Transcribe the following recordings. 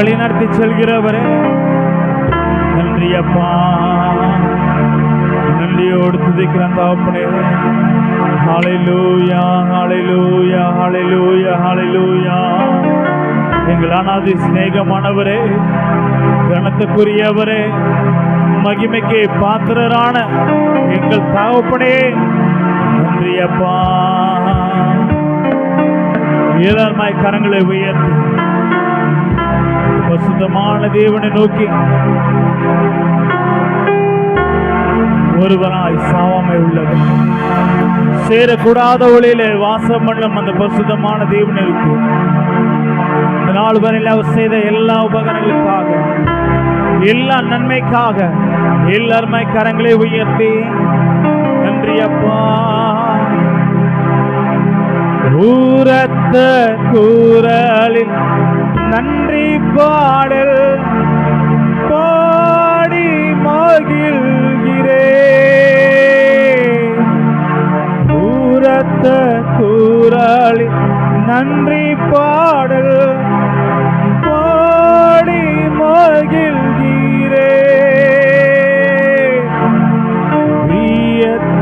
வழி நடத்தி செல்கிறவரே நன்றி அப்பா. நன்றியோடு துதிக்கிறேன் தகப்பனே. ஹல்லேலூயா ஹல்லேலூயா ஹல்லேலூயா ஹல்லேலூயா. எங்கள் அநாதி சிநேகமானவரே, கனத்துக்குரியவரே, மகிமைக்கு பாத்திரரான எங்கள் தகப்பனே நன்றி அப்பா. ஏழாய் கரங்களை உயர்த்தி பரிசுத்தமான தேவனை நோக்கி ஒருவராய் சாவாமை உள்ளது சேரக்கூடாத ஒளியிலே வாசம் பண்ணும் அந்த பரிசுத்தமான தேவனுக்கு இந்த நாள் வரையில் அவர் செய்த எல்லா உபகரணங்களுக்காக, எல்லா நன்மைக்காக எல்லாருமே கரங்களை உயர்த்தி நன்றி அப்பா. ஊரத்த கூறலில் நன்றி பாடல் பாடி மகிழ்கிறே. ஊரத்த கூறலில் நன்றி பாடல் பாடி மகிழ்கிறே.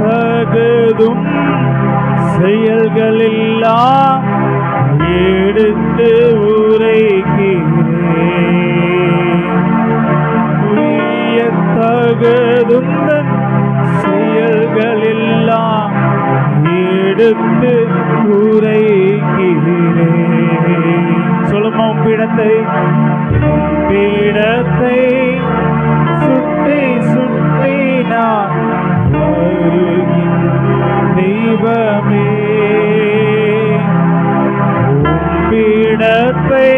வியத்தகுதும் செயல்களெல்லாம் எடுத்து உரைக்கிறேன். வியத்தகுதும் செயல்களெல்லாம் எடுத்து உரைக்கிறேன். சொல்லுமா, பீடத்தை சுற்றி சுற்றி நான் தெய்வமே, பீடத்தை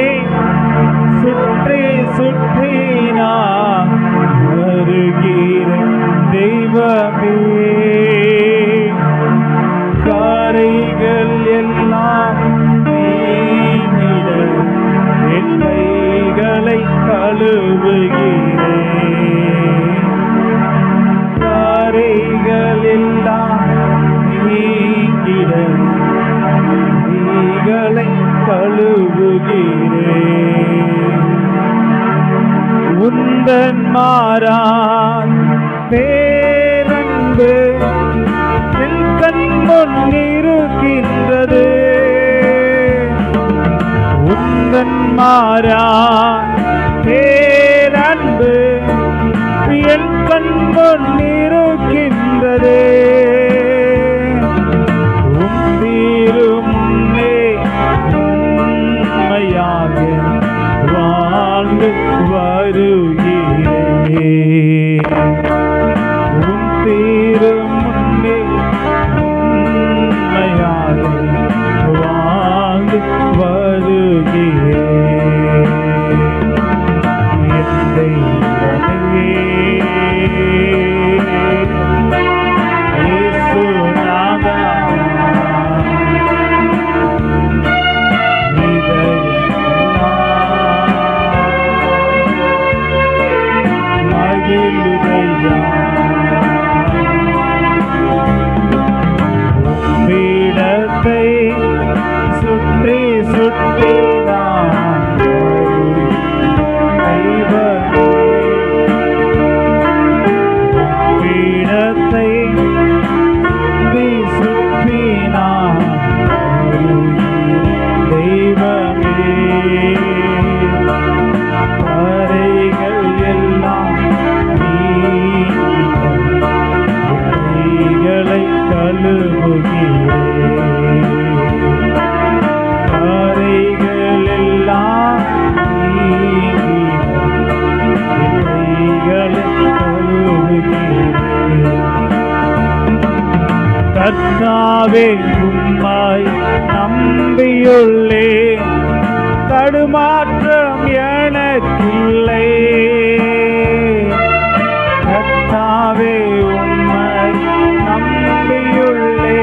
சுற்றி சுற்றி நான் வருகிறேன் தெய்வமே. காரைகள் எல்லாம் நீங்கிட என் கைகளை கழுவுகிறேன். காரைகள் எல்லாம் நீங்கிட கைகளை கழுவுகிறேன். உந்தன் மாறான் பேரன்பு என் கண் முன்னிருக்கின்றது. உந்தன் மாறான் பேரன்பு என் கண் முன்னிருக்கின்றது. வாழ்ந்து வருகிறேன். உன் திருமுன்னே உண்மையாக வாழ்ந்து வருகிறேன். என் தெய்வமே இயேசுநாதா, பீடத்தை சுற்றி சுற்றி நான் தெய்வமே, பீடத்தை சுற்றி சுற்றி நான் தெய்வமே. அறைகள் எல்லாம் கைகளை கழுவுகிறேன். அறைகள் எல்லாம் கைகளை கழுவுகிறேன். கர்த்தாவே உம்மை நம்பியுள்ளே, தடுமாற்றம் எனக்கில்லை. கர்த்தாவே உம்மை நம்பியுள்ளே,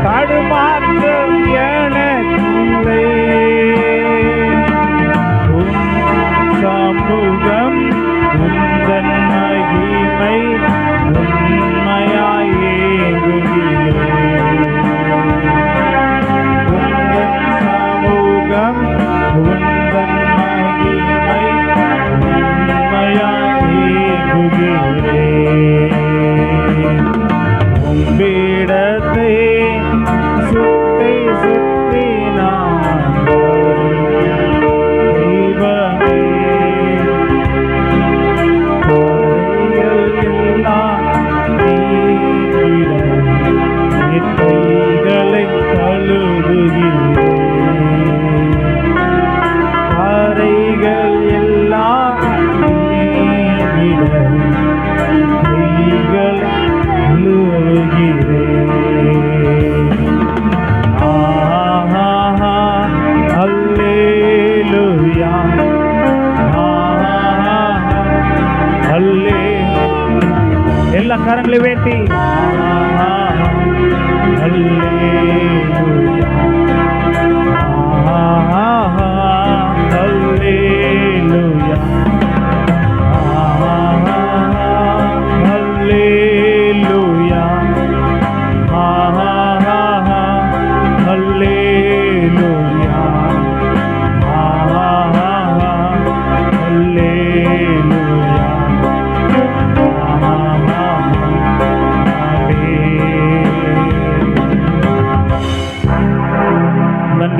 தடுமாற்றம் எனக்கில்லை. உம் சமூகம் உந்தன் மகிமை உண்மையாய் ஏங்குகிறேன். உந்தன் சமூகம் உந்தன் மகிமை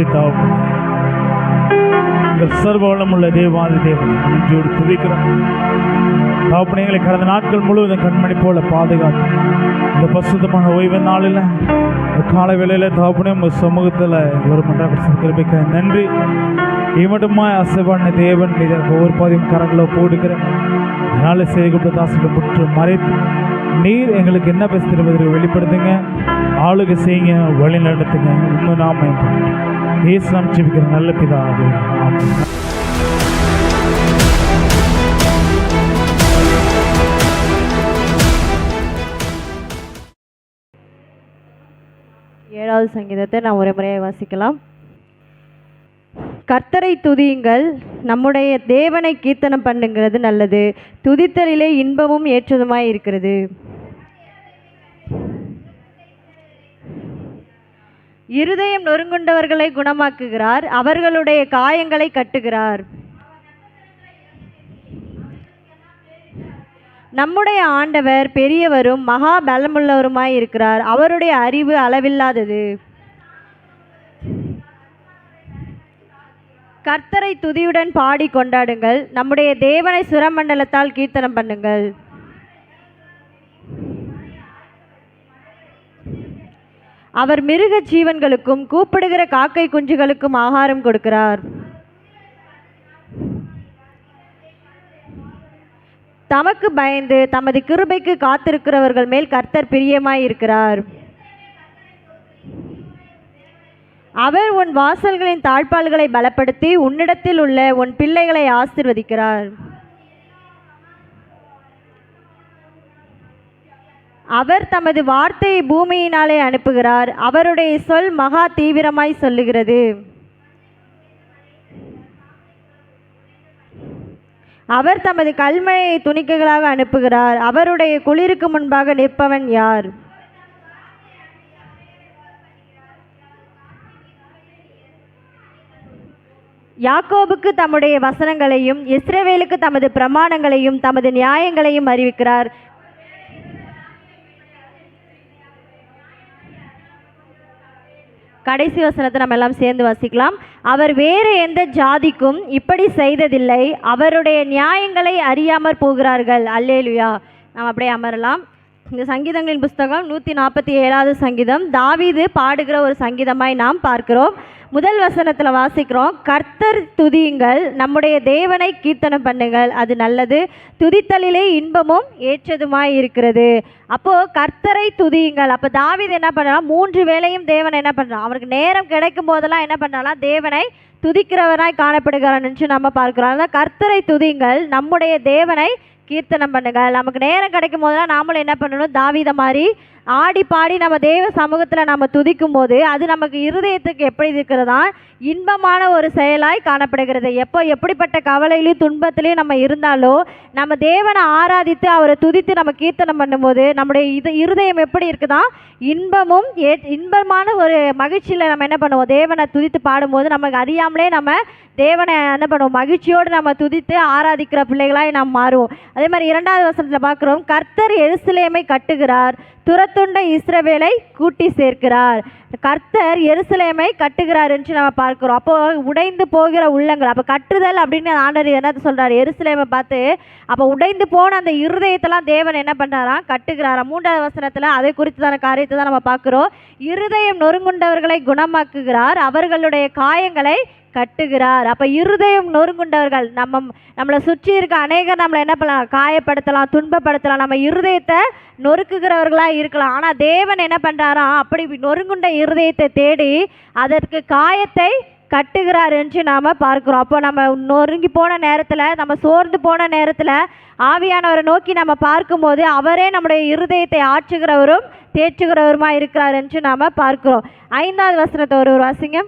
நன்றி தகப்பனே. எங்கள் சர்வ வளமுள்ள தேவாதி தேவனை நன்றியோடு துதிக்கிறோம் தகப்பனே. எங்களை கடந்த நாட்கள் முழுவதும் கண்மணி போல பாதுகாத்து இந்த பசுத்தமான ஓய்வு நாளில் இந்த கால வேளையில் தகப்பனே உங்கள் சமூகத்தில் ஒரு மன்றாக கிருபைக்கு நன்றி. இவட்டுமா அசைவான தேவன் மீது ஒவ்வொரு பாதையும் கரங்களை போடுகிறேன். அதனால் செய்திக்கப்பட்ட தாசிகளை முற்று மறைத்து நீர் எங்களுக்கு என்ன பேச திரும்பதற்கு வெளிப்படுத்துங்க, ஆளுகை செய்யுங்க, வழி நடத்துங்க. உண்மை நாம ஏசுநாம் ஜெபிக்கிற நல்ல பிதாவே, ஆமென். ஏழாவது சங்கீதத்தை நாம் ஒரு முறையை வாசிக்கலாம். கர்த்தரை துதியுங்கள், நம்முடைய தேவனை கீர்த்தனம் பண்ணுங்கிறது நல்லது, துதித்தலிலே இன்பமும் ஏற்றதுமாய் இருக்கிறது. இருதயம் நொறுங்குண்டவர்களை குணமாக்குகிறார், அவர்களுடைய காயங்களை கட்டுகிறார். நம்முடைய ஆண்டவர் பெரியவரும் மகா பலமுள்ளவருமாய் இருக்கிறார், அவருடைய அறிவு அளவில்லாதது. கர்த்தரை துதியுடன் பாடி கொண்டாடுங்கள், நம்முடைய தேவனை சுரமண்டலத்தால் கீர்த்தனம் பண்ணுங்கள். அவர் மிருக ஜீவன்களுக்கும் கூப்பிடுகிற காக்கை குஞ்சுகளுக்கும் ஆகாரம் கொடுக்கிறார். தமக்கு பயந்து தமது கிருபைக்கு காத்திருக்கிறவர்கள் மேல் கர்த்தர் பிரியமாய் இருக்கிறார். அவர் உன் வாசல்களின் தாழ்பால்களை பலப்படுத்தி உன்னிடத்தில் உள்ள உன் பிள்ளைகளை ஆசீர்வதிக்கிறார். அவர் தமது வார்த்தையை பூமியினாலே அனுப்புகிறார், அவருடைய சொல் மகா தீவிரமாய் சொல்லுகிறது. அவர் தமது கல்மழையை துணிக்கைகளாக அனுப்புகிறார், அவருடைய குளிருக்கு முன்பாக நிற்பவன் யார்? யாக்கோபுக்கு தம்முடைய வசனங்களையும் இஸ்ரவேலுக்கு தமது பிரமாணங்களையும் தமது நியாயங்களையும் அறிவிக்கிறார். கடைசி வசனத்தை நம்ம எல்லாம் சேர்ந்து வாசிக்கலாம். அவர் வேறு எந்த ஜாதிக்கும் இப்படி செய்ததில்லை, அவருடைய நியாயங்களை அறியாமற் போகிறார்கள். அல்லேலுயா. நாம் அப்படியே அமரலாம். இந்த சங்கீதங்களின் புஸ்தகம் 147வது சங்கீதம் தாவீது பாடுகிற ஒரு சங்கீதமாய் நாம் பார்க்கிறோம். முதல் வசனத்தில் வாசிக்கிறோம், கர்த்தர் துதியுங்கள், நம்முடைய தேவனை கீர்த்தனம் பண்ணுங்கள், அது நல்லது, துதித்தலிலே இன்பமும் ஏற்றதுமாய் இருக்கிறது. அப்போது கர்த்தரை துதியுங்கள். அப்போ தாவீது என்ன பண்ணுறான்? 3 வேளையும் தேவனை என்ன பண்ணுறான்? அவருக்கு நேரம் கிடைக்கும் போதெல்லாம் என்ன பண்ணுறான்? தேவனை துதிக்கிறவனாய் காணப்படுகிறான் என்று நம்ம பார்க்கிறோம். அதான் கர்த்தரை துதியுங்கள், நம்முடைய தேவனை கீர்த்தனம் பண்ணுங்கள். நமக்கு நேரம் கிடைக்கும் போதெல்லாம் நாமளும் என்ன பண்ணணும்? தாவீதை மாதிரி ஆடி பாடி நம்ம தேவ சமூகத்தில் நம்ம துதிக்கும் போது அது நமக்கு இருதயத்துக்கு எப்படி இருக்கிறதா? இன்பமான ஒரு செயலாய் காணப்படுகிறது. எப்படிப்பட்ட கவலையிலையும் துன்பத்திலையும் நம்ம இருந்தாலோ நம்ம தேவனை ஆராதித்து அவரை துதித்து நம்ம கீர்த்தனம் பண்ணும்போது நம்முடைய இருதயம் எப்படி இருக்குதா? இன்பமான ஒரு மகிழ்ச்சியில் நம்ம என்ன பண்ணுவோம்? தேவனை துதித்து பாடும்போது நமக்கு அறியாமலே நம்ம தேவனை என்ன பண்ணுவோம்? மகிழ்ச்சியோடு நம்ம துதித்து ஆராதிக்கிற பிள்ளைகளாய் நாம் மாறுவோம். அதே மாதிரி 2வது வசனத்தில் பார்க்குறோம், கர்த்தர் எருசலேமை கட்டுகிறார், துரத்துண்ட இஸ்ரவேலை கூட்டி சேர்க்கிறார். கர்த்தர் எருசலேமை கட்டுகிறார் என்று நம்ம பார்க்கிறோம். அப்போ உடைந்து போகிற உள்ளங்கள், அப்போ கட்டுதல் அப்படின்னு ஆண்டவர் என்ன சொல்றாரு? எருசலேமை பார்த்து அப்போ உடைந்து போன அந்த இருதயத்தெல்லாம் தேவன் என்ன பண்றாராம்? கட்டுகிறாராம். 3வது வசனத்துல அதை குறித்தான காரியத்தை தான் நம்ம பார்க்கிறோம். இருதயம் நொறுங்குண்டவர்களை குணமாக்குகிறார், அவர்களுடைய காயங்களை கட்டுகிறார். அப்போ இருதயம் நொறுங்குண்டவர்கள், நம்மளை சுற்றி இருக்க அநேகர் நம்மளை என்ன பண்ணலாம்? காயப்படுத்தலாம், துன்பப்படுத்தலாம், நம்ம இருதயத்தை நொறுக்குகிறவர்களாக இருக்கலாம். ஆனால் தேவன் என்ன பண்ணுறாராம்? அப்படி நொறுங்குண்ட இருதயத்தை தேடி அதற்கு காயத்தை கட்டுகிறார் என்று நாம் பார்க்குறோம். அப்போ நம்ம நொறுங்கி போன நேரத்தில், நம்ம சோர்ந்து போன நேரத்தில் ஆவியானவரை நோக்கி நம்ம பார்க்கும்போது அவரே நம்முடைய இருதயத்தை ஆற்றுகிறவரும் தேற்றுகிறவருமா இருக்கிறார் என்று நாம் பார்க்கிறோம். 5வது வசனத்தை ஒரு வாசிங்க.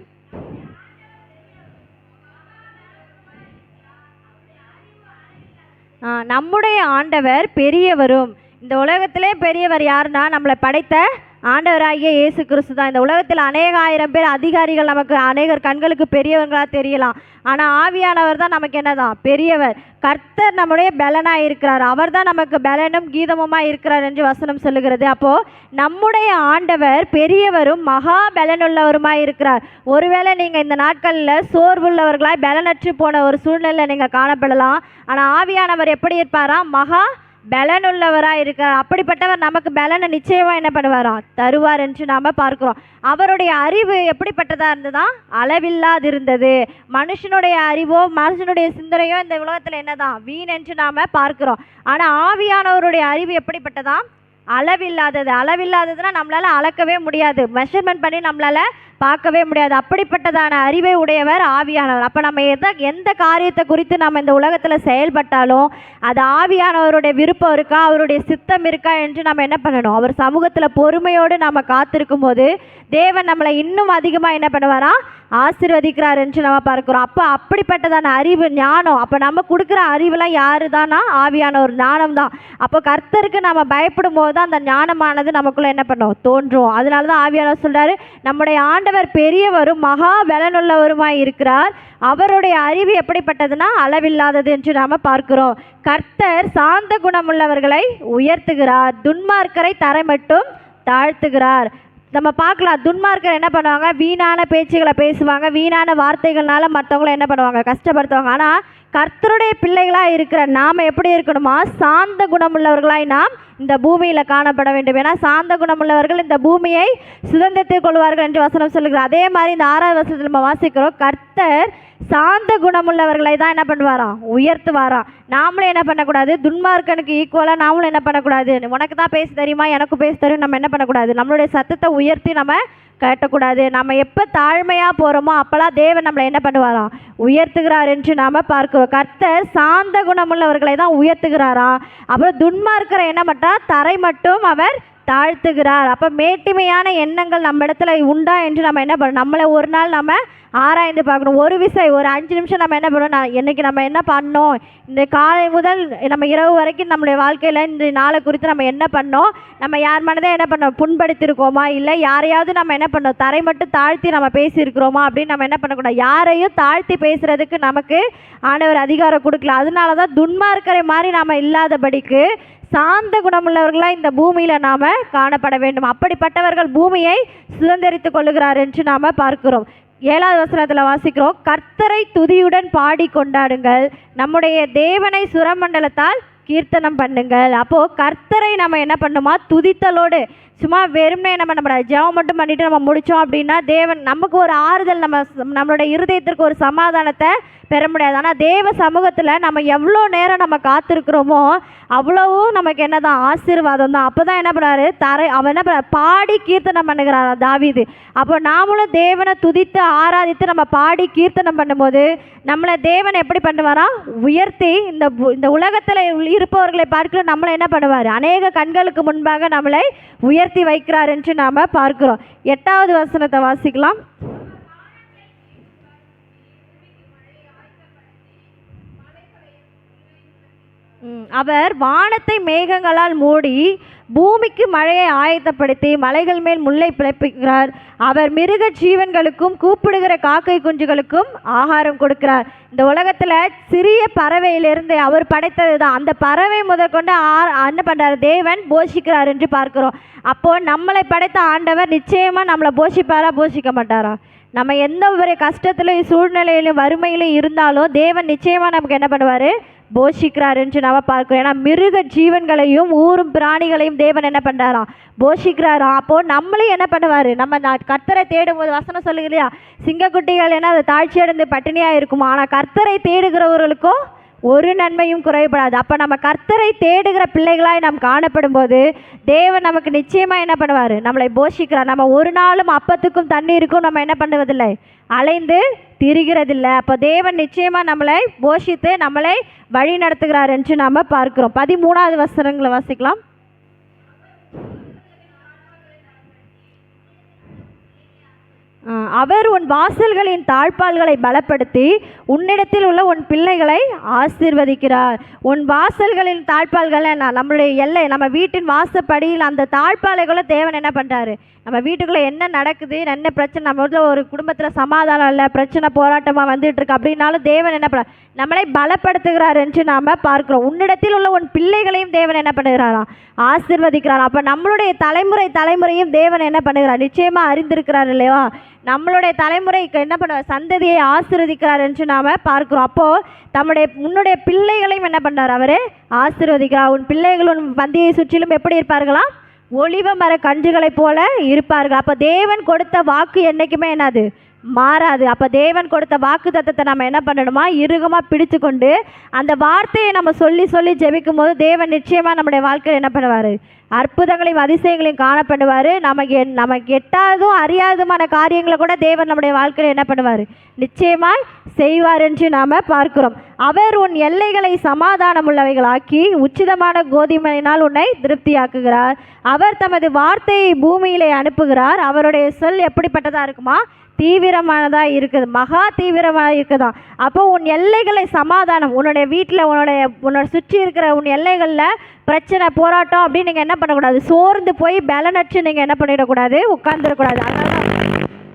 நம்முடைய ஆண்டவர் பெரியவரும், இந்த உலகத்திலே பெரியவர் யாருன்னா நம்மளை படைத்த ஆண்டவராகிய இயேசு கிறிஸ்து தான். இந்த உலகத்தில் அநேக ஆயிரம் பேர் அதிகாரிகள் நமக்கு அநேகர் கண்களுக்கு பெரியவர்களாக தெரியலாம். ஆனால் ஆவியானவர் தான் நமக்கு என்னதான் பெரியவர். கர்த்தர் நம்முடைய பலனாக இருக்கிறார். அவர் தான் நமக்கு பலனும் கீதமுமாக இருக்கிறார் என்று வசனம் சொல்லுகிறது. அப்போது நம்முடைய ஆண்டவர் பெரியவரும் மகா பலனுள்ளவருமாய் இருக்கிறார். ஒருவேளை நீங்கள் இந்த நாட்களில் சோர்வுள்ளவர்களாய் பலனற்று போன ஒரு சூழ்நிலை நீங்கள் காணப்படலாம். ஆனால் ஆவியானவர் எப்படி இருப்பாரா? மகா பலனுள்ளவராக இருக்கிறார். அப்படிப்பட்டவர் நமக்கு பலனை நிச்சயமாக என்ன பண்ணுவாராம்? தருவார் என்று நாம் பார்க்கிறோம். அவருடைய அறிவு எப்படிப்பட்டதாக இருந்ததா? அளவில்லாது இருந்தது. மனுஷனுடைய அறிவோ மனுஷனுடைய சிந்தனையோ இந்த உலகத்தில் என்னதான் வீண் என்று நாம் பார்க்கிறோம். ஆனால் ஆவியானவருடைய அறிவு எப்படிப்பட்டதா? அளவில்லாதது. அளவில்லாததுன்னா நம்மளால் அளக்கவே முடியாது, மெஷர்மெண்ட் பண்ணி நம்மளால் பார்க்கவே முடியாது. அப்படிப்பட்டதான அறிவை உடையவர் ஆவியானவர். அப்போ நம்ம எந்த காரியத்தை குறித்து நம்ம இந்த உலகத்தில் செயல்பட்டாலும் அது ஆவியானவருடைய விருப்பம் இருக்கா, அவருடைய சித்தம் இருக்கா என்று நம்ம என்ன பண்ணணும்? அவர் சமூகத்தில் பொறுமையோடு நம்ம காத்திருக்கும் போது தேவன் நம்மளை இன்னும் அதிகமாக என்ன பண்ணுவாரா? ஆசீர்வதிக்கிறார் என்று நம்ம பார்க்கிறோம். அப்போ அப்படிப்பட்டதான அறிவு, ஞானம், அப்போ நம்ம கொடுக்குற அறிவுலாம் யாரு தானா? ஆவியானவர், ஞானம் தான். அப்போ கர்த்தருக்கு நம்ம பயப்படும் போது தான் அந்த ஞானமானது நமக்குள்ளே என்ன பண்ணும்? தோன்றும். அதனால தான் ஆவியானவர் சொல்கிறாரு, நம்முடைய ஆண்டவர் பெரியவரும் மகா பலனுள்ளவருமாய் இருக்கிறார். அவருடைய அறிவு எப்படிப்பட்டதுன்னா அளவில்லாதது என்று நாம் பார்க்கிறோம். கர்த்தர் சாந்த குணமுள்ளவர்களை உயர்த்துகிறார், துன்மார்க்கரை தரை மட்டும் தாழ்த்துகிறார். நம்ம பார்க்கலாம், துன்மார்க்கர் என்ன பண்ணுவாங்க? வீணான பேச்சுகளை பேசுவாங்க, வீணான வார்த்தைகள்னால மற்றவங்களை என்ன பண்ணுவாங்க? கஷ்டப்படுத்துவாங்க. ஆனால் கர்த்தருடைய பிள்ளைகளாக இருக்கிற நாம் எப்படி இருக்கணுமா? சாந்த குணமுள்ளவர்களாய் நாம் இந்த பூமியில் காணப்பட வேண்டும். ஏன்னா சாந்த குணமுள்ளவர்கள் இந்த பூமியை சுதந்திரத்தில் கொள்வார்கள் என்று வசனம் சொல்லுகிறார். அதே மாதிரி இந்த 6வது வசனத்தில் நம்ம வாசிக்கிறோம், கர்த்தர் சாந்த குணமுள்ளவர்களை தான் என்ன பண்ணுவாராம்? உயர்த்துவாராம். நாமளும் என்ன பண்ணக்கூடாது? துன்மார்க்கனுக்கு ஈக்குவலாக நாமளும் என்ன பண்ணக்கூடாது? உனக்கு தான் பேச தெரியுமா, எனக்கு பேச தெரியும், நம்ம என்ன பண்ணக்கூடாது? நம்மளுடைய சத்தத்தை உயர்த்தி நம்ம கட்டக்கூடாது. நம்ம எப்போ தாழ்மையாக போகிறோமோ அப்போல்லாம் தேவன் நம்மளை என்ன பண்ணுவாராம்? உயர்த்துகிறார் என்று நாம் பார்க்கிறோம். கர்த்தர் சாந்த குணமுள்ளவர்களை தான் உயர்த்துகிறாராம். அப்புறம் துன்மார்க்கரை என்ன பண்ணுறா? தரை மட்டும் அவர் தாழ்த்துகிறார். அப்போ மேட்டிமையான எண்ணங்கள் நம்ம இடத்துல உண்டா என்று நம்ம என்ன பண்ணணும்? நம்மளை ஒரு நாள் நம்ம ஆராய்ந்து பார்க்கணும். ஒரு விஷயம், ஒரு 5 நிமிஷம் நம்ம என்ன பண்ணணும்? இன்றைக்கி நம்ம என்ன பண்ணோம், இந்த காலை முதல் நம்ம இரவு வரைக்கும் நம்மளுடைய வாழ்க்கையில் இந்த நாளை குறித்து நம்ம என்ன பண்ணோம், நம்ம யார் மனதை என்ன பண்ணோம்? புண்படுத்தியிருக்கோமா, இல்லை யாரையாவது நம்ம என்ன பண்ணோம்? தரை மட்டும் தாழ்த்தி நம்ம பேசியிருக்கிறோமா அப்படின்னு நம்ம என்ன பண்ணக்கூடாது? யாரையும் தாழ்த்தி பேசுகிறதுக்கு நமக்கு ஆண்டவர் அதிகாரம் கொடுக்கல. அதனால தான் துன்மார்க்கரை மாதிரி நாம் இல்லாதபடிக்கு சாந்த குணமுள்ளவர்களாக இந்த பூமியில் நாம் காணப்பட வேண்டும். அப்படிப்பட்டவர்கள் பூமியை சுதந்திரித்து கொள்ளுகிறார் என்று நாம் பார்க்கிறோம். 7வது வசனத்தில் வாசிக்கிறோம், கர்த்தரை துதியுடன் பாடி கொண்டாடுங்கள், நம்முடைய தேவனை சுரமண்டலத்தால் கீர்த்தனம் பண்ணுங்கள். அப்போது கர்த்தரை நம்ம என்ன பண்ணுமா? துதித்தலோடு, சும்மா வெறுமனே நம்ம நம்ம ஜெபம் மட்டும் பண்ணிவிட்டு நம்ம முடித்தோம் அப்படின்னா தேவன் நமக்கு ஒரு ஆறுதல், நம்மளுடைய இருதயத்திற்கு ஒரு சமாதானத்தை பெற முடியாது. ஆனால் தேவ சமூகத்தில் நம்ம எவ்வளோ நேரம் நம்ம காத்திருக்கிறோமோ அவ்வளவும் நமக்கு என்ன தான்? ஆசீர்வாதம் தான். அப்போ தான் என்ன பண்ணுறாரு? அவன் என்ன பண்ணுறாரு? பாடி கீர்த்தனம் பண்ணுகிறார் தாவீது. அப்போ நாமளும் தேவனை துதித்து ஆராதித்து நம்ம பாடி கீர்த்தனம் பண்ணும்போது நம்மளை தேவன் எப்படி பண்ணுவாரா? உயர்த்தி இந்த உலகத்தில் இருப்பவர்களை பார்க்க நம்மளை என்ன பண்ணுவார்? அநேக கண்களுக்கு முன்பாக நம்மளை உயர்த்தி வைக்கிறார் என்று நாம் பார்க்கிறோம். 8வது வசனத்தை வாசிக்கலாம். அவர் வானத்தை மேகங்களால் மூடி பூமிக்கு மழையை ஆயத்தப்படுத்தி மலைகள் மேல் முல்லை பிழைப்பிக்கிறார். அவர் மிருக ஜீவன்களுக்கும் கூப்பிடுகிற காக்கை குஞ்சுகளுக்கும் ஆகாரம் கொடுக்கிறார். இந்த உலகத்தில் சிறிய பறவையிலிருந்து அவர் படைத்தது தான். அந்த பறவை முதற்கொண்டு என்ன பண்ணுறார்? தேவன் போஷிக்கிறார் என்று பார்க்கிறோம். அப்போது நம்மளை படைத்த ஆண்டவர் நிச்சயமாக நம்மளை போஷிப்பாரா, போஷிக்க மாட்டாரா? நம்ம எந்த ஒரு கஷ்டத்துலையும் சூழ்நிலையிலும் வறுமையிலும் இருந்தாலும் தேவன் நிச்சயமாக நமக்கு என்ன பண்ணுவார்? போஷிக்கிறார் என்று நம்ம பார்க்கிறோம். ஏன்னா மிருக ஜீவன்களையும் ஊரும் பிராணிகளையும் தேவன் என்ன பண்ணுறாராம்? போஷிக்கிறாராம். அப்போது நம்மளையும் என்ன பண்ணுவார்? நம்ம கர்த்தரை தேடும் போது வசனம் சொல்லுங்க இல்லையா, சிங்கக்குட்டிகள் என்ன அது தாழ்ச்சியடைந்து பட்டினியாக இருக்குமா, ஆனால் கர்த்தரை தேடுகிறவர்களுக்கும் ஒரு நன்மையும் குறைபடாது. அப்போ நம்ம கர்த்தரை தேடுகிற பிள்ளைகளாய் நாம் காணப்படும் போது தேவன் நமக்கு நிச்சயமாக என்ன பண்ணுவார்? நம்மளை போஷிக்கிறார். நம்ம ஒரு நாளும் அப்பத்துக்கும் தண்ணீருக்கும் நம்ம என்ன பண்ணுவதில்லை? அலைந்து திரிகிறதில்லை. அப்போ தேவன் நிச்சயமாக நம்மளை போஷித்து நம்மளை வழி நடத்துகிறார் என்று நாம் பார்க்கிறோம். 13வது வசனங்களை வாசிக்கலாம். அவர் உன் வாசல்களின் தாழ்பால்களை பலப்படுத்தி உன்னிடத்தில் உள்ள உன் பிள்ளைகளை ஆசீர்வதிக்கிறார். உன் வாசல்களின் தாழ்பால்கள் நம்மளுடைய எல்லை, நம்ம வீட்டின் வாசப்படியில் அந்த தாழ்பாலைகளை தேவன் என்ன பண்ணுறாரு, நம்ம வீட்டுக்குள்ளே என்ன நடக்குது, என்ன பிரச்சனை, நம்ம வீட்டில் ஒரு குடும்பத்தில் சமாதானம் இல்லை, பிரச்சனை போராட்டமாக வந்துட்டு இருக்கு அப்படின்னாலும் தேவன் என்ன பண்ண நம்மளை பலப்படுத்துகிறார் என்று நாம் பார்க்கிறோம். உன்னிடத்தில் உள்ள உன் பிள்ளைகளையும் தேவன் என்ன பண்ணுகிறாராம், ஆசீர்வதிக்கிறார். அப்போ நம்மளுடைய தலைமுறையும் தேவன் என்ன பண்ணுகிறார், நிச்சயமாக அறிந்திருக்கிறார் இல்லையா. நம்மளுடைய தலைமுறைக்கு என்ன பண்ணுவார், சந்ததியை ஆசீர்வதிக்கிறார் என்று நாம் பார்க்கிறோம். அப்போது உன்னுடைய பிள்ளைகளையும் என்ன பண்ணுறார், அவர் ஆசீர்வதிக்கிறார். உன் பிள்ளைகள் உன் பந்தியை சுற்றிலும் எப்படி இருப்பார்களா, ஒளிவ மர கன்றுகளைப் போல இருப்பார்கள். அப்போ தேவன் கொடுத்த வாக்கு என்றைக்குமே என்னது, மாறாது. அப்போ தேவன் கொடுத்த வாக்கு தத்தத்தை நம்ம என்ன பண்ணணுமா, இறுகமாக பிடிச்சு கொண்டு அந்த வார்த்தையை நம்ம சொல்லி சொல்லி ஜெபிக்கும் போது தேவன் நிச்சயமாக நம்முடைய வாழ்க்கையில் என்ன பண்ணுவார், அற்புதங்களையும் அதிசயங்களையும் காணப்படுவார். நமக்கு எட்டாவதும் அறியாததுமான காரியங்களை கூட தேவன் நம்முடைய வாழ்க்கையில் என்ன பண்ணுவார், நிச்சயமாய் செய்வார் என்று நாம் பார்க்கிறோம். அவர் உன் எல்லைகளை சமாதானம் உள்ளவைகளாக்கி உச்சிதமான கோதுமையினால் உன்னை திருப்தியாக்குகிறார். அவர் தமது வார்த்தையை பூமியிலே அனுப்புகிறார். அவருடைய சொல் எப்படிப்பட்டதாக இருக்குமா, தீவிரமானதாக இருக்குது, மகா தீவிரமாக இருக்குதான். அப்போ உன் எல்லைகளை சமாதானம், உன்னுடைய வீட்டில் உன்னோட சுற்றி இருக்கிற உன் எல்லைகளில் பிரச்சனை போராட்டம் அப்படின்னு நீங்கள் என்ன பண்ணக்கூடாது, சோர்ந்து போய் பலனற்று நீங்கள் என்ன பண்ணிடக்கூடாது, உட்கார்ந்துடக்கூடாது. அதனால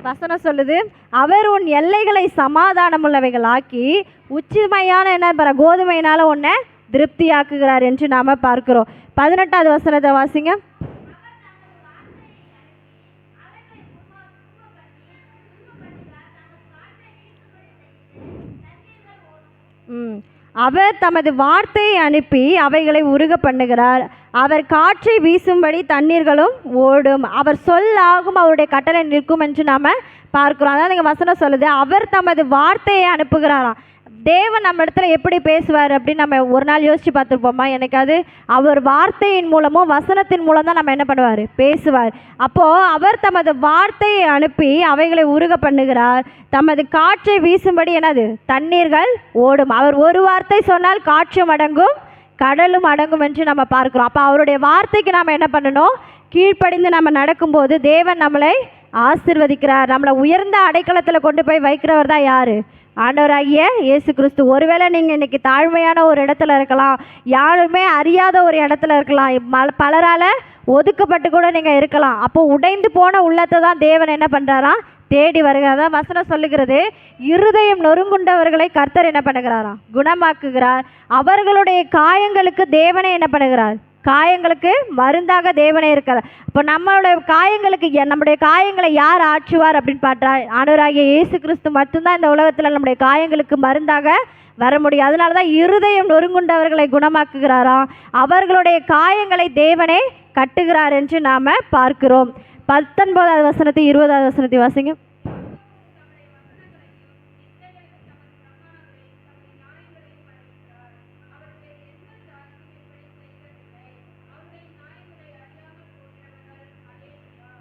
வசனம் சொல்லுது, அவர் உன் எல்லைகளை சமாதானம் உள்ளவைகளாக்கி உச்சிமையான என்ன கோதுமையினால் உன்னை திருப்தியாக்குகிறார் என்று நாம் பார்க்கிறோம். 18வது வசனத்தை வாசிங்க. அவர் தமது வார்த்தையை அனுப்பி அவைகளை உருக பண்ணுகிறார். அவர் காற்றை வீசும்படி தண்ணீர்களும் ஓடும். அவர் சொல்லாகும், அவருடைய கட்டளை நிற்கும் என்று நாம் பார்க்கிறோம். அதான் நீங்கள் வசனம் சொல்லுது, அவர் தமது வார்த்தையை அனுப்புகிறாராம். தேவன் நம்ம இடத்துல எப்படி பேசுவார் அப்படின்னு நம்ம ஒரு நாள் யோசித்து பார்த்துருப்போமா? எனக்கு அது அவர் வார்த்தையின் மூலமும் வசனத்தின் மூலம் தான் நம்ம என்ன பண்ணுவார், பேசுவார். அப்போது அவர் தமது வார்த்தையை அனுப்பி அவைகளை உருக பண்ணுகிறார். தமது காற்றை வீசும்படி என்னது, தண்ணீர்கள் ஓடும். அவர் ஒரு வார்த்தை சொன்னால் காற்றும் அடங்கும், கடலும் அடங்கும் என்று நம்ம பார்க்குறோம். அப்போ அவருடைய வார்த்தைக்கு நாம் என்ன பண்ணணும், கீழ்ப்படிந்து நம்ம நடக்கும்போது தேவன் நம்மளை ஆசீர்வதிக்கிறார். நம்மளை உயர்ந்த அடைக்கலத்தில் கொண்டு போய் வைக்கிறவர் தான் யார், ஆண்டவராகிய இயேசு கிறிஸ்து. ஒருவேளை நீங்கள் இன்றைக்கி தாழ்மையான ஒரு இடத்துல இருக்கலாம், யாருமே அறியாத ஒரு இடத்துல இருக்கலாம், பலரால் ஒதுக்கப்பட்டு கூட நீங்கள் இருக்கலாம். அப்போது உடைந்து போன உள்ளத்தை தான் தேவன் என்ன பண்ணுறாராம், தேடி வருகிறார். அதான் வசனம் சொல்லுகிறது, இருதயம் நொறுங்குண்டவர்களை கர்த்தர் என்ன பண்ணுகிறாராம், குணமாக்குகிறார். அவர்களுடைய காயங்களுக்கு தேவனே என்ன பண்ணுகிறார், காயங்களுக்கு மருந்தாக தேவனே இருக்கிறார். இப்போ நம்மளுடைய காயங்களை யார் ஆற்றுவார் அப்படின்னு பார்த்தா ஆண்டவராகிய இயேசு கிறிஸ்து மட்டும்தான் இந்த உலகத்தில் நம்முடைய காயங்களுக்கு மருந்தாக வர முடியும். அதனால தான் இருதயம் நொறுங்குண்டவர்களை குணமாக்குகிறாராம், அவர்களுடைய காயங்களை தேவனே கட்டுகிறார் என்று நாம் பார்க்கிறோம். 19வது வசனத்தை 20வது வசனத்தை வாசிங்க.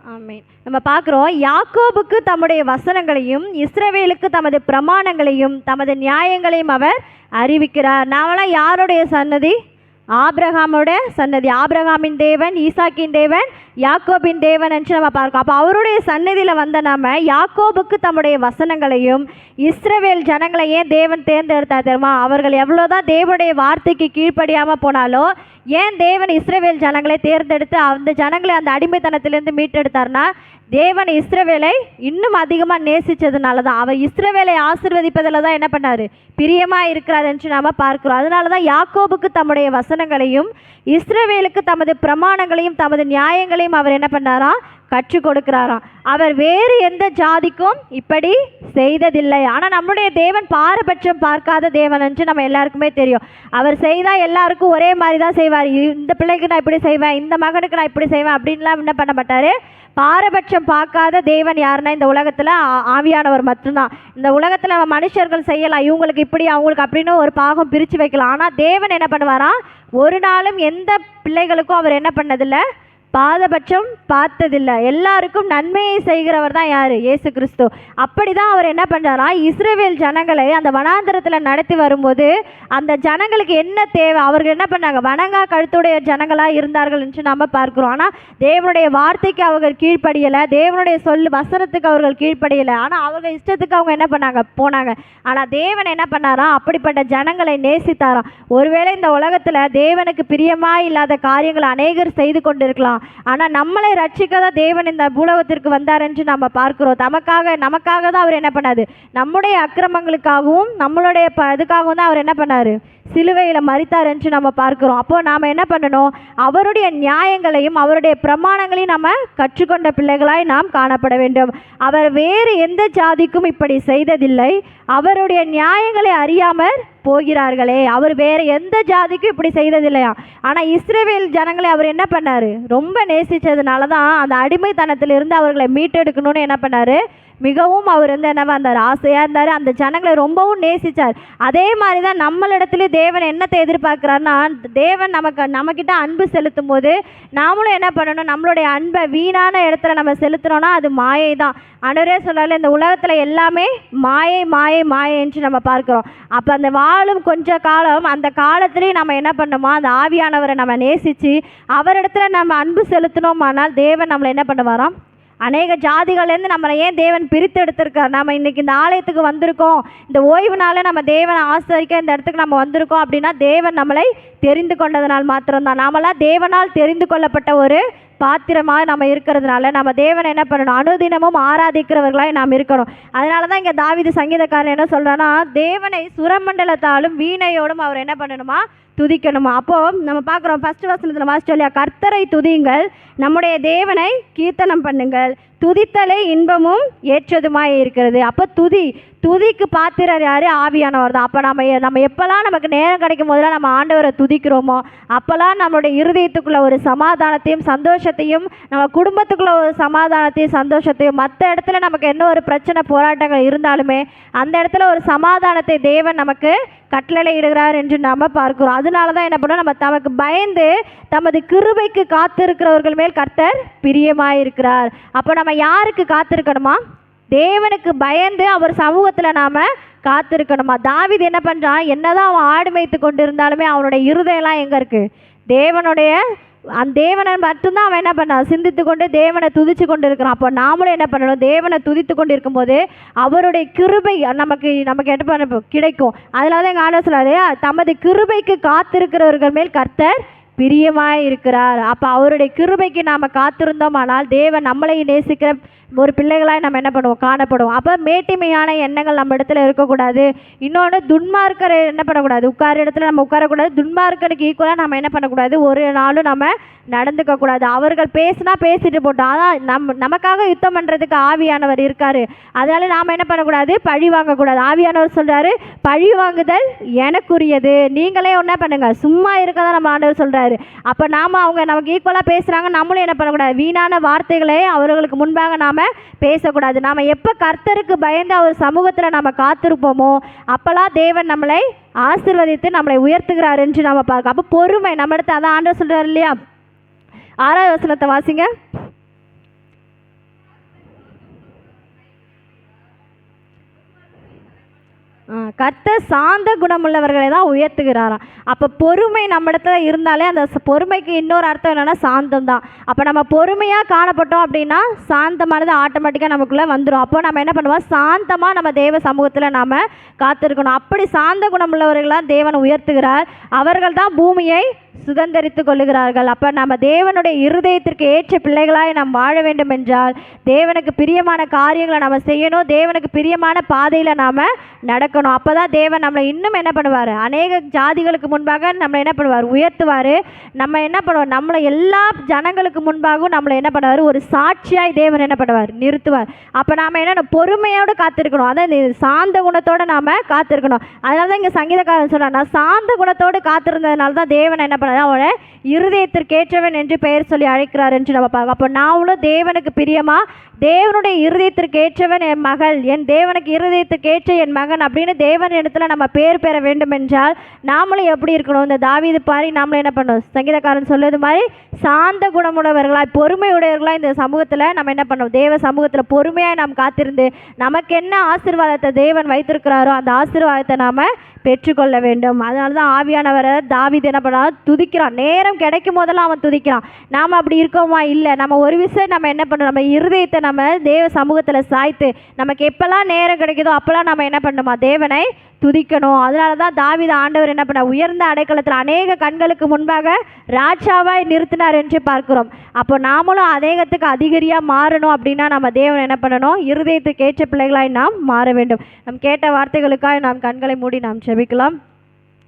ஆமென். நம்ம பார்க்குறோம், யாக்கோபுக்கு தம்முடைய வசனங்களையும் இஸ்ரவேலுக்கு தமது பிரமாணங்களையும் தமது நியாயங்களையும் அவர் அறிவிக்கிறார். நாமெல்லாம் யாருடைய சன்னதி, ஆபிரகாமோட சன்னதி. ஆபிரகாமின் தேவன், ஈசாக்கின் தேவன், யாக்கோபின் தேவன் என்று நம்ம பார்க்கோம். அப்போ அவருடைய சன்னதியில் வந்த நாம யாக்கோபுக்கு தம்முடைய வசனங்களையும் இஸ்ரவேல் ஜனங்களையே தேவன் தேர்ந்தெடுத்தார் தெரியுமா? அவர்கள் எவ்வளோதான் தேவனுடைய வார்த்தைக்கு கீழ்ப்படியாமல் போனாலும் ஏன் தேவன் இஸ்ரவேல் ஜனங்களை தேர்ந்தெடுத்து அந்த ஜனங்களை அந்த அடிமைத்தனத்திலேருந்து மீட்டெடுத்தார்னா, தேவன் இஸ்ரவேலை இன்னும் அதிகமாக நேசித்ததுனால தான். அவர் இஸ்ரவேலை ஆசீர்வதிப்பதில் தான் என்ன பண்ணார், பிரியமாக இருக்கிறார் என்று நாம் பார்க்கிறோம். அதனால தான் யாக்கோபுக்கு தம்முடைய வசனங்களையும் இஸ்ரவேலுக்கு தமது பிரமாணங்களையும் தமது நியாயங்களையும் அவர் என்ன பண்ணாராம், கற்றுக் கொடுக்கிறாராம். அவர் வேறு எந்த ஜாதிக்கும் இப்படி செய்ததில்லை. ஆனால் நம்முடைய தேவன் பாரபட்சம் பார்க்காத தேவன் என்று நம்ம எல்லாருக்குமே தெரியும். அவர் செய்தால் எல்லாருக்கும் ஒரே மாதிரி தான் செய்வார். இந்த பிள்ளைக்கு நான் இப்படி செய்வேன், இந்த மகனுக்கு நான் இப்படி செய்வேன் அப்படின்லாம் என்ன பண்ண மாட்டார். பாரபட்சம் பார்க்காத தேவன் யாருன்னா இந்த உலகத்தில் ஆவியானவர் மட்டும்தான். இந்த உலகத்தில் நம்ம மனுஷர்கள் செய்யலாம், இவங்களுக்கு இப்படி அவங்களுக்கு அப்படின்னு ஒரு பாகம் பிரித்து வைக்கலாம். ஆனால் தேவன் என்ன பண்ணுவாராம், ஒரு நாளும் எந்த பிள்ளைகளுக்கும் அவர் என்ன பண்ணதில்லை, பாதபட்சம் பார்த்ததில்லை. எல்லாருக்கும் நன்மையை செய்கிறவர் தான் யார்? இயேசு கிறிஸ்து. அப்படி தான் அவர் என்ன பண்ணுறாரா, இஸ்ரவேல் ஜனங்களை அந்த வனாந்தரத்தில் நடத்தி வரும்போது அந்த ஜனங்களுக்கு என்ன தேவை, அவர்கள் என்ன பண்ணாங்க, வணங்கா கழுத்துடைய ஜனங்களாக இருந்தார்கள் என்று நாம் பார்க்குறோம். ஆனால் தேவனுடைய வார்த்தைக்கு அவர்கள் கீழ்ப்படியலை, தேவனுடைய வசனத்துக்கு அவர்கள் கீழ்ப்படியலை. ஆனால் அவர்கள் இஷ்டத்துக்கு அவங்க என்ன பண்ணாங்க, போனாங்க. ஆனால் தேவன் என்ன பண்ணாராம், அப்படிப்பட்ட ஜனங்களை நேசித்தாராம். ஒருவேளை இந்த உலகத்தில் தேவனுக்கு பிரியமாக இல்லாத காரியங்களை அநேகர் செய்து கொண்டிருக்கலாம். ஆனால் நம்மளை ரட்சிக்க தான் தேவன் இந்த பூலகத்திற்கு வந்தார் என்று நம்ம பார்க்கிறோம். நமக்காக தான் அவர் என்ன பண்ணாது, நம்முடைய அக்கிரமங்களுக்காகவும் நம்மளுடைய இதுக்காகவும் தான் அவர் என்ன பண்ணார், சிலுவையில் மரித்தார் என்று நம்ம பார்க்கிறோம். அப்போ நாம் என்ன பண்ணணும், அவருடைய நியாயங்களையும் அவருடைய பிரமாணங்களையும் நம்ம கற்றுக்கொண்ட பிள்ளைகளாய் நாம் காணப்பட வேண்டும். அவர் வேறு எந்த ஜாதிக்கும் இப்படி செய்ததில்லை, அவருடைய நியாயங்களை அறியாமல் போகிறார்களே. அவர் வேறு எந்த ஜாதிக்கும் இப்படி செய்ததில்லையா. ஆனால் இஸ்ரவேல் ஜனங்களை அவர் என்ன பண்ணார், ரொம்ப நேசித்ததுனால தான் அந்த அடிமைத்தனத்திலிருந்து அவர்களை மீட்டெடுக்கணும்னு என்ன பண்ணார், மிகவும் அவர் என்னவா இருந்தார், ஆசையாக இருந்தார். அந்த ஜனங்களை ரொம்பவும் நேசித்தார். அதே மாதிரி தான் நம்மளிடத்துல தேவன் என்னத்தை எதிர்பார்க்குறாருன்னா, தேவன் நம்மக்கிட்ட அன்பு செலுத்தும் போது நாமளும் என்ன பண்ணணும், நம்மளுடைய அன்பை வீணான இடத்துல நம்ம செலுத்துகிறோன்னா அது மாயை தான். ஆண்டவரே சொல்றாரு, இந்த உலகத்தில் எல்லாமே மாயை மாயை மாயை என்று நம்ம பார்க்குறோம். அப்போ அந்த வாழும் கொஞ்ச காலம், அந்த காலத்துலேயும் நம்ம என்ன பண்ணணுமா, அந்த ஆவியானவரை நம்ம நேசித்து அவரிடத்துல நம்ம அன்பு செலுத்தினோமானால் தேவன் நம்மளை என்ன பண்ணுவாராம், அநேக ஜாதிகள்லேருந்து நம்மளை ஏன் தேவன் பிரித்து எடுத்திருக்கார். நம்ம இன்றைக்கி இந்த ஆலயத்துக்கு வந்திருக்கோம், இந்த ஓய்வுனால நம்ம தேவனை ஆசரிக்க இந்த இடத்துக்கு நம்ம வந்திருக்கோம் அப்படின்னா தேவன் நம்மளை தெரிந்து கொண்டதனால் மாத்திரம்தான். நாமெல்லாம் தேவனால் தெரிந்து கொள்ளப்பட்ட ஒரு பாத்திரமாக நம்ம இருக்கிறதுனால நம்ம தேவனை என்ன பண்ணணும், அனுதினமும் ஆராதிக்கிறவர்களாய் நாம் இருக்கணும். அதனால தான் இங்கே தாவீது சங்கீதக்காரன் என்ன சொல்கிறான்னா, தேவனை சுரமண்டலத்தாலும் வீணையோடும் அவர் என்ன பண்ணணுமா, துதிக்கணுமா. அப்போது நம்ம பார்க்குறோம், ஃபஸ்ட்டு வசனத்தில் வாசிச்சோம் இல்லையா, கர்த்தரை துதியுங்கள், நம்முடைய தேவனை கீர்த்தனம் பண்ணுங்கள், துதித்தலை இன்பமும் ஏற்றதுமாய் இருக்கிறது. அப்போ துதிக்கு பாத்திரர் யார், ஆவியானவர் தான். அப்போ நம்ம எப்போல்லாம் நமக்கு நேரம் கிடைக்கும் போதெல்லாம் நம்ம ஆண்டவரை துதிக்கிறோமோ அப்போல்லாம் நம்மளுடைய இருதயத்துக்குள்ள ஒரு சமாதானத்தையும் சந்தோஷத்தையும், நம்ம குடும்பத்துக்குள்ள ஒரு சமாதானத்தையும் சந்தோஷத்தையும், மற்ற இடத்துல நமக்கு என்ன ஒரு பிரச்சனை போராட்டங்கள் இருந்தாலுமே அந்த இடத்துல ஒரு சமாதானத்தை தேவன் நமக்கு கட்டளையிடுகிறார் என்று நாம் பார்க்கிறோம். அதனால தான் என்ன பண்ணோம், நம்ம தமக்கு பயந்து தமது கிருபைக்கு காத்திருக்கிறவர்கள் மேல் கர்த்தர் பிரியமாயிருக்கிறார். அப்போ நம்ம யாருக்கு காத்திருக்கணுமா, தேவனுக்கு பயந்து அவர் சமூகத்தில் நாம் காத்திருக்கணுமா. தாவீது என்ன பண்ணுறான், என்னதான் அவன் ஆடு மேய்த்து கொண்டு இருந்தாலுமே அவனுடைய இருதயம்லாம் எங்கே இருக்குது, தேவனுடைய அந்த தேவனை மட்டும்தான் அவன் என்ன பண்ணான், சிந்தித்து கொண்டு தேவனை துதித்து கொண்டு இருக்கிறான். அப்போ நாமளும் என்ன பண்ணணும், தேவனை துதித்து கொண்டு இருக்கும்போது அவருடைய கிருபை நமக்கு என்ன பண்ண கிடைக்கும். அதனால தான் எங்கள் ஆண்டவர் சொல்றாரு, தமது கிருபைக்கு காத்திருக்கிறவர்கள் மேல் கர்த்தர் பிரியமாய் இருக்கிறார். அப்போ அவருடைய கிருபைக்கு நாம் காத்திருந்தோமானால் தேவன் நம்மளை நேசிக்கிற ஒரு பிள்ளைகளாய் நம்ம என்ன பண்ணுவோம், காணப்படுவோம். அப்போ மேட்டிமையான எண்ணங்கள் நம்ம இடத்துல இருக்கக்கூடாது. இன்னொன்று, துன்மார்க்கரை என்ன பண்ணக்கூடாது, உட்கார இடத்துல நம்ம உட்காரக்கூடாது. துன்மார்க்கருக்கு ஈக்குவலாக நம்ம என்ன பண்ணக்கூடாது, ஒரு நாளும் நம்ம நடந்துக்கக்கூடாது. அவர்கள் பேசினா பேசிட்டு போட்டோம், அதான் நமக்காக யுத்தம் பண்ணுறதுக்கு ஆவியானவர் இருக்கார். அதனால நாம் என்ன பண்ணக்கூடாது, பழி வாங்கக்கூடாது. ஆவியானவர் சொல்கிறாரு, பழி வாங்குதல் எனக்குரியது, நீங்களே என்ன பண்ணுங்க, சும்மா இருக்க தான் நம்ம ஆண்டவர் சொல்கிறாரு. அப்போ நாம் அவங்க நமக்கு ஈக்குவலாக பேசுகிறாங்க, நம்மளும் என்ன பண்ணக்கூடாது, வீணான வார்த்தைகளை அவர்களுக்கு முன்பாக நாம் பேசக்கூடாது. நாம் எப்போ கர்த்தருக்கு பயந்து அவர் சமூகத்தில் நம்ம காத்திருப்போமோ அப்போல்லாம் தேவன் நம்மளை ஆசீர்வதித்து நம்மளை உயர்த்துகிறார் என்று நம்ம பார்க்க. அப்போ பொறுமை நம்ம இடத்துல, அதான் ஆண்டவர் சொல்கிறார் இல்லையா, 6வது வசனத்தை வாசிங்க. கர்த்தர் சாந்த குணமுள்ளவர்களை தான் உயர்த்துகிறாராம். அப்போ பொறுமை நம்ம இடத்துல இருந்தாலே அந்த பொறுமைக்கு இன்னொரு அர்த்தம் என்னென்னா சாந்தம் தான். அப்போ நம்ம பொறுமையாக காணப்பட்டோம் அப்படின்னா சாந்தமானது ஆட்டோமேட்டிக்காக நமக்குள்ளே வந்துடும். அப்போ நம்ம என்ன பண்ணுவோம், சாந்தமாக நம்ம தேவ சமூகத்தில் நாம் காத்திருக்கணும். அப்படி சாந்த குணமுள்ளவர்களாக தேவன் உயர்த்துகிறார், அவர்கள் தான் பூமியை சுதந்திரித்து கொள்ளுகிறார்கள். அப்போ நம்ம தேவனுடைய இருதயத்திற்கு ஏற்ற பிள்ளைகளாய் நாம் வாழ வேண்டும் என்றால் தேவனுக்கு பிரியமான காரியங்களை நம்ம செய்யணும், தேவனுக்கு பிரியமான பாதையில் நாம் நடக்கணும். அப்போ தான் தேவன் நம்மளை இன்னும் என்ன பண்ணுவார், அநேக ஜாதிகளுக்கு முன்பாக நம்மளை என்ன பண்ணுவார், உயர்த்துவார். நம்ம என்ன பண்ணுவோம், நம்மளை எல்லா ஜனங்களுக்கு முன்பாகவும் நம்மளை என்ன பண்ணுவார், ஒரு சாட்சியாய் தேவன் என்ன பண்ணுவார், நிறுத்துவார். அப்போ நாம் என்ன பொறுமையோடு காத்திருக்கணும், அதான் இந்த சாந்த குணத்தோடு நாம் காத்திருக்கணும். அதனால தான் இங்கே சங்கீதக்காரன் சொல்கிறார், நான் சாந்த குணத்தோடு காத்திருந்ததுனால தான் தேவன் என்ன பண்ண அவனை இருதயத்திற்கேற்றவன் என்று பெயர் சொல்லி அழைக்கிறார் என்று நம்ம பார்க்க. அப்போ நாமளும் தேவனுக்கு பிரியமாக தேவனுடைய இருதயத்திற்கு ஏற்றவன் என் மகள், என் தேவனுக்கு இருதயத்திற்கு ஏற்ற என் மகன் அப்படின்னு தேவன் இடத்துல நம்ம பேர் பெற வேண்டும் என்றால் நாமளும் எப்படி இருக்கணும்? இந்த தாவீது பாரி நாமளும் என்ன பண்ணணும்? சங்கீதக்காரன் சொல்வது மாதிரி சாந்த குணமுடையவர்களாய் பொறுமையுடையவர்களாய் இந்த சமூகத்தில் நம்ம என்ன பண்ணணும்? தேவ சமூகத்தில் பொறுமையாக நாம் காத்திருந்து நமக்கு என்ன ஆசீர்வாதத்தை தேவன் வைத்திருக்கிறாரோ அந்த ஆசீர்வாதத்தை நாம் பெற்றுக்கொள்ள வேண்டும். அதனால தான் ஆவியானவரை தாவீது என்ன பண்ணா? துதிக்கிறான். நேரம் கிடைக்கும் போதெல்லாம் அவன் துதிக்கிறான். நாம் அப்படி இருக்கோமா? இல்லை. நம்ம ஒரு விஷயம் நம்ம என்ன பண்ணணும்? நம்ம இருதயத்தை நம்ம தேவ சமூகத்தில் சாய்த்து நமக்கு எப்போல்லாம் நேரம் கிடைக்குதோ அப்போல்லாம் நம்ம என்ன பண்ணணுமா? தேவனை துதிக்கணும். அதனால தான் தாவீது ஆண்டவர் என்ன பண்ண? உயர்ந்த அடைக்கலத்தில் அநேக கண்களுக்கு முன்பாக ராஜாவாய் நிறுத்தினார் என்று பார்க்கிறோம். அப்போ நாமளும் அநேகத்துக்கு அதிகரியாக மாறணும் அப்படின்னா நம்ம தேவன் என்ன பண்ணணும்? இருதயத்துக்கு ஏற்ற பிள்ளைகளாய் நாம் மாற வேண்டும். நம் கேட்ட வார்த்தைகளுக்காக நாம் கண்களை மூடி நாம் ஜெபிக்கலாம்.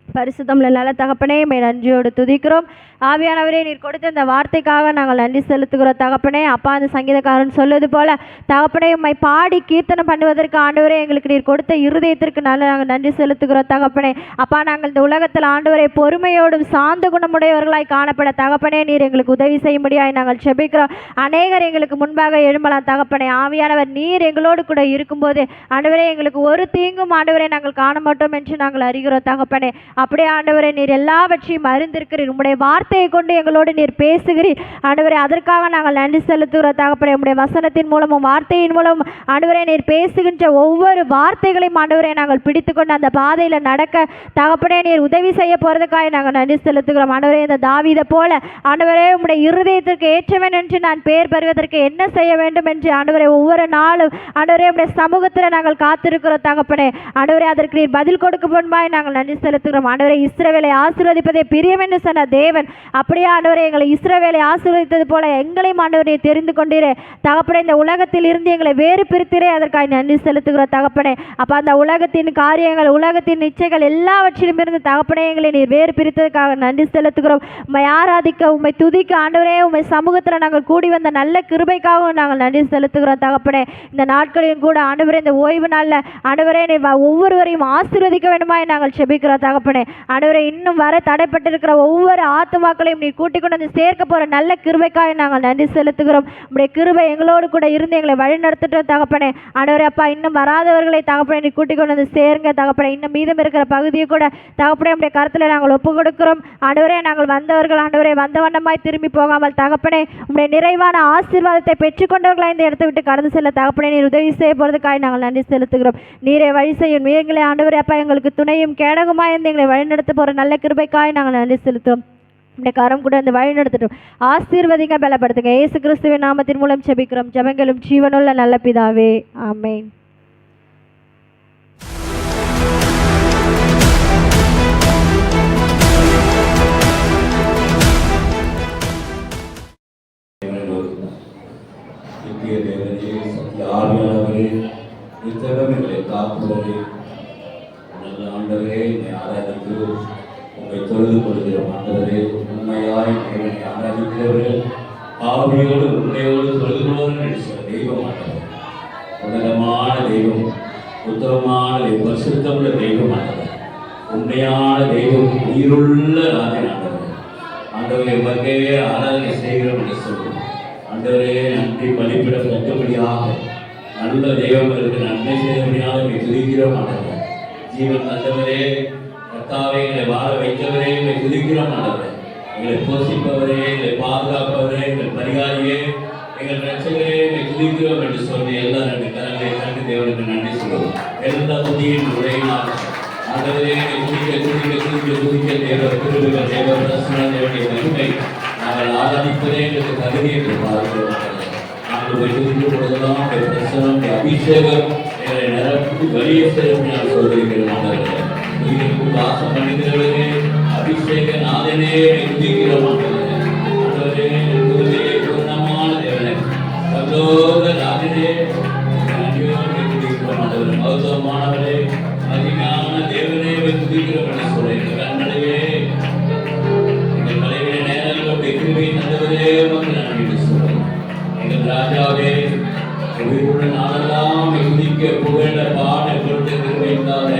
பரிசுத்தமுள்ள நல்ல தகப்பனே, மே நன்றியோடு துதிக்கிறோம். ஆவியானவரே, நீர் கொடுத்த இந்த வார்த்தைக்காக நாங்கள் நன்றி செலுத்துகிறோம் தகப்பனே. அப்பா, அந்த சங்கீதக்காரன் சொல்வது போல தகப்பனே, உம்மை பாடி கீர்த்தனம் பண்ணுவதற்கு ஆண்டவரே எங்களுக்கு நீர் கொடுத்த இருதயத்திற்கு நாங்கள் நன்றி செலுத்துகிறோம் தகப்பனே. அப்பா, நாங்கள் இந்த உலகத்தில் ஆண்டவரை பொறுமையோடும் சாந்த குணமுடையவர்களாய் காணப்பட தகப்பனே நீர் எங்களுக்கு உதவி செய்யும்படியாய் நாங்கள் செபிக்கிறோம். அநேகர் எங்களுக்கு முன்பாக எழும்பலாம் தகப்பனே. ஆவியானவர் நீர் எங்களோடு கூட இருக்கும்போது ஆண்டவரே எங்களுக்கு ஒரு தீங்கும் ஆண்டவரை நாங்கள் காண மாட்டோம் என்று நாங்கள் அறிகிறோம் தகப்பனே. அப்படியே ஆண்டவரே நீர் எல்லாவற்றையும் அறிந்திருக்கிறீர். உம்முடைய வார்த்தையை கொண்டு எங்களோடு நீர் பேசுகிறீர் ஆண்டவரே. அதற்காக நாங்கள் நன்றி செலுத்துகிறோம் தகப்பனே. உம்முடைய வசனத்தின் மூலமும் வார்த்தையின் மூலம் ஆண்டவரே நீர் பேசுகின்ற ஒவ்வொரு வார்த்தைகளையும் ஆண்டவரே நாங்கள் பிடித்துக்கொண்டு அந்த பாதையில் நடக்க தகப்பனே நீர் உதவி செய்ய போகிறதுக்காக நாங்கள் நன்றி செலுத்துகிறோம் ஆண்டவரே. இந்த தாவீதை போல ஆண்டவரே உம்முடைய இருதயத்திற்கு ஏற்றவன் என்று நான் பெயர் பெறுவதற்கு என்ன செய்ய வேண்டும் என்று ஆண்டவரே ஒவ்வொரு நாளும் ஆண்டவரே உம்முடைய சமூகத்தில் நாங்கள் காத்திருக்கிறோம் தகப்பனே. ஆண்டவரே அதற்கு நீர் பதில் கொடுக்க முன்பாய் நாங்கள் நன்றி செலுத்துகிறோம் ஆண்டவரே. இஸ்ரவேலை ஆசீர்வதிப்பதே பிரியம் என்று சொன்ன தேவன் அப்படியே ஆண்டவரே எங்களை இஸ்ரவேலை ஆசீர்வதித்தது போல எங்களையும் ஆண்டவரை தெரிந்து கொண்டீரே தகப்பனே. இந்த உலகத்தில் இருந்து எங்களை வேறு பிரித்திரே அதற்காக நன்றி செலுத்துகிறோம் தகப்பனே. அப்போ அந்த உலகத்தின் காரியங்கள் உலகத்தின் இச்சைகள் எல்லாவற்றிலும் இருந்து தகப்பனே எங்களை நீர் வேறு பிரித்ததுக்காக நன்றி செலுத்துகிறோம். உம்மை ஆராதிக்க உம்மை துதிக்க ஆண்டவரே உம்மை சமூகத்தில் நாங்கள் கூடி வந்த நல்ல கிருபைக்காகவும் நாங்கள் நன்றி செலுத்துகிறோம் தகப்பனே. இந்த நாட்களிலும் கூட ஆண்டவரே இந்த ஓய்வு நாளில் ஆண்டவரே நீர் ஒவ்வொருவரையும் ஆசீர்வதிக்க வேண்டுமாய் நாங்கள் செபிக்கிறோம் தகப்பனே. ஆண்டவரே இன்னும் வர தடைப்பட்டிருக்கிற ஒவ்வொரு ஆத்துமாக்களையும் நீர் கூட்டிக் கொண்டு வந்து சேர்க்க போகிற நல்ல கிருபைக்காக நாங்கள் நன்றி செலுத்துகிறோம். உம்முடைய கிருபை எங்களோடு கூட இருந்து எங்களை வழிநடத்திட்டோம் தகப்பனே. ஆண்டவரே அப்பா, இன்னும் வராதவர்களை தகப்பனே நீர் கூட்டிக் கொண்டு வந்து சேருங்க தகப்பனே. இன்னும் மீதம் இருக்கிற பகுதியை கூட தகப்பனே உம்முடைய கருத்தில் நாங்கள் ஒப்பு கொடுக்கிறோம் ஆண்டவரே. நாங்கள் வந்தவர்கள் ஆண்டவரே வந்த வண்ணமாய் திரும்பி போகாமல் தகப்பனே உம்முடைய நிறைவான ஆசீர்வாதத்தை பெற்றுக்கொண்டவர்களாக இந்த இடத்தை விட்டு கடந்து செல்ல தகப்பனே நீர் உதவி செய்ய போகிறதுக்காக நாங்கள் நன்றி செலுத்துகிறோம். நீரை வழி செய்யும் எங்களை ஆண்டவரே அப்பா எங்களுக்கு துணையும் கேடகமாய் இருந்து எங்களை வழிநடத்த போகிற நல்ல கிருபைக்காக நாங்கள் நன்றி செலுத்துகிறோம். உடைய கரம் கூட அந்த வழி நடத்தட்டும். ஆசீர்வதிங்க, பலப்படுத்துங்க. இயேசு கிறிஸ்துவின் நாமத்தின் மூலம் ஜெபிக்கிறோம் ஜெபங்களும் ஜீவனுள்ள நல்ல பிதாவே, ஆமென். உங்களை தொழுது கொள்கிறோம் ஆண்டவரே. உண்மையாய் ஆராதிக்கிறவர்கள் ஆவியோடு உண்மையோடு தொழுது கொள்கிற தெய்வம் ஆண்டவர். உன்னதமான தெய்வம், உத்தமமான தெய்வம், பரிசுத்தமுள்ள தெய்வம் ஆண்டவர். உண்மையான தெய்வம், உயிருள்ள ராஜன் ஆண்டவர். ஆண்டவரை உமக்கே ஆராதனை செய்கிறோம் என்று சொல்லுவோம் ஆண்டவரே. நன்றி பலிப்பிடம் கட்டும்படியாக நல்ல தெய்வங்களுக்கு நன்மை செய்யும்படியாக துதிக்கிறோம் ஆண்டவர். ஜீவன் தந்தவரே, கர்த்தாவே எங்களை வாழ வைத்தவரே, எங்களை துதிக்கிறோம் ஆண்டவரே. எங்களை போஷிப்பவரே, எங்களை பாதுகாப்பவரே, எங்கள் பரிகாரியே, எங்கள் ரட்சகரே, எங்களை துதிக்கிறோம் என்று சொல்லி எல்லா ரெண்டு கரங்களை கண்டு தேவனுக்கு நன்றி சொல்லுவோம். எல்லா துதியின் உரையினால் ஆண்டவரே துதிக்க துதிக்க துதிக்க துதிக்க தேவ திருவிகள் தேவ பிரசன தேவனுடைய மகிமை நாங்கள் ஆராதிப்பதே எங்களுக்கு தகுதி என்று பார்க்கிறோம். நாங்கள் போய் துதிக்கும் பொழுதெல்லாம் பிரசனம் அபிஷேகம் எங்களை நிரப்பி வெளியே செல்லும் நான் சொல்லியிருக்கிறோம் ஆண்டவரே. வாசம் பண்ணுகிறவரே, அபிஷேக நாதனே துதிக்கிறோம் ஆண்டவரே. பூர்ணமான தேவனே, சர்வலோக நாதனே நன்றியோடு துதிக்கிறோம் ஆண்டவரே. மகத்துவமானவரே, மகிமையான தேவனே துதிக்கிறோம் என்று சொல்றேன். கண்மலையே, எங்கள் மலைவிட நேரங்கள் கிருபை தந்தவரே உமக்கு நன்றி என்று சொல்றேன். எங்கள் ராஜாவே, உயிருள்ள நாளெல்லாம் துதிக்க புகழ பாட கொடுத்த கிருபைக்காக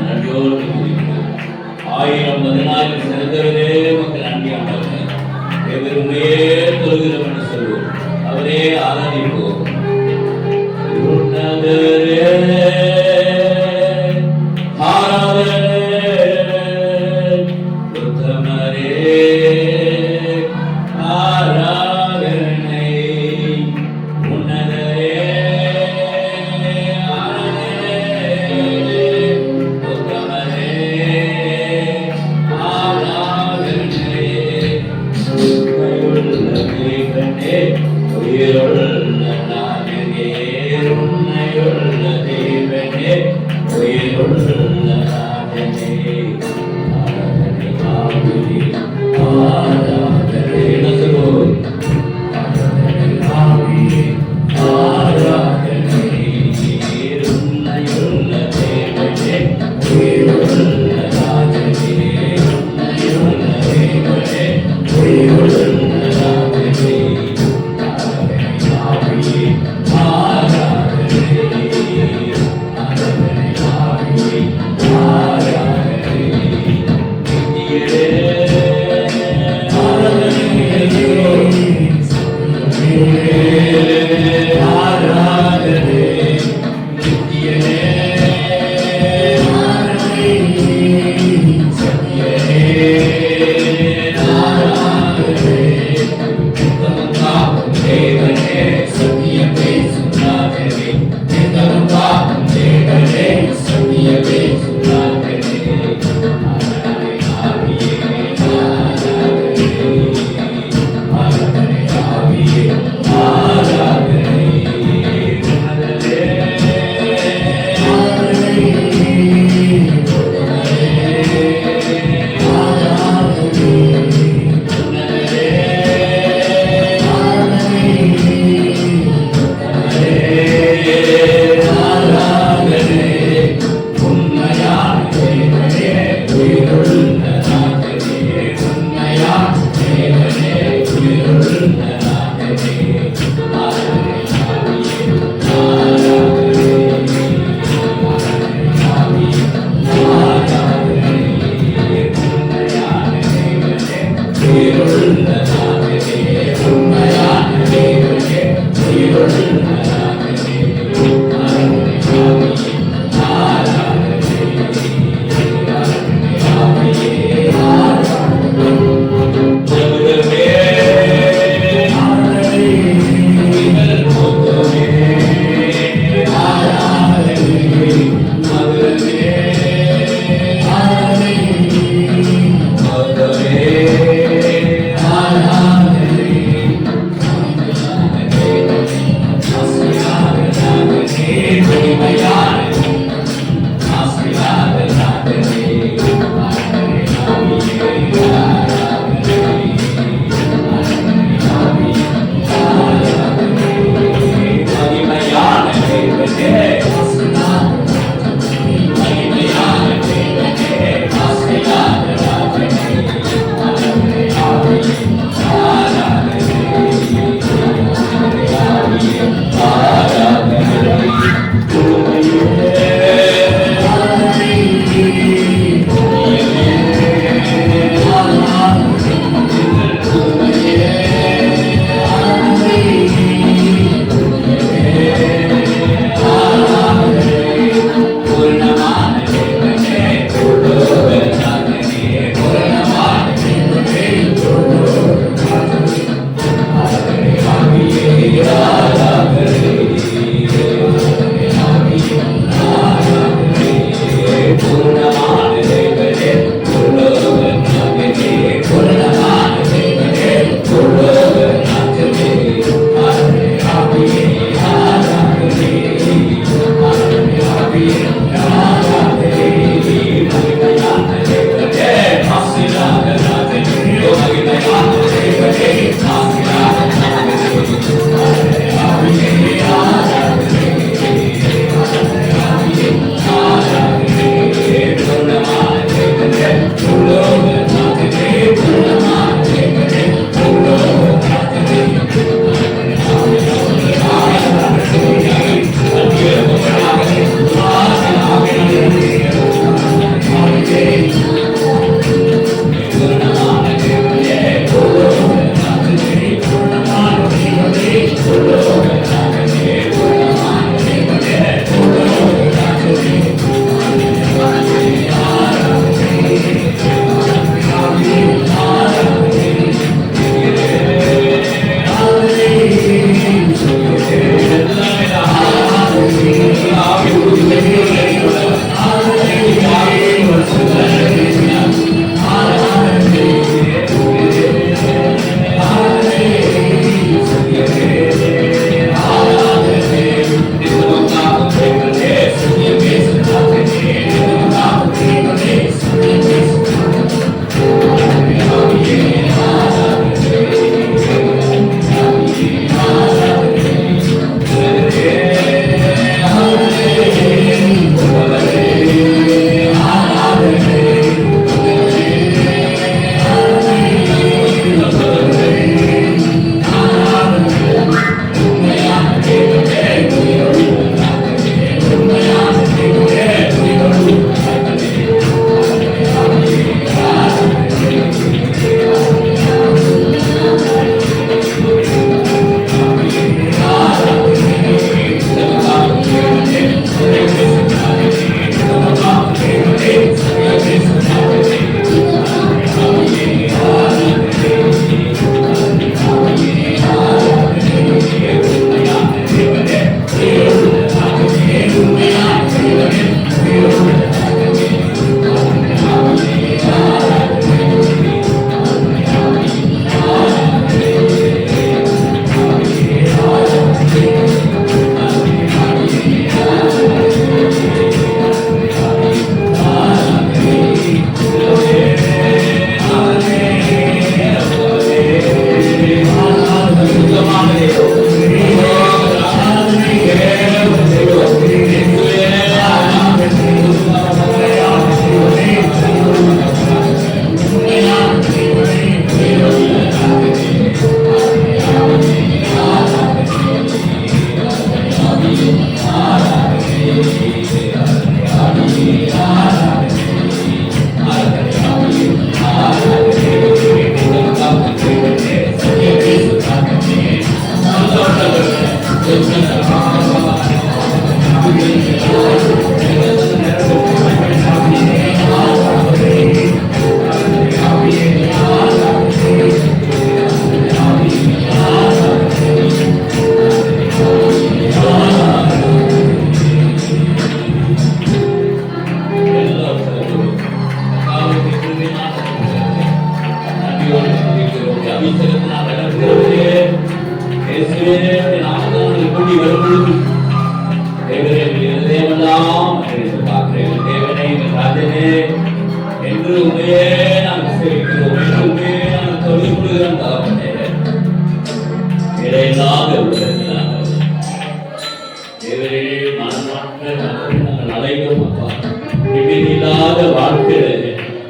நன்றியோடு துதிக்கிறோம். 1000 16 சிறந்தவரே உமக்கு நன்றி ஆண்டவரே. உண்மையே தொழுகிற ஆராதிப்போம். உன்னதரே ஆராதனை, உத்தமரே ஆராதனை, உன்னதரே ஆராதனை, உத்தமரே ஆராதனை. உண்மையுள்ள தேவனே, உயிருள்ள நாயகனே, உண்மையுள்ள தேவனே, உயிருள்ள நாயகனே, ஆராதனை ஆவியே, ஆராதனை நசரோய், ஆராதனை ஆவியே, ஆராதனை, உண்மையுள்ள தேவனே, உயிருள்ள நாயகனே, உண்மையுள்ள தேவனே, உயிருள்ள நாயகனே, ஆராதனை ஆவியே, ஆராதனை, ஆராதனை ஆவியே,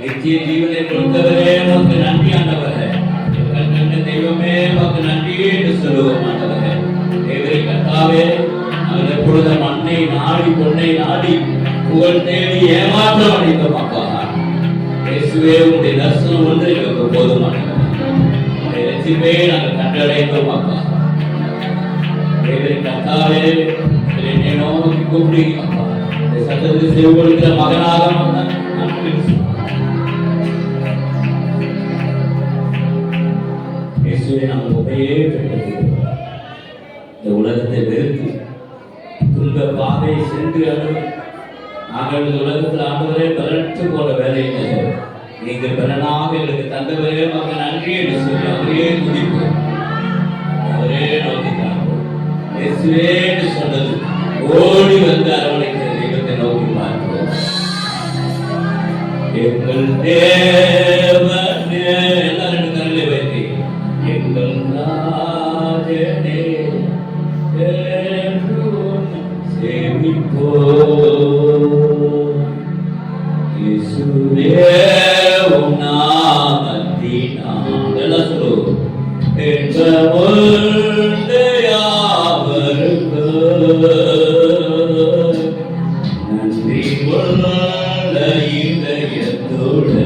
நித்திய ஜீவனை கொடுத்தவரே உனக்கு நன்றி ஆண்டவரே. தெய்வமே உனக்கு நன்றி என்று சொல்லுவோம் ஆண்டவரே. தேவரே கர்த்தாவே, நாங்கள் எப்பொழுதும் மண்ணை நாடி பொன்னை நாடி புகழ் தேடி ஏமாற்றம் அடைந்தோம் அப்பா. இயேசுவே, உங்களுடைய தரிசனம் ஒன்று எங்களுக்கு போதுமானது. உங்களுடைய ரட்சிப்பை நாங்கள் கண்டடைந்தோம் அப்பா. தேவரே கர்த்தாவே, என்னை நோக்கி கூப்பிடுங்க அப்பா. இந்த சத்தத்தை செவி கொடுக்கிற மகனாக நாங்கள் உண்மையே இந்த உலகத்தை வெறுத்து துன்ப பாதை சென்று நாங்கள் இந்த உலகத்தில் ஆண்டவரே பலனற்று போன வேலையில நீங்கள் பலனாக எங்களுக்கு தந்தவரே மக்கள் நன்றி என்று சொல்லி அவரே துதிப்போம், அவரே நோக்கி காண்போம். இயேசுவே என்று சொன்னது ஓடி வந்து அரவணைக்கிற தெய்வத்தை நோக்கி பார்க்கிறோம். எங்கள் தேவனே, எல்லாரும் கண்ணில் வைத்து எங்கள் ராஜனே சேமிப்போ இயேசுவே உம் நாமத்தினால் எல்லாம் சொல்லுவோம். யாவருக்கு நன்றி கொள்ள இதயத்தோடு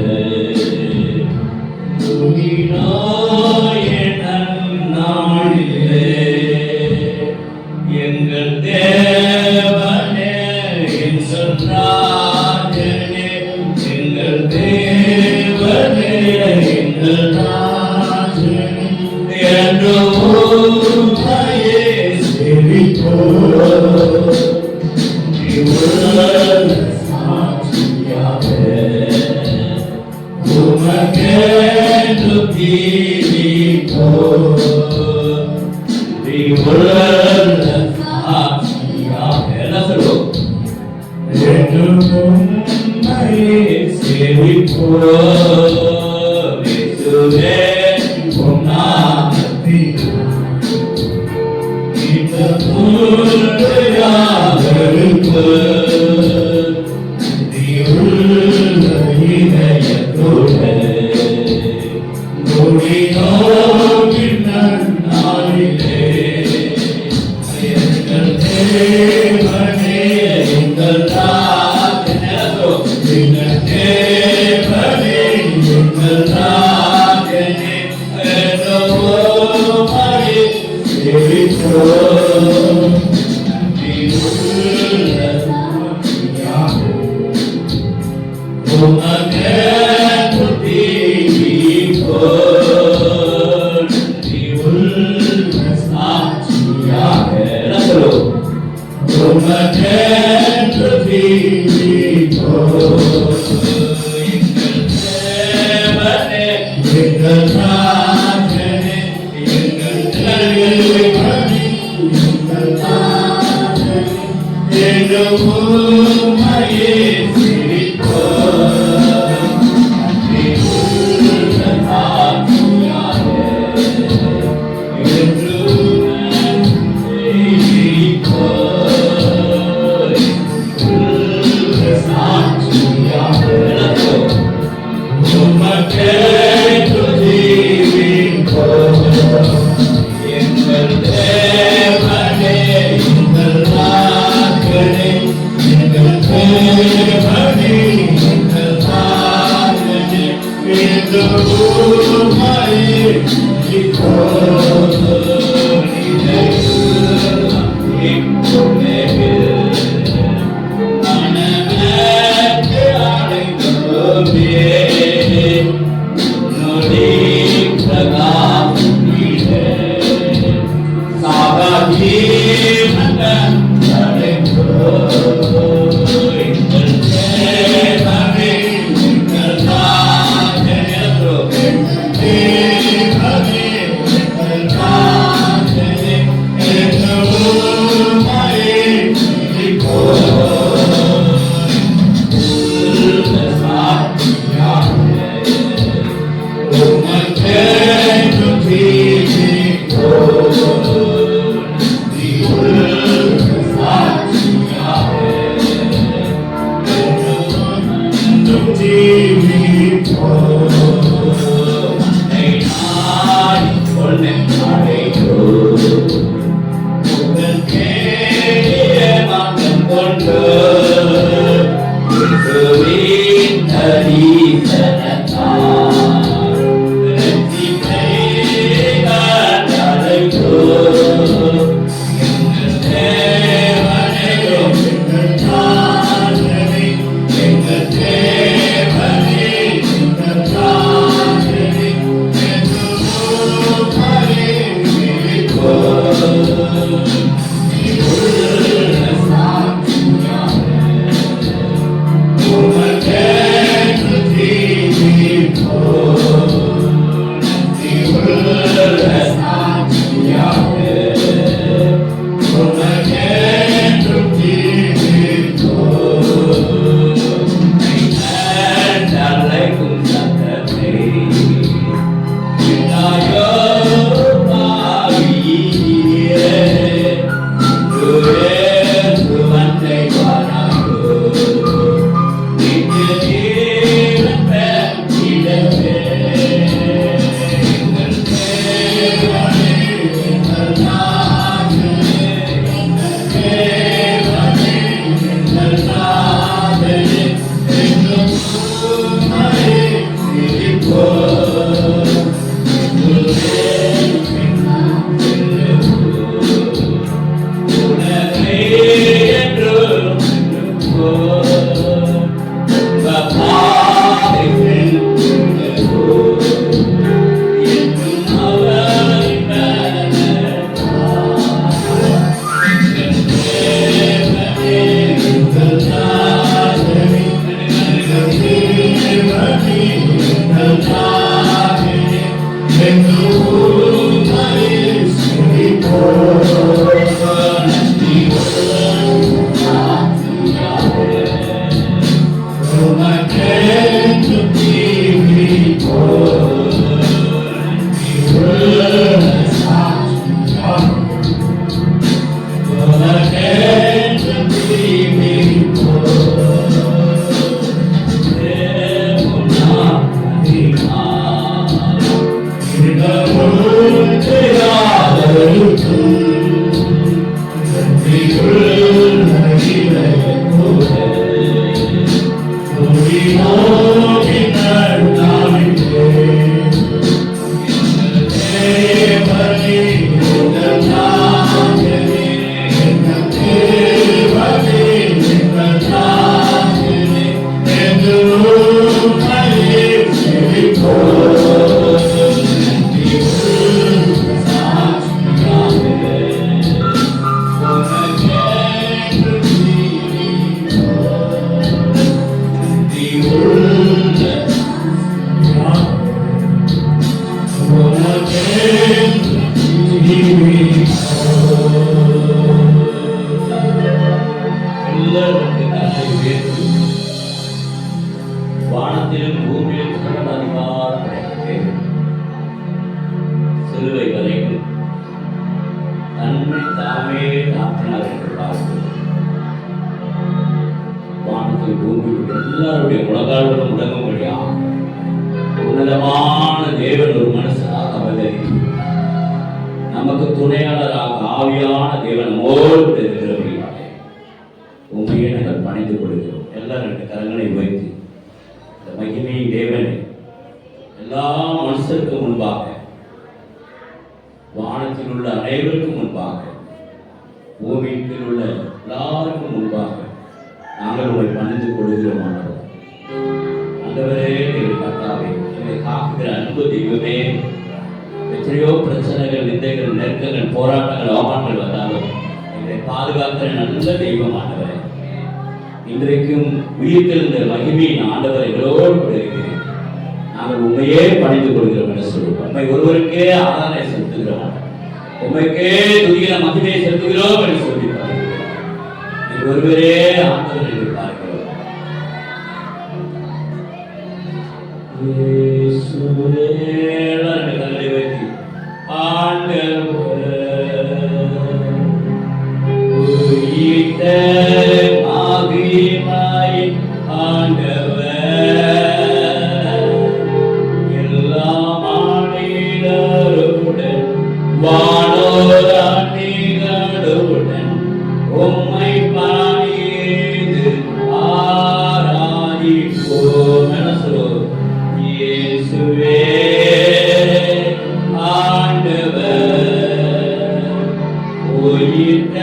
எங்கள் தேவனே, எங்கள் ராஜனே, எங்கள் தேவனே, எங்கள் ராஜனே என்று உம்மையே சேவிப்போம். உமக்கென்று தீவிப்போம். எங்கள் தேவனே, எங்கள் வானத்திலும் பூமியிலும் சகல அதிகாரம் படைத்தேன். சிலுவை வரைக்கும் தன்னை தாமே தாக்கினார் என்று பார்க்கிறோம். வானத்தில் பூமியில் எல்லாருடைய முழங்கால்களும் முடங்கும்படியா உன்னதமான தேவன் ஒரு மனுஷனாக அவதரித்து நமக்கு துணையாளராக ஆவியான தேவன் நம்மோடு இருக்கிறபடியாலே உண்மையை நாங்கள் பணிந்து கொள்கிறோம். எல்லாரும் ரெண்டு கரங்களை வைத்து இந்த மகிமையின் தேவனை எல்லா மனுஷருக்கு முன்பாக, வானத்தில் உள்ள அனைவருக்கும் முன்பாக, பூமியில் உள்ள எல்லாருக்கும் முன்பாக நாங்கள் உங்களை பணிந்து கொள்கிறோம். ஆண்டவரே, எங்கள் கர்த்தாவே, எங்களை காக்குகிற அன்பு தெய்வமே, எத்தனையோ பிரச்சனைகள், நிந்தைகள், நெருக்கங்கள், போராட்டங்கள், அவமானங்கள் வந்தாலும் எங்களை பாதுகாக்கிற நல்ல தெய்வமானவரே, இன்றைக்கும் உயிர்த்தெழுந்த மகிமையின் ஆண்டவர் எங்களோடு கூட இருக்கிறேன். நாங்கள் உண்மையே பணிந்து கொள்கிறோம் என்று சொல்லுவோம். உண்மை ஒருவருக்கே ஆராதனை செலுத்துகிறோம், உண்மைக்கே துதிகிற மகிமையை செலுத்துகிறோம் என்று சொல்லியிருப்பார். ஒருவரே ஆண்டவர் என்று பார்க்கிறோம். வானோராணிகளுடன் உம்மை பணிந்து ஆராதிப்போம். என்ன சொல்லுவோம்? இயேசுவே ஆண்டவர், உயிர்த்த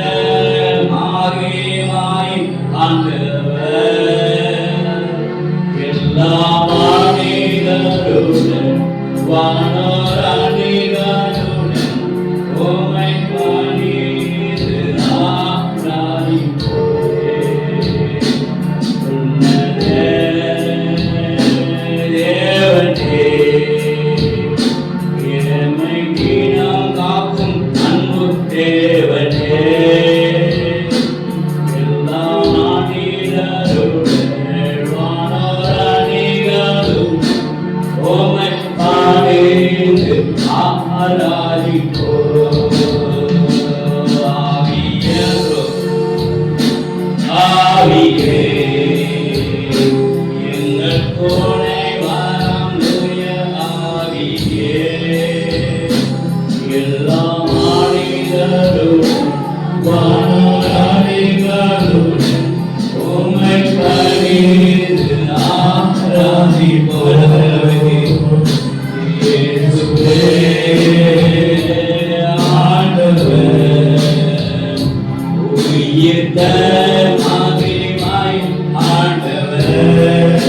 மகிமாய் ஆண்டவர், எல்லா மனிதருடன் வானோர் அணிகளுடன் உம்மை பணிந்து ஆராதிப்போம். உன்னத தேவனே, எம்மை தினம் காக்கும் அன்பு தேவனே, எல்லா மனிதருடன் வானோர் அணிகளுடன் உம்மை பணிந்து ஆராதிப்போம். ஆவியே, எங்கள் துணை வரம் தூய ஆவியே, எல்லா மனிதருடன் வானோர் அணிகளுடன் உம்மை பணிந்து ஆராதிப்போம். இயேசுவே ஆண்டவர், உயிர்த்த மகிமாய் ஆண்டவர்,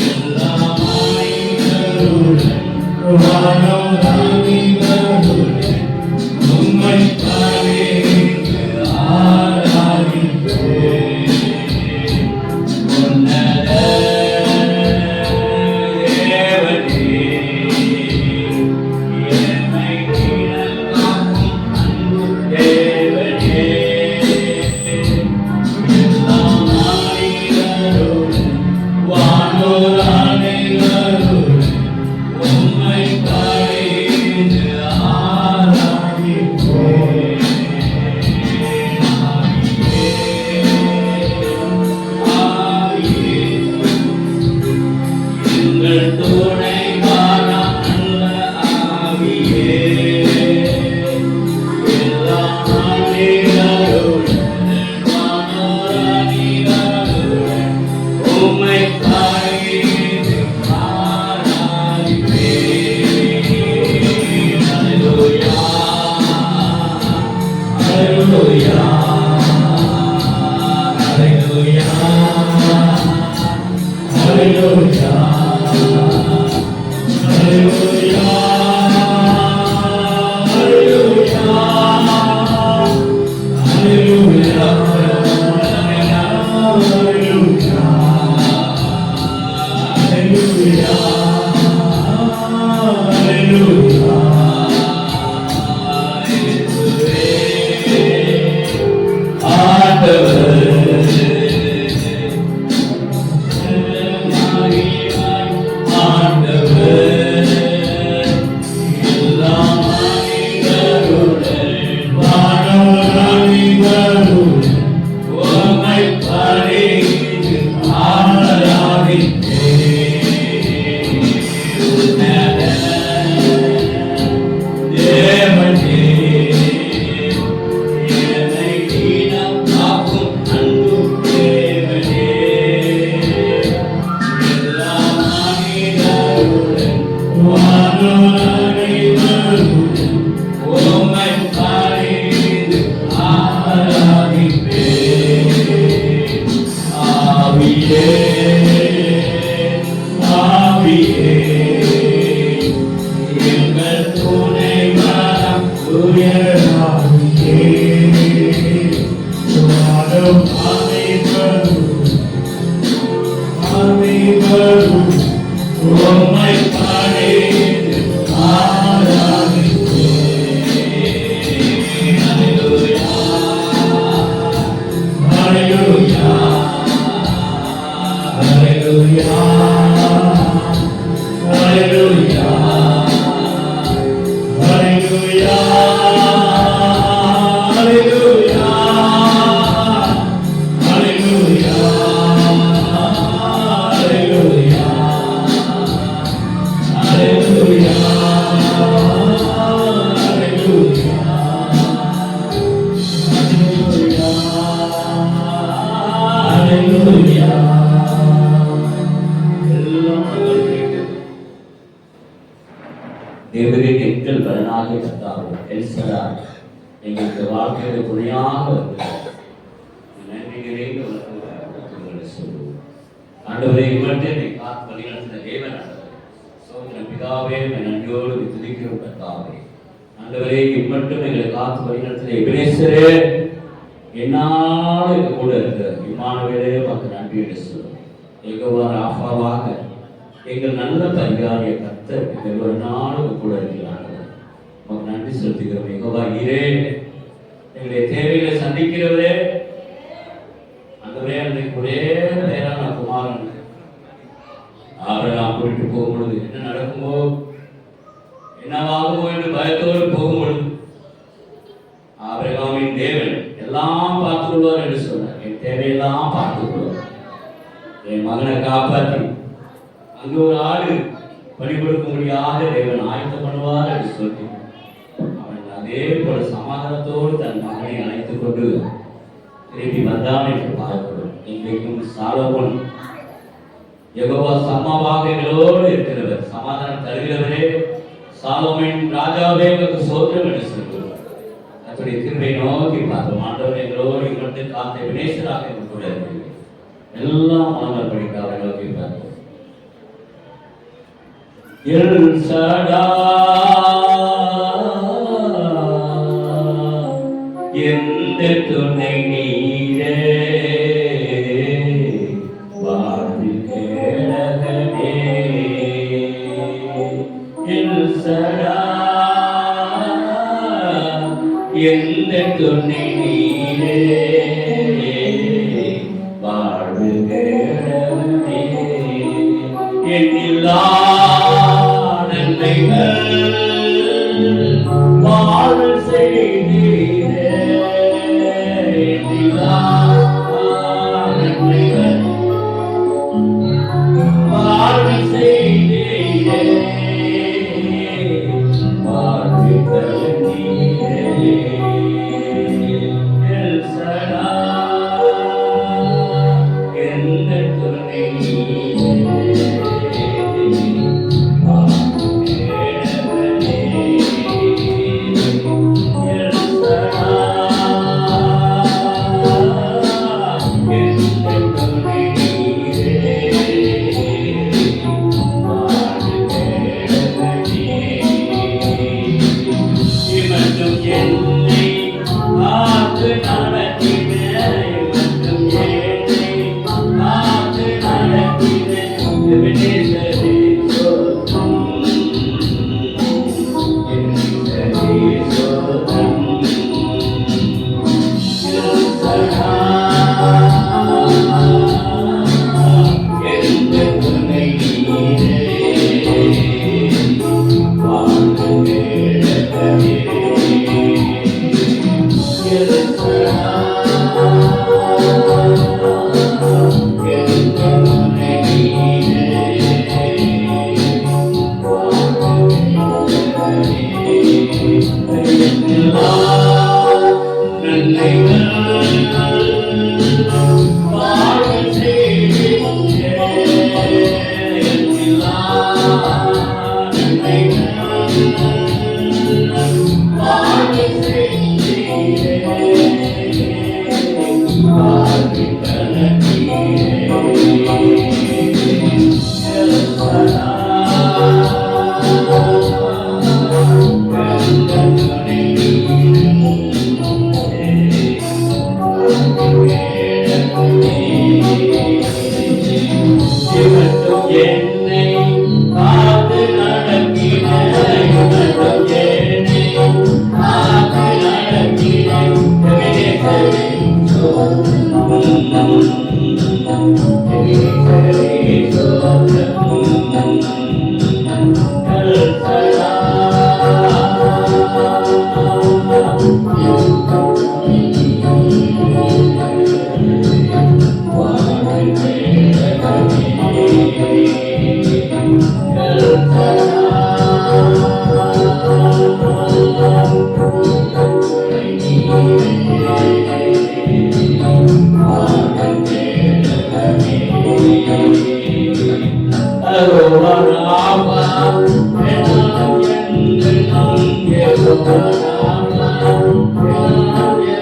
எல்லா மனிதருடன் வானோர் அணிகளுடன் உம்மை பணிந்து ஆராதிப்போம். உன்னத தேவனே, எம்மை தினம் காக்கும் அன்பு தேவனே, எல்லா மனிதருடன் வானோர் அணிகளுடன் உம்மை பணிந்து ஆராதிப்போம். ஆவியே, எங்கள் துணை வரம் நல்ல ஆவியே, எல்லா மனிதருடன் வானோர் அணிகளுடன் உம்மை பணிந்து ஆராதிப்போம். அல்லேலூயா, அல்லேலூயா, அல்லேலூயா, அல்லேலூயா, அல்லேலூயா, அல்லேலூயா, அல்லேலூயா, அல்லேலூயா. இயேசுவே ஆண்டவர், மகிமாய் வாழ்க்கையில துணையாக நன்றி நிறைந்த வணக்கங்களை சொல்லுவோம். ஆண்டவரே, இவற்றை என்னை காத்து வழிநடத்தின தேவன் சோதரன் பிதாவே, நன்றியோடு துதிக்கிறோம் கர்த்தாவே. ஆண்டவரே, இம்மட்டும் எங்களை காத்து வழிநடத்தின எபினேசரே, என்னால் எங்க கூட இருக்கிற இம்மானுவேலே மக்கள் நன்றி என்று சொல்லுவோம். யெகோவா ராஃபாவாக எங்கள் நல்ல பரிகாரிய கர்த்தர் எங்கள் ஒரு நாளும் கூட இருக்கிறார்கள். நமக்கு நன்றி செலுத்துகிறோம். யெகோவா ஈரே, எங்களுடைய தேவைகளை சந்திக்கிறவரே, அந்தவரே அன்றைக்கு ஒரே பேரான குமாரன் ஆபிரகாம் கூட்டிட்டு போகும் பொழுது என்ன நடக்குமோ என்னவாகுமோ என்று பயத்தோடு போகும் பொழுது ஆபிரகாமின் தேவன் எல்லாம் பார்த்துக் கொள்வார் என்று சொன்னார். என் தேவையெல்லாம் பார்த்துக் கொள்வார். என் மகனை காப்பாற்றி அங்கு ஒரு ஆடு பலி கொடுக்கும்படியாக தேவன் ஆயத்தம் பண்ணுவார் என்று சொல்லி அவன் அதே போல சமாதானத்தோடு தன் மகனை அழைத்துக் கொண்டு திரும்பி வந்தான் என்று பார்க்கிறோம். இன்றைக்கும் சாலமோன் யெகோவா சமமாக எங்களோடு இருக்கிறவர், சமாதானம் தருகிறவரே, சாலோமின் ராஜாவே உங்களுக்கு சோதரம் என்று சொல்கிறார். அப்படி திரும்பி நோக்கி பார்த்தோம். ஆண்டவர் எங்களோடு இருந்து காத்த வினேசராக கூட இருக்கிறது. எல்லாம் மாணவர் படிக்க அவரை நோக்கி பார்த்தோம். எல் சடா எந்த துணை நீரே, வாழ்வில் கேளகனே. எல் சடா எந்த துணை நீரே, வாழ்வில் கேளகனே. எண்ணில்லா வாழ் செய்தீரே, வாழ் செய்தீரே, வாழ்வில் தருவீரே. எல் சடா எந்த துணை Thank you.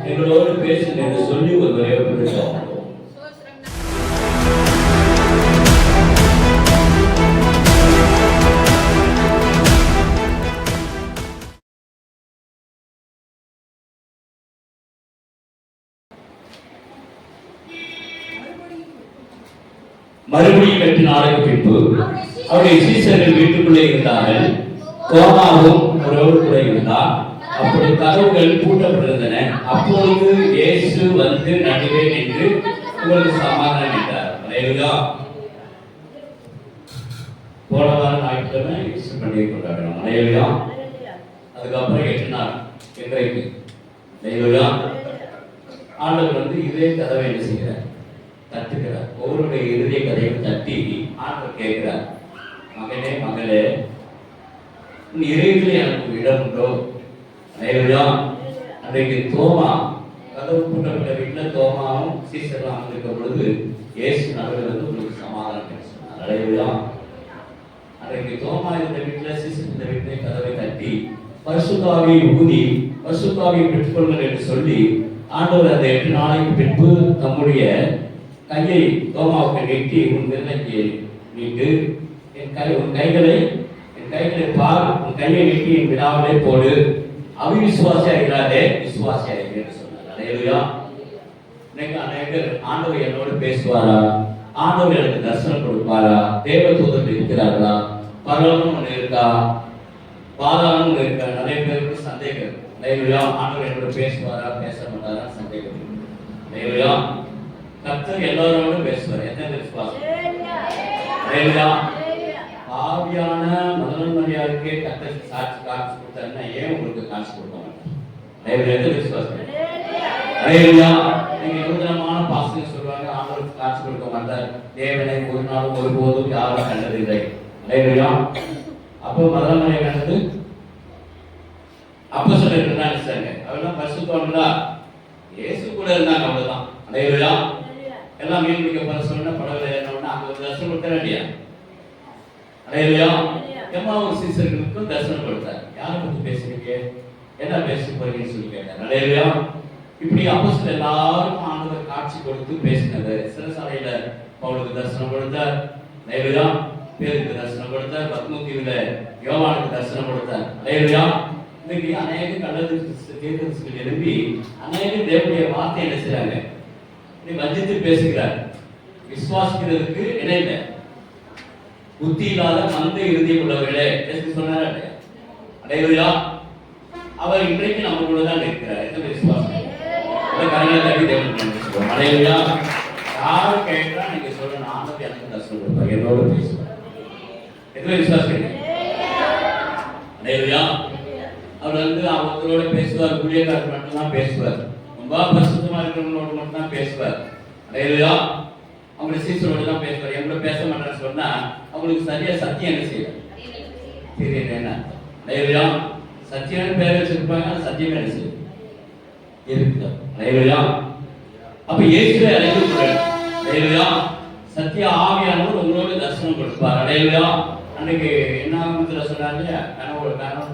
எங்களோடு பேசுங்க என்று சொல்லி ஒரு வரவேற்பு. மறுபடியும் 8 நாளுக்கு பின்பு அவருடைய சீசர்கள் வீட்டுக்குள்ளே இருந்தார்கள். தோமாவும் அவரோடு கூட இருந்தார். அப்படி கதவுகள் பூட்டப்பட்டிருந்தன. அப்பொழுது இயேசு வந்து நடுவே நின்று உங்களுக்கு சமாதானம் என்றார். அல்லேலூயா. போன வாரம் ஞாயிற்றுக்கிழமை ஈஸ்டர் பண்டிகை கொண்டாடினோம். அல்லேலூயா. அதுக்கப்புறம் 8 நாள் இன்றைக்கு. அல்லேலூயா. ஆண்டவர் வந்து இதே கதவை என்ன செய்கிறார்? தட்டுகிறார். ஒவ்வொருடைய இதய கதையும் தட்டி ஆண்டவர் கேட்கிறார், மகனே மகளே, உன் இதயத்திலே எனக்கு இடம் உண்டோ? அல்லேலூயா. அன்றைக்கு தோமா கதவு பூட்டப்பட்ட வீட்டில் தோமாவும் சீசர்களும் அமர்ந்திருக்கும் பொழுது இயேசு நடுவில் வந்து உங்களுக்கு சமாதானம் சொன்னார். அல்லேலூயா. அன்றைக்கு தோமா இருந்த வீட்டில் சீசர் இருந்த வீட்டிலே கதவை தட்டி பரிசுத்த ஆவியை ஊதி பரிசுத்த ஆவியை பெற்றுக்கொள்ளுங்கள் என்று சொல்லி ஆண்டவர் அந்த 8 நாளைக்கு பின்பு நம்முடைய கையை தோமாவுக்கு நீட்டி உன் விரலை நீட்டு உன் கைகளை பார், உன் கையை நீட்டி என் வினாவிலே போடு, அவிசுவாசியாகிறாரே விசுவாசியாகிறேன் என்று சொன்னார். அல்லேலூயா. இன்னைக்கு அநேகர் ஆண்டவர் என்னோடு பேசுவாரா, ஆண்டவர் எனக்கு தரிசனம் கொடுப்பாரா, தேவ தூதர்கள் இருக்கிறார்களா, பரலோகம் ஒன்று இருக்கா, பாதாளம் ஒன்று இருக்கா, நிறைய பேருக்கு சந்தேகம். அல்லேலூயா. ஆண்டவர் என்னோட பேசுவாரா பேச மாட்டாரா சந்தேகம். அல்லேலூயா. கர்த்தர் எல்லாரோடும் பேசுவார். என்ன விசுவாசம்? அல்லேலூயா. ஆவியான முதல் மரியாதைக்கே கர்த்தர் சாட்சி காட்சி கொடுத்தாருன்னா ஏன் உங்களுக்கு காட்சி கொடுக்க மாட்டார்? அல்லேலூயா. விசுவாசம். அல்லேலூயா. நீங்க நூதனமான பாசம் சொல்றாங்க, ஆண்டவருக்கு காட்சி கொடுக்க மாட்டார். தேவனை ஒரு நாளும் ஒருபோதும் யாரும் கண்டதில்லை. அல்லேலூயா. அப்போ முதல் மரியாதை கண்டது அப்போ சொல்லிட்டு நினைச்சாங்க, அவெல்லாம் பரிசுத்தவான்களா? இயேசு கூட இருந்தாங்க, அவ்வளவுதான். அல்லேலூயா. எல்லாம் மீன் பிடிக்க போற சொன்னா படகுல ஏறினோம்னா அங்க ஒரு தரிசனம் கொடுத்தாரு இல்லையா? அல்லேலூயா. எம்மாவூர் சீசர்களுக்கும் தரிசனம் கொடுத்தார். யாரை பத்தி பேசுறீங்க, என்ன பேச போறீங்கன்னு சொல்லி கேட்டார். அல்லேலூயா. இப்படி அப்போஸ்தலர் எல்லாருக்கும் ஆண்டவர் காட்சி கொடுத்து பேசினது. சிறைசாலையில பவுலுக்கு தரிசனம் கொடுத்தார். அல்லேலூயா. பேருக்கு தரிசனம் கொடுத்தார். பத்மதீவுல யோவானுக்கு தரிசனம் கொடுத்தார். அல்லேலூயா. இன்னைக்கு அநேக கள்ளத்தீர்க்கதரிசிகள் எழுப்பி அநேக தேவனுடைய வார்த்தை என்ன செய்றாங்க, வஞ்சித்து பேசுகிறார். விசுவாசிக்கிறதுக்கு என்ன இல்லை, புத்தி இல்லாத மந்த இருதயம் உள்ளவர்களே என்று சொன்னார். அல்லேலூயா. அவர் இன்றைக்கு நம்ம கூட தான் இருக்கிறார். எந்த விசுவாசம்? கரங்களை தட்டி தேவன். அல்லேலூயா. யாரும் கேட்டா நீங்க சொல்லணும், ஆண்டவர் எனக்கு தரிசனம் கொடுப்பார், என்னோட பேசுவார். எந்த விசுவாசம்? அல்லேலூயா. அவர் வந்து அவங்களோட பேசுவார். ஊழியக்காரர் மட்டும்தான் பேசுவார். ரொம்ப பரிசுத்தமா இருக்கிறவங்களோட மட்டும் தான் பேசுவார். அல்லேலூயா. அவங்களுடைய சீசரோட தான் பேசுவார். எங்களோட பேச மாட்டான்னு சொன்னா அவங்களுக்கு சரியா சத்தியம் என்ன செய்யல தெரியல. என்ன? அல்லேலூயா. சத்தியமான பேரை வச்சிருப்பாங்க, சத்தியமே என்ன செய்யும் இருக்குது. அல்லேலூயா. அப்ப இயேசுவை அழைக்கக்கூடாது. அல்லேலூயா. சத்திய ஆவியானவர் உங்களோட தரிசனம் கொடுப்பார். அல்லேலூயா. அன்னைக்கு என்ன சொன்னாங்க,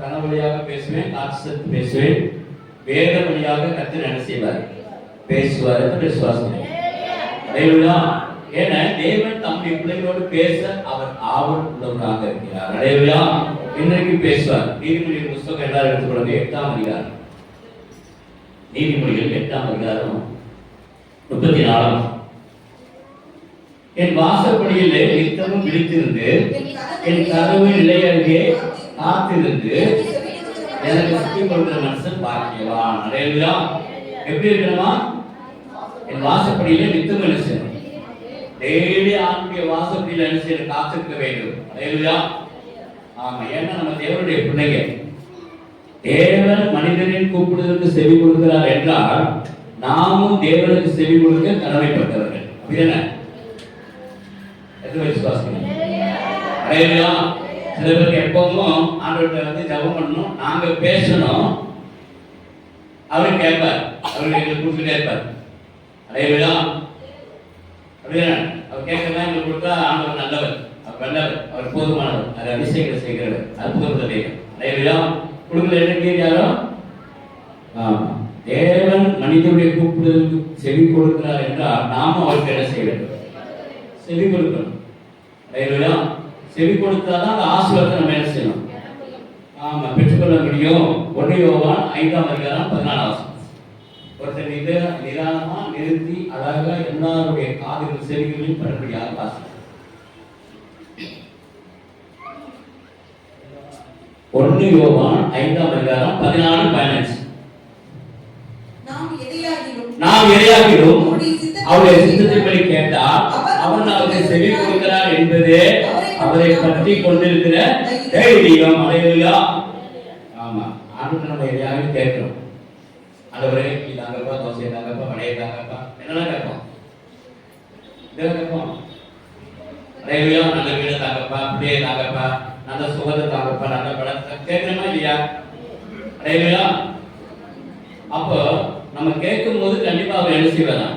கனவு வழியாக பேசுவேன், காட்சி பேசுவேன், வேத வழியாக கர்த்தர் என்ன செய்வார், பேசுவார். விசுவாசம். அல்லேலூயா. ஏன்னா தேவன் தம்முடைய பிள்ளைகளோடு பேச அவர் ஆவல் உள்ளவராக இருக்கிறார். அல்லேலூயா. இன்றைக்கு பேசுவார். நீதிமொழிகள் புத்தகம் எல்லாரும் எடுத்துக்கொள்ளுங்க. 8ஆம் அதிகாரம். நீதிமொழிகள் 8ஆம் அதிகாரம் 34. என் வாசற்படியிலே நித்தமும் விழித்திருந்து என் கதவு நிலை அருகே காத்திருந்து எனக்கு செவி கொடுக்கிற மனுஷன் பாக்கியவான். அல்லேலூயா. எப்படி இருக்கணுமா? என் வாசப்படியிலே நித்தம் என்ன செய்யணும்? டெய்லி ஆண்டுடைய வாசப்படியில் என்ன செய்யணும்? காத்திருக்க வேண்டும். அல்லேலூயா. ஆமா, ஏன்னா நம்ம தேவனுடைய பிள்ளைங்க. தேவன் மனிதனின் கூப்பிடுவதற்கு செவி கொடுக்கிறார் என்றால் நாமும் தேவனுக்கு செவி கொடுக்க கடமைப்பட்டவர்கள். அப்படிதானே? எத்தனை விசுவாசம்? அல்லேலூயா. சில பேருக்கு எப்பவும் ஆண்டவர்கிட்ட வந்து ஜெபம் பண்ணணும், நாங்க பேசணும், அவர் கேட்பார், அவர் எங்களுக்கு கொடுத்துட்டே இருப்பார். அல்லேலூயா. அப்படிதானே? அவர் கேட்கறதா எங்களுக்கு கொடுத்தா ஆண்டவர் நல்லவர், அவர் வல்லவர், அவர் போதுமானவர், அது அதிசயங்களை செய்கிறவர், அற்புதத்தை செய்கிறவர். அல்லேலூயா. கொடுக்கல என்ன கேட்கிறாரோ தேவன் மனிதனுடைய கூப்பிடுவதற்கு செவி கொடுக்கிறார் என்றால் நாம அவருக்கு என்ன செய்ய வேண்டும்? செவி கொடுக்கணும். அல்லேலூயா. செவி கொடுத்தாதான் அந்த ஆசீர்வாதத்தை நம்ம என்ன செய்யணும்? ஆமா, பெற்றுக்கொள்ள முடியும். 1 யோவான் 5:14. ஒருத்தர் நிதானமா நிறுத்தி அழகா எல்லாருடைய காதுகள் செவிகளையும் படும்படியாக வாசிக்கும். 1 யோவான் 5:14-15. நாம் எதையாகிலும் அவருடைய சித்தத்தின்படி கேட்டால் அவர் நமக்கு செவி கொடுக்கிறார் என்பது அவரை பற்றி கொண்டிருக்கிற தைரியம். அல்லேலூயா. ஆமா, ஆண்டவரை நம்ம எதையாவது கேட்கிறோம். ஆண்டவரே இதாங்கப்பா, தோசை தாங்கப்பா, வடையை தாங்கப்பா, என்னெல்லாம் கேட்போம்? இதெல்லாம் கேட்போம். அல்லேலூயா. நல்ல வீடு தாங்கப்பா, அப்படியே தாங்கப்பா, நல்ல சுகத்தை தாங்கப்பா, நல்ல படத்தை கேட்கிறோமா இல்லையா? அல்லேலூயா. அப்போ நம்ம கேட்கும் போது கண்டிப்பா அவர் என்ன செய்வாரா?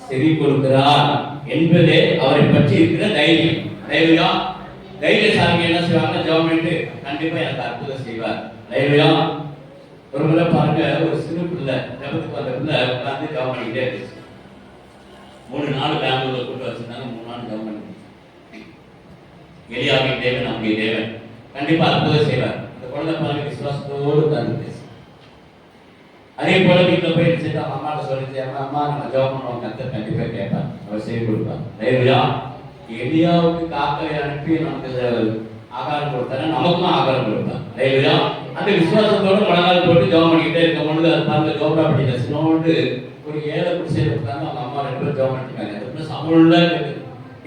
செவி கொடுக்கிறார் என்பதே அவரை பற்றி இருக்கிற தைரியம். அல்லேலூயா. தைரியசாலிங்க என்ன செய்வாங்க? ஜெபம் பண்ணிட்டு கண்டிப்பா எனக்கு அற்புதம் செய்வார். அல்லேலூயா. ஒரு முறை பாருங்க, ஒரு சிறு பிள்ளை ஜெபத்துக்கு வந்த பிள்ளை உட்கார்ந்து ஜெபம் பண்ணிட்டே இருந்துச்சு. 3 நாள் பெங்களூர்ல கூட்டு வச்சிருந்தாங்க. 3 நாள் ஜெபம் பண்ணி எலியாவின் தேவன் நம்முடைய தேவன் கண்டிப்பா அற்புதம் செய்வார். அந்த குழந்தை பாருங்க விசுவாசத்தோடு உட்கார்ந்து. அதே போல வீட்டுல போய் செஞ்சு அவங்க அம்மாட்ட சொல்லிச்சு, அம்மா நம்ம ஜெபம் பண்ணுவோம், கர்த்தர் கண்டிப்பா கேட்பார், அவர் செய்து கொடுப்பார். அல்லேலூயா. எலியாவுக்கு காக்கை அனுப்பி நமக்கு ஆகாரம் கொடுத்தாரு, நமக்கும் ஆகாரம் கொடுப்பார். அல்லேலூயா. அந்த விசுவாசத்தோட மனநாள் போட்டு ஜெபம் பண்ணிக்கிட்டே இருக்க பொழுது அது பாருங்க ஜோப்ரா படிக்கிற சின்னோண்டு ஒரு 7 குடிசையில் உட்கார்ந்து அவங்க அம்மா 2 பேரும் ஜெபம் பண்ணிட்டாங்க. அதுக்கு சமூகம்ல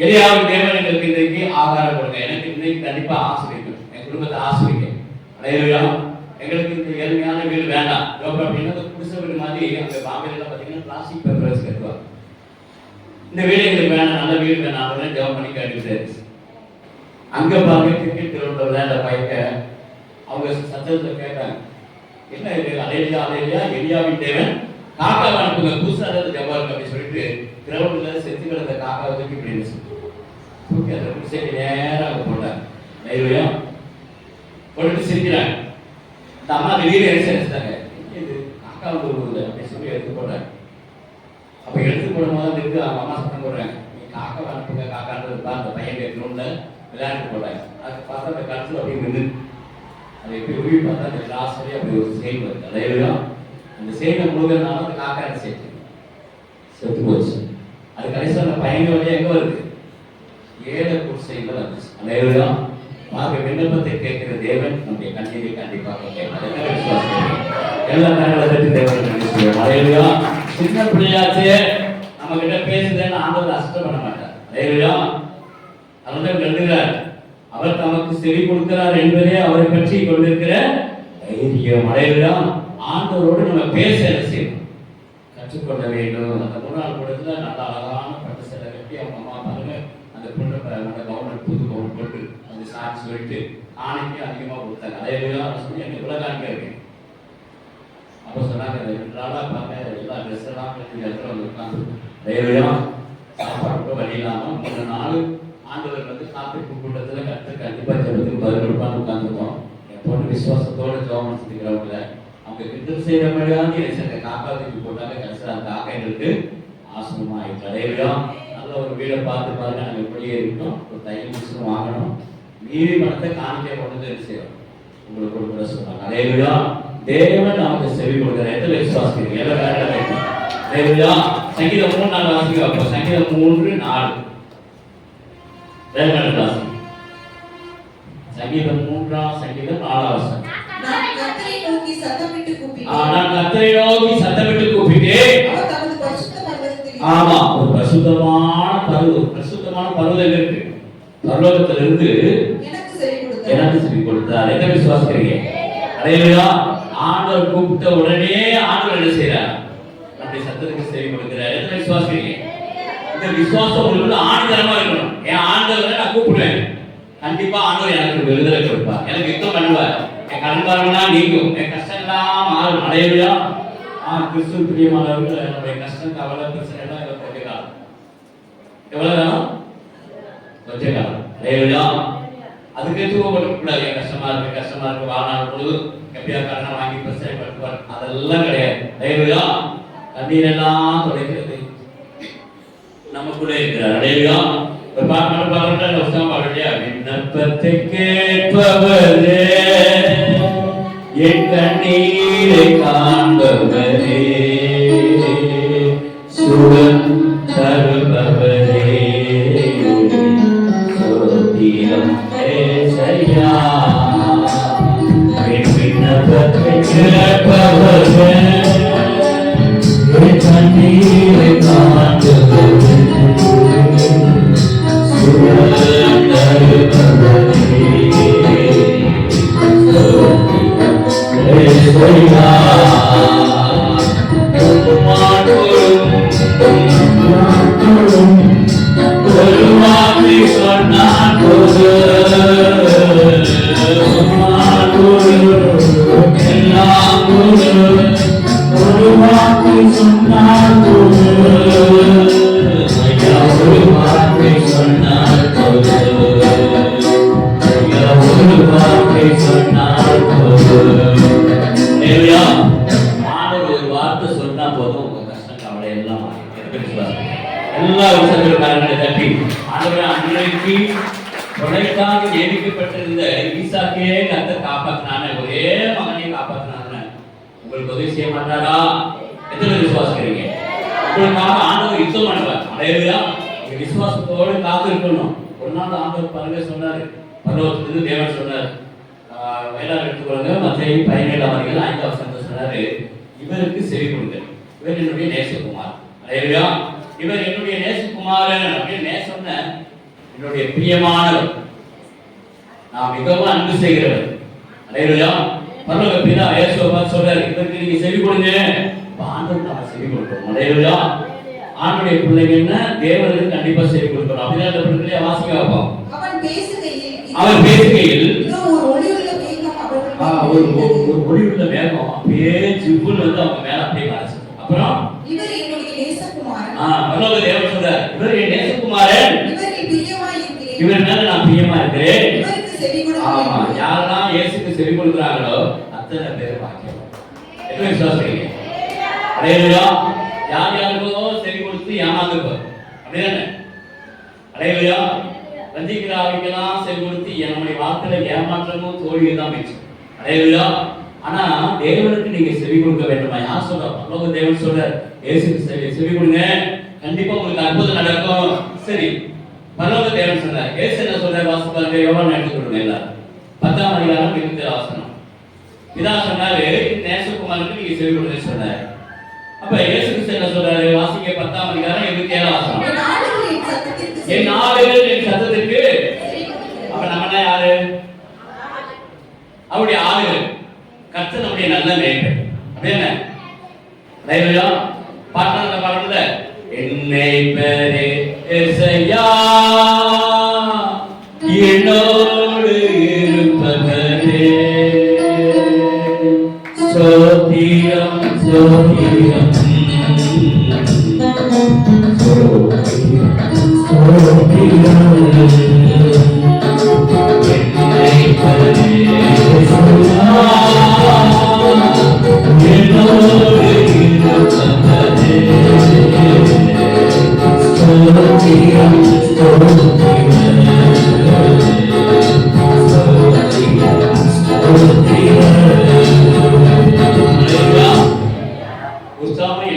எலியாவுக்கு தேவன் எங்களுக்கு இன்றைக்கு ஆகாரம் கொடுங்க, எனக்கு இன்னைக்கு கண்டிப்பா ஆசிரியம், என் குடும்பத்தை ஆசிரியம். அல்லேலூயா. எங்களுக்கு இந்த ஏழ்மையான வீடு வேண்டாம். ஜோப்ரா அப்படின்னா குடிசை வீடு மாதிரி அங்கே பாம்பேல பார்த்தீங்கன்னா பிளாஸ்டிக் பேப்பர்ஸ் கட்டுவாங்க. இந்த வீடு எங்களுக்கு வேணாம், நல்ல வீடு வேணாம், அவங்களே ஜெபம் பண்ணி கேட்டுக்கிட்டே. அங்க பாருங்க கிரிக்கெட் கிரவுண்ட்ல விளையாட பைக்க அவங்க சத்தத்தை கேட்டாங்க, என்ன இது? அல்லேலூயா அல்லேலூயா, எலியாவின் தேவன் காக்கா அனுப்புங்க, புதுசா ஏதாவது ஜெபம் இருக்கு அப்படின்னு சொல்லிட்டு கிரவுண்ட்ல செத்து கிடந்த காக்கா தூக்கி இப்படி தூக்கி அந்த குடிசைக்கு நேரம் அங்க போட்டாங்க. அல்லேலூயா. போட்டு சிரிக்கிறாங்க. இந்த அம்மா திடீர்னு எடுத்தாங்க, இது காக்கா வந்து அப்படின்னு சொல்லி எடுத்து போட்டாங்க. அப்ப எடுத்து போடும்போது இருக்கு அவங்க அம்மா சத்தம் போடுறாங்க, காக்கா அனுப்புங்க காக்கான்றது தான் அந்த பையன் கிரவுண்ட்ல விளையாண்டு போட்டாங்க. அது பார்த்தா அந்த கருத்துல அப்படியே நின்று அதை எப்படி உருவி பார்த்தா அந்த கிளாஸ் வரையும் அப்படி ஒரு செயல் வருது. அல்லேலூயா. அந்த செயலை முழுகிறனால அந்த காக்கா சேர்த்து செத்து போச்சு. அது கடைசியில் அந்த பையன் வழியா எங்க வருது? 7 குடிசைகள் வந்துச்சு. அல்லேலூயா. மார்க்க விண்ணப்பத்தை கேட்கிற தேவன் நம்முடைய கண்ணீரை கண்டிப்பாக கேட்பார். எல்லா நேரங்களும் தேவன் நன்றி சொல்லுவோம். அல்லேலூயா. சின்ன பிள்ளையாச்சே நம்ம கிட்ட பேசுதேன்னு ஆண்டவர் அஷ்டம் பண்ண மாட்டார். அல்லேலூயா. அதுதான் எழுதுகிறார், அவர் தமக்கு செவி கொடுக்கிறார் என்பதே அவரை பற்றி கொண்டிருக்கிற தைரியம். அல்லேலூயா. ஆண்டவரோடு நம்ம பேச செய்யணும், கற்றுக்கொள்ள வேண்டும். அந்த 3 நாள் கூடத்துல நல்ல அழகான பட்டு சேலை கட்டி அவங்க அம்மா பாருங்க அந்த பொண்ணு கவர்மெண்ட் புது கவர்மெண்ட் போட்டு அந்த சாட்சி சொல்லிட்டு ஆணைக்கு அதிகமாக கொடுத்தாங்க. அல்லேலூயா. சொல்லி எனக்கு இவ்வளோ காணிக்க இருக்கு. அப்போ சொன்னாங்க, 2 நாளா பாருங்க எல்லா ட்ரெஸ் எல்லாம் இடத்துல வந்து உட்காந்து. அல்லேலூயா. சாப்பாடு வழி இல்லாம 3 நாள் ஆண்டவர் வந்து காத்திருப்பு கூட்டத்துல கற்று கண்டிப்பா ஜெபத்துக்கு பதில் கொடுப்பான்னு உட்காந்துருக்கோம். என் பொண்ணு விசுவாசத்தோட ஜெபம் செஞ்சுக்கிறவங்கள அவங்க கிட்ட செய்யற மாதிரியாவது எனக்கு காக்கா தூக்கி போட்டாங்க. கடைசியில் அந்த காக்கா எங்களுக்கு ஆசனமா ஆயிடுச்சு. அல்லேலூயா. நல்ல ஒரு வீடை பார்த்து பாருங்க, நாங்கள் எப்படியே இருக்கோம், ஒரு தையல் மிஷின் வாங்கணும், மீறி பணத்தை காணிக்கை கொண்டு செய்யணும் உங்களுக்கு கொடுக்குற சொன்னாங்க. அல்லேலூயா. தேவன் நமக்கு செவி கொடுக்குற எத்தனை விசுவாசிக்கிறீங்க? எல்லாம் வேற வைக்கணும். அல்லேலூயா. சங்கீதம் 3 வாசிக்க வைப்போம். சங்கீதம் 3:4 சங்கீதம் 3 சங்கீதம் 4 வசனம். கர்த்தரை நோக்கி சத்தமிட்டு கூப்பிட்டு அவர் தமது பரிசுத்த பர்வதத்தில் ஆமா ஒரு பரிசுத்தமான பர்வதம் இருக்கு பரலோகத்திலிருந்து எனக்கு சொல்லி கொடுத்தார். என்ன விசுவாசிக்கிறீங்க? அல்லேலூயா. ஆண்டவர் கூப்பிட்ட உடனே ஆண்டவர் என்ன செய்யறார்? நம்முடைய சத்தத்துக்கு செவி கொடுக்கிறார். என்ன விசுவாசிக்கிறீங்க? இந்த விசுவாசம் உங்களுக்கு ஆணிதரமா இருக்கணும். என் ஆண்டவரை நான் கூப்பிடுவேன், கண்டிப்பா ஆண்டவர் எனக்கு விடுதலை கொடுப்பார், எனக்கு யுத்தம் பண்ணுவார், என் கடன்பாரம்னா நீங்கும், என் கஷ்டம் எல்லாம் மாறும். அல்லேலூயா. கிறிஸ்துவ பிரியமானவர்கள் என்னுடைய கஷ்டம் கவலை பிரச்சனை எல்லாம் இதை கொஞ்ச காலம், எவ்வளவு காலம்? கொஞ்ச காலம். அல்லேலூயா. அதுக்கு தூக்கப்படக்கூடாது. கஷ்டமா இருக்கு வாழ்நாள் பொழுது எப்படியா கடனை வாங்கி பிரச்சனை பட்டுவார், அதெல்லாம் கிடையாது. அல்லேலூயா. கண்ணீரெல்லாம் துடைக்கிறது நம்ம கூட இருக்கிறார். அல்லேலூயா. ஒரு பாட்டு பாடுறா வருஷம் பாடுறியா? விண்ணப்பத்தை கேட்பவரே, என் கண்ணீரை காண்பவரே, சுகம் தருபவரே, சோத்திரம் ஏசையா. என் விண்ணப்பத்தை கேட்பவரே, என் கண்ணீரை காண்பவரே, சுகம் தருபவரே, நியமிக்கப்பட்டிருந்த ஈசாக்கே கர்த்தர் காப்பாற்றினானே, ஒரே மகனை காப்பாற்றினானே, உங்களுக்கு உதவி செய்ய மாட்டாரா? எத்தனை விசுவாசிக்கிறீங்க? உங்களுக்காக ஆண்டவர் யுத்தம் பண்ணுவார். அல்லேலூயா. விசுவாசத்தோடு காத்து இருக்கணும். ஒரு நாள் ஆண்டவர் பாருங்க சொன்னாரு, பரலோகத்திலிருந்து தேவன் சொன்னார், வேளாண் எடுத்துக்கொள்ளுங்க, மத்திய 17 சொன்னாரு, இவருக்கு செவி கொடுங்க, இவர் என்னுடைய நேசகுமார். அல்லேலூயா. இவர் என்னுடைய நேசகுமாரன் அப்படின்னு நேசம்னா என்னுடைய பிரியமானவர், நான் மிகவும் அன்பு செய்கிறவர். அல்லேலூயா. பரலோக பிதா இயேசுவை சொல்றாரு, இவருக்கு நீங்க செவி கொடுங்க. ஆண்டவர் நாம செவி கொடுப்போம். அல்லேலூயா. ஆண்டுடைய பிள்ளைங்க என்ன தேவனுக்கு கண்டிப்பா செவி கொடுக்கணும். அப்படிதான் அந்த பிள்ளைகளை வாசிக்க வைப்போம். அவர் பேசுகையில் ஒரு ஒளியுள்ள மேகம் அப்படியே ஜிப்புன்னு வந்து அவங்க மேல அப்படியே காய்ச்சி. அப்புறம் இவர் என்னுடைய நேசகுமாரன், பரலோக தேவன் சொல்றார், இவர் என் நேசகுமாரன், இவர் மேல நான் பிரியமா இருக்கிறேன். ஆமா, யாரெல்லாம் இயேசுக்கு செவி கொடுக்குறாங்களோ அத்தனை பேர் பாக்கியம். எத்தனை விசுவாசிக்கிறீங்க? அல்லேலூயா. யார் யாருக்கோ செவி கொடுத்து ஏமாந்துருப்பார், அப்படிதானே? அல்லேலூயா. வஞ்சிக்கிற ஆவிக்கெல்லாம் செவி கொடுத்து நம்முடைய வார்த்தையில ஏமாற்றமும் தோல்வியும் தான் பேச்சு. அல்லேலூயா. ஆனா தேவனுக்கு நீங்க செவி கொடுக்க வேண்டுமா? யார் சொல்றா? பரலோக தேவன் சொல்றார், இயேசுக்கு செவி கொடுங்க, கண்டிப்பா உங்களுக்கு அற்புதம் நடக்கும். சரி, பரலோக தேவன் சொன்னார். இயேசு என்ன சொல்றார்? வாசிப்பாருங்க, யோவான் எடுத்துக்கொள்ளுங்க எல்லாரும். 10ஆம் அதிகாரம் 27 வசனம். பிதா சொன்னாரு, நேசகுமாருக்கு நீங்க செவி கொடுங்க சொன்னார். அப்ப இயேசு கிறிஸ்து என்ன சொல்றாரு? வாசிக்க 10ஆம் அதிகாரம் 27 வசனம். என் ஆடுகள் என் சத்தத்திற்கு. அப்ப நம்ம யாரு? அவருடைய ஆடுகள். கர்த்தர் நம்முடைய நல்ல மேய்ப்பன். அப்படியே அல்லேலூயா. பாட்டுல பாடுறதுல என்னை பெறே இயேசையா என்னோடு இருப்பவரே, ஸ்தோத்திரம் ஸ்தோத்திரம் உற்சாகமா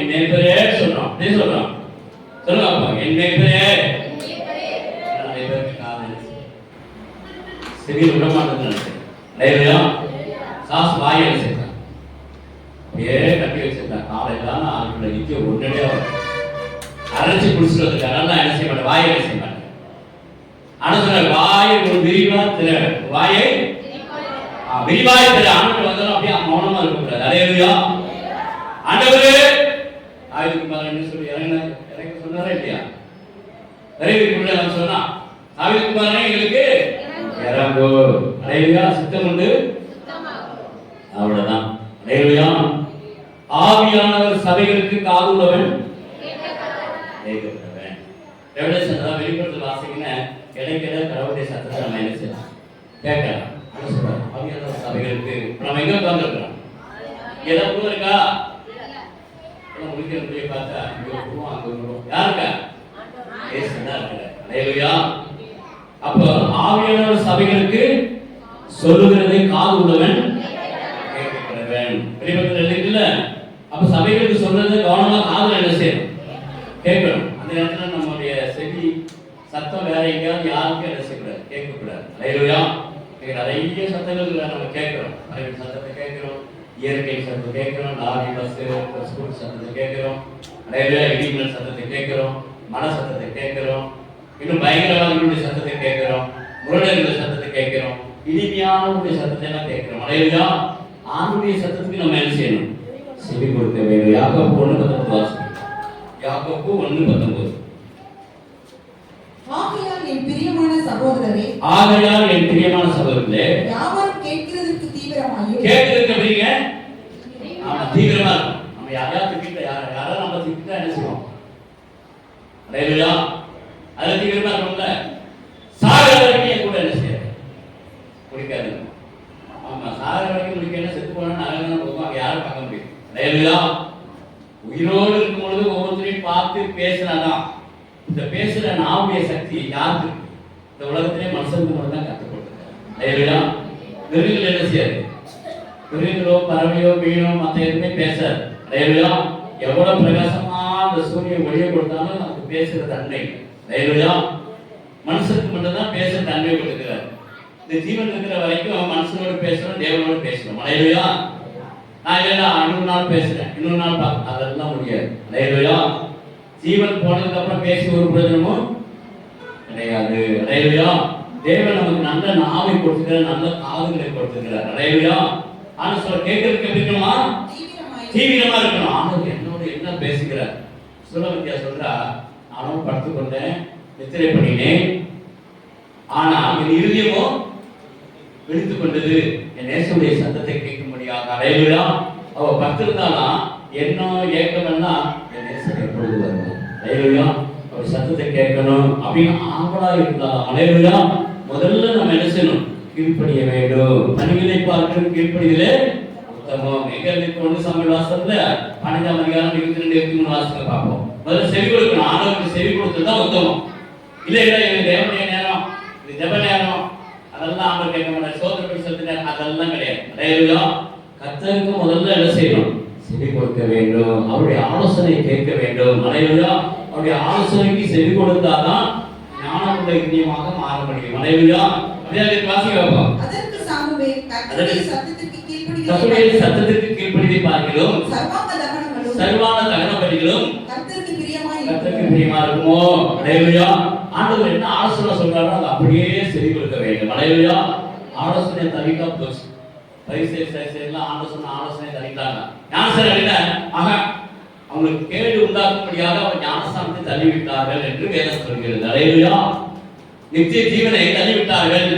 அப்படியே கட்டி வச்சிருந்தேன். காலையில ஆட்களை நிற்க ஒன்னே அரைச்சி குடிச்சிட்டு வந்துருக்காங்க. நான் என்ன செய்ய மாட்டேன், வாயை என்ன செய்ய மாட்டேன். ஆனா சொன்ன வாயை ஒரு விரிவா திற, வாயை விரிவாய் திற. ஆண்டு வந்தாலும் அப்படியே மௌனமா இருக்கக்கூடாது. அல்லேலூயா. ஆண்டவரே ஆயுதகுமாரன் என்ன சொல்லி இறங்க சொன்னாரா இல்லையா? நிறைவேற்ற நம்ம சொன்னா ஆயுதகுமாரனே எங்களுக்கு இறங்கோ. அல்லேலூயா. சித்தம் உண்டு, அவ்வளவுதான். அல்லேலூயா. ஆவியானவர் சபைகளுக்கு காதுள்ளவன் கேட்கிறவன். ரெவலேஷன் தான் வெளிப்படுத்தல் வாசிக்கின இடைக்கிட கடவுளுடைய சத்தத்தை நம்ம என்ன செய்யலாம், கேட்கலாம். ஆவியானவர் சபைகளுக்கு நம்ம எங்க உட்கார்ந்துருக்கிறோம்? ஏதாவது இருக்கா? முடிக்கிற பார்த்தா இங்க வருவோம், அங்க வருவோம். யாருக்கா? ஏசுதான் இருக்கிற. அல்லேலூயா. அப்போ ஆவியானவர் சபைகளுக்கு சொல்லுகிறதை காது உள்ளவன் கேட்கிறவன். வெளிப்படுத்தல் எழுதிக்கல. அப்ப சபைகளுக்கு சொல்றதை கவனமா காதுல என்ன செய்யணும், கேட்கணும். அந்த நேரத்துல நம்மளுடைய செவி சத்தம் வேற எங்கேயாவது யாருக்கும் என்ன செய்யக்கூடாது, கேட்கக்கூடாது. அல்லேலூயா. நிறைய சத்தங்கள் நம்ம கேட்கிறோம். நிறைய சத்தத்தை கேட்கிறோம், இயற்கை சத்தத்தை கேட்கிறோம், லாரி பஸ் ஸ்கூல் சத்தத்தை கேட்கிறோம், நிறைய இடிமின்னல் சத்தத்தை கேட்கிறோம், மன சத்தத்தை கேட்கிறோம், இன்னும் பயங்கரவாதிகளுடைய சத்தத்தை கேட்கிறோம், முரடர்களுடைய சத்தத்தை கேட்கிறோம், இனிமையானவருடைய சத்தத்தை எல்லாம் கேட்கிறோம். அல்லேலூயா. ஆணுடைய சத்தத்துக்கு நம்ம என்ன செய்யணும், செவி கொடுக்க வேண்டும். யாக்கோபு 1:19 வாசிக்கிறோம். யாக்கோபு 1:19. ஆகையால் என் பிரியமான சகோதரரே, ஆகையால் என் பிரியமான சகோதரர்களே, யாவரும் கேட்கிறதற்கு தீவிரமாயும் கேட்கிறதுக்கு எப்படிங்க? ஆமா, தீவிரமா இருக்கும். நம்ம யாரையாவது திட்டிட்டா யாராவது நம்ம திட்டிட்டா என்ன செய்வோம்? அல்லேலூயா. அதுல தீவிரமா இருக்கும்ல. சாகிற வரைக்கும் என் கூட என்ன செய்யாது, குடிக்காது. ஆமா, சாகிற வரைக்கும் குடிக்க செத்து போனா நாங்கள் போவோம், அங்க யாரும் பார்க்க முடியும். அல்லேலூயா. உயிரோடு இருக்கும் பொழுது ஒவ்வொருத்தரையும் பார்த்து பேசினாதான். இந்த பேசுற நாவுடைய சக்தி யாருக்கு? இந்த உலகத்திலே மனுஷனுக்கு மட்டும் தான் கற்றுக் கொடுத்துருக்காரு. அல்லேலூயா. மிருகங்கள் என்ன செய்யாது, மிருகங்களோ பறவையோ மீனோ மற்ற எதுவுமே பேசாது. அல்லேலூயா. எவ்வளவு பிரகாசமா அந்த சூரியன் ஒளியை கொடுத்தாலும் நமக்கு பேசுற தன்மை. அல்லேலூயா. மனுஷனுக்கு மட்டும்தான் பேசுற தன்மை கொடுக்கிறார். இந்த ஜீவன் இருக்கிற வரைக்கும் மனுஷனோடு பேசுறோம், தேவனோடு பேசுறோம். அல்லேலூயா. நான் இல்லைன்னா இன்னொரு நாள் பேசுறேன், இன்னொரு நாள் பார்க்க, அதெல்லாம் முடியாது. அல்லேலூயா. ஜீவன் போனதுக்கு அப்புறம் பேசி ஒரு பிரயோஜனமும் கிடையாது. அல்லேலூயா. தேவன் நமக்கு நல்ல நாவை கொடுத்துக்கிறார், நல்ல காதுகளை கொடுத்துக்கிறார். அல்லேலூயா. ஆனா சொல்ல கேட்கறதுக்கு எப்படி இருக்கணுமா, தீவிரமா இருக்கணும். ஆண்டவர் என்னோட என்ன பேசுகிறார். சுலபத்தியா சொல்றா, நானும் படுத்துக்கொண்டேன், நித்திரை பண்ணினேன், ஆனா என் இருதயமோ விழித்துக் கொண்டது, என் நேசனுடைய சத்தத்தை கேட்கும்படியாக. அல்லேலூயா. அவ படுத்திருந்தாலும் என்ன ஏக்கமெல்லாம் என் நேசன் எப்பொழுது வருவார். அல்லேலூயா. அவர் சத்தத்தை கேட்கணும் அப்படின்னு ஆவலா இருந்தாலும். அல்லேலூயா. முதல்ல நம்ம என்ன செய்யணும், கீழ்ப்படிய வேண்டும். பணிகளை பார்க்கணும், கீழ்ப்படிதலே உத்தமம். எங்க இருக்கு? 1 சாமுவேல் வாசகத்துல 12ஆம் அதிகாரம் 22-23 வாசகத்தை பார்ப்போம். முதல்ல செவி கொடுக்கணும். ஆண்டவருக்கு செவி கொடுத்ததுதான் உத்தமம். இல்ல இல்ல இது தேவனுடைய நேரம், இது ஜெப நேரம், அதெல்லாம் ஆண்டவர் கேட்க மாட்டார். சோதனை சொல்லிட்டார், அதெல்லாம் கிடையாது. அல்லேலூயா. கர்த்தருக்கு முதல்ல என்ன செய்யணும், செவி கொடுக்க வேண்டும். அவருடைய ஆலோசனை கேட்க வேண்டும். அல்லேலூயா. அவருடைய ஆலோசனைக்கு செவி கொடுத்தாதான் ஞானமுள்ள இதயமாக மாற முடியும். அல்லேலூயா. அப்படியே வாசிக்க வைப்போம். அதற்கு சாமுவேல் கர்த்தருடைய சத்தத்திற்கு கீழ்ப்படிதலை பார்க்கிறோம், சர்வான தகன பலிகளும் கர்த்தருக்கு பிரியமா இருக்குமோ. அல்லேலூயா. ஆண்டவர் என்ன ஆலோசனை சொல்றாரோ அதை அப்படியே செவி கொடுக்க வேண்டும். அல்லேலூயா. ஆலோசனை தவிக்கா போச்சு. பரிசேயெல்லாம் ஆலோசனை தள்ளிட்டாங்க. ஞானஸ்நானம் என்ன ஆக அவங்களுக்கு கேடு உண்டாக்கும்படியாக அவர் ஞானஸ்நானத்தை தள்ளிவிட்டார்கள் என்று வேதம் சொல்கிறது. அல்லேலூயா. நித்திய ஜீவனை தள்ளிவிட்டார்கள்.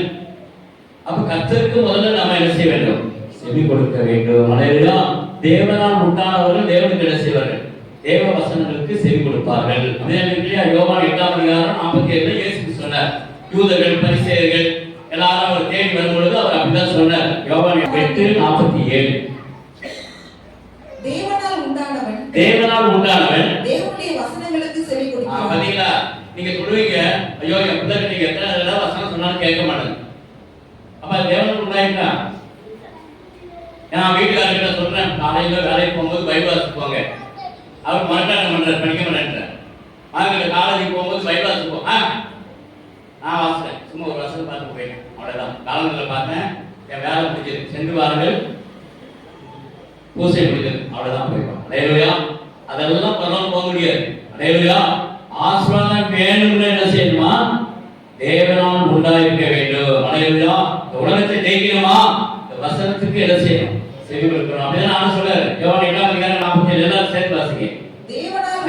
அப்ப கர்த்தருக்கு முதல்ல நாம என்ன செய்ய வேண்டும், செவி கொடுக்க வேண்டும். அல்லேலூயா. தேவனால் உண்டானவர்கள் தேவனுக்கு என்ன செய்வார்கள், தேவ வசனங்களுக்கு செவி கொடுப்பார்கள். அதே இல்லையா? யோவான் 8ஆம் அதிகாரம் 47 இயேசு சொன்னார், யூதர்கள் பரிசேயர்கள் எல்லாரும் அவர் தேடி வரும்பொழுது அவர் அப்படிதான் சொன்னார். யோவான் 8:47. தேவனால் உண்டானவன் தேவனுடைய வசனங்களுக்கு செவி கொடுக்கிறான். பாத்தீங்களா? நீங்க சொல்லுவீங்க, ஐயோ என் பிள்ளைக்கு நீங்க எத்தனை தடவை வசனம் சொன்னாலும் கேட்க மாட்டேங்க. அப்ப தேவனால் உண்டாயிருந்தா நான் வீட்டுக்காரர்கிட்ட சொல்றேன், காலையில வேலைக்கு போகும்போது பைபிள் வாசிப்பாங்க. அவர் மறக்காட்டம் பண்றாரு, படிக்க மாட்டேன்றார். அவங்க காலேஜுக்கு போகும்போது பைபிள் வாசிப்போம். நான் வாசிட்டேன், சும்மா ஒரு வருஷம் பார்த்து போயிட்டேன், அவ்வளவுதான். காலங்களில் பார்த்தேன், என் வேலை முடிஞ்சது. சென்று வாருங்கள், பூசை முடிஞ்சது, அவ்வளவுதான் போயிடும். அல்லேலூயா. அதெல்லாம் பரவாயில்ல போக முடியாது. அல்லேலூயா. ஆசீர்வாதம் வேணும்னு என்ன செய்யணுமா? தேவனால் உண்டாயிருக்க வேண்டும். அல்லேலூயா. இந்த உலகத்தை ஜெயிக்கணுமா? இந்த வசனத்துக்கு என்ன செய்யணும்? செவி கொடுக்கணும். அப்படிதான் நான் சொல்றேன். யோவான் 8:47 எல்லாரும் சேர்த்து வாசிங்க.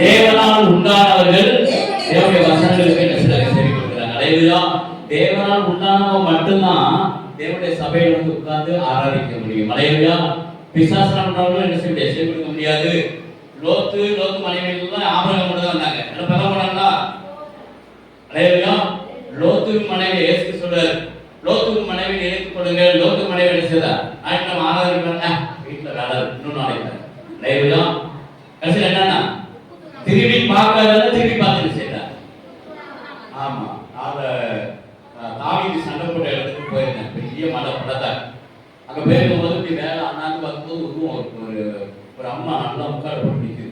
தேவனால் உண்டானவர்கள் தேவனுடைய வசனங்களுக்கு என்ன செய்றாங்க? செவி கொடுக்கிறாங்க. அல்லேலூயா. தேவனால் உண்டானவங்க மட்டும்தான் தேவனுடைய சபையில வந்து உட்கார்ந்து ஆராதிக்க முடியும். அல்லேலூயா. பிசாசான உண்டானவர்கள் என்ன செய்ய முடியாது? செவி கொடுக்க முடியாது. லோத்து மனைவிகள் ஆபிரகாம் கூட தான் வந்தாங்க. என்ன பண்ண போனாங்களா? அல்லேலூயா. லோத்து மனைவி இயேசு சொல்றாரு, லோத்து மனைவி எடுத்துக் கொள்ளுங்க. லோத்து மனைவி என்ன செய்தா? நாளைக்கு நம்ம ஆராதிக்கணும்னா வீட்டுல வேலை இன்னும் நாளைக்கு. அல்லேலூயா. கடைசியில் என்னன்னா திரும்பி பார்க்காத திரும்பி பார்த்துட்டு செய்தார். ஆமா, தாவீது சண்டை போட்ட இடத்துக்கு போயிருந்தேன். பெரிய மலை பள்ளத்தாக்கு. அங்க போயிருக்கும்போது இப்படி வேலை அண்ணாந்து பார்க்கும்போது உருவம் ஒரு அம்மா நல்லா உட்கார போட்டு நிற்குது.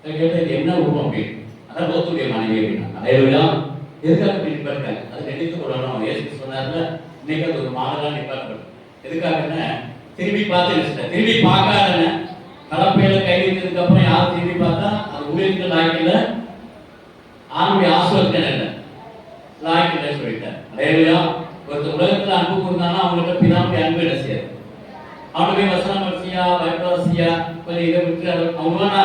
கேட்டேன், இது என்ன உருவம் அப்படின்னு. அதான் லோத்துடைய மனைவி அப்படின்னா. அல்லேலூயா. எதுக்காக இப்படி நிப்பாட்டாங்க? அது நினைத்து கொள்ளணும். இயேசு சொன்னார்ல, இன்னைக்கு அது ஒரு மாடலா நிப்பாட்டப்படும். எதுக்காகன்னா திரும்பி பார்த்து திரும்பி பார்க்காதன்னு கலப்பையில கை வைத்ததுக்கு அப்புறம் யாரும் திரும்பி பார்த்தா அது ஊழியர்கள் லாய்க்கல, ஆணுடைய ஆசுவர்த்தனை இல்லை, லாய்க்கல சொல்லிட்டார். அல்லேலூயா. ஒருத்தர் உலகத்துல அன்பு கூர்ந்தானா அவங்கள்ட்ட பிதாவுடைய அன்பு என்ன செய்யாது? அவனுடைய வசனம் வரிசையா பயப்படாசியா கொஞ்சம் இதை விட்டு அவனா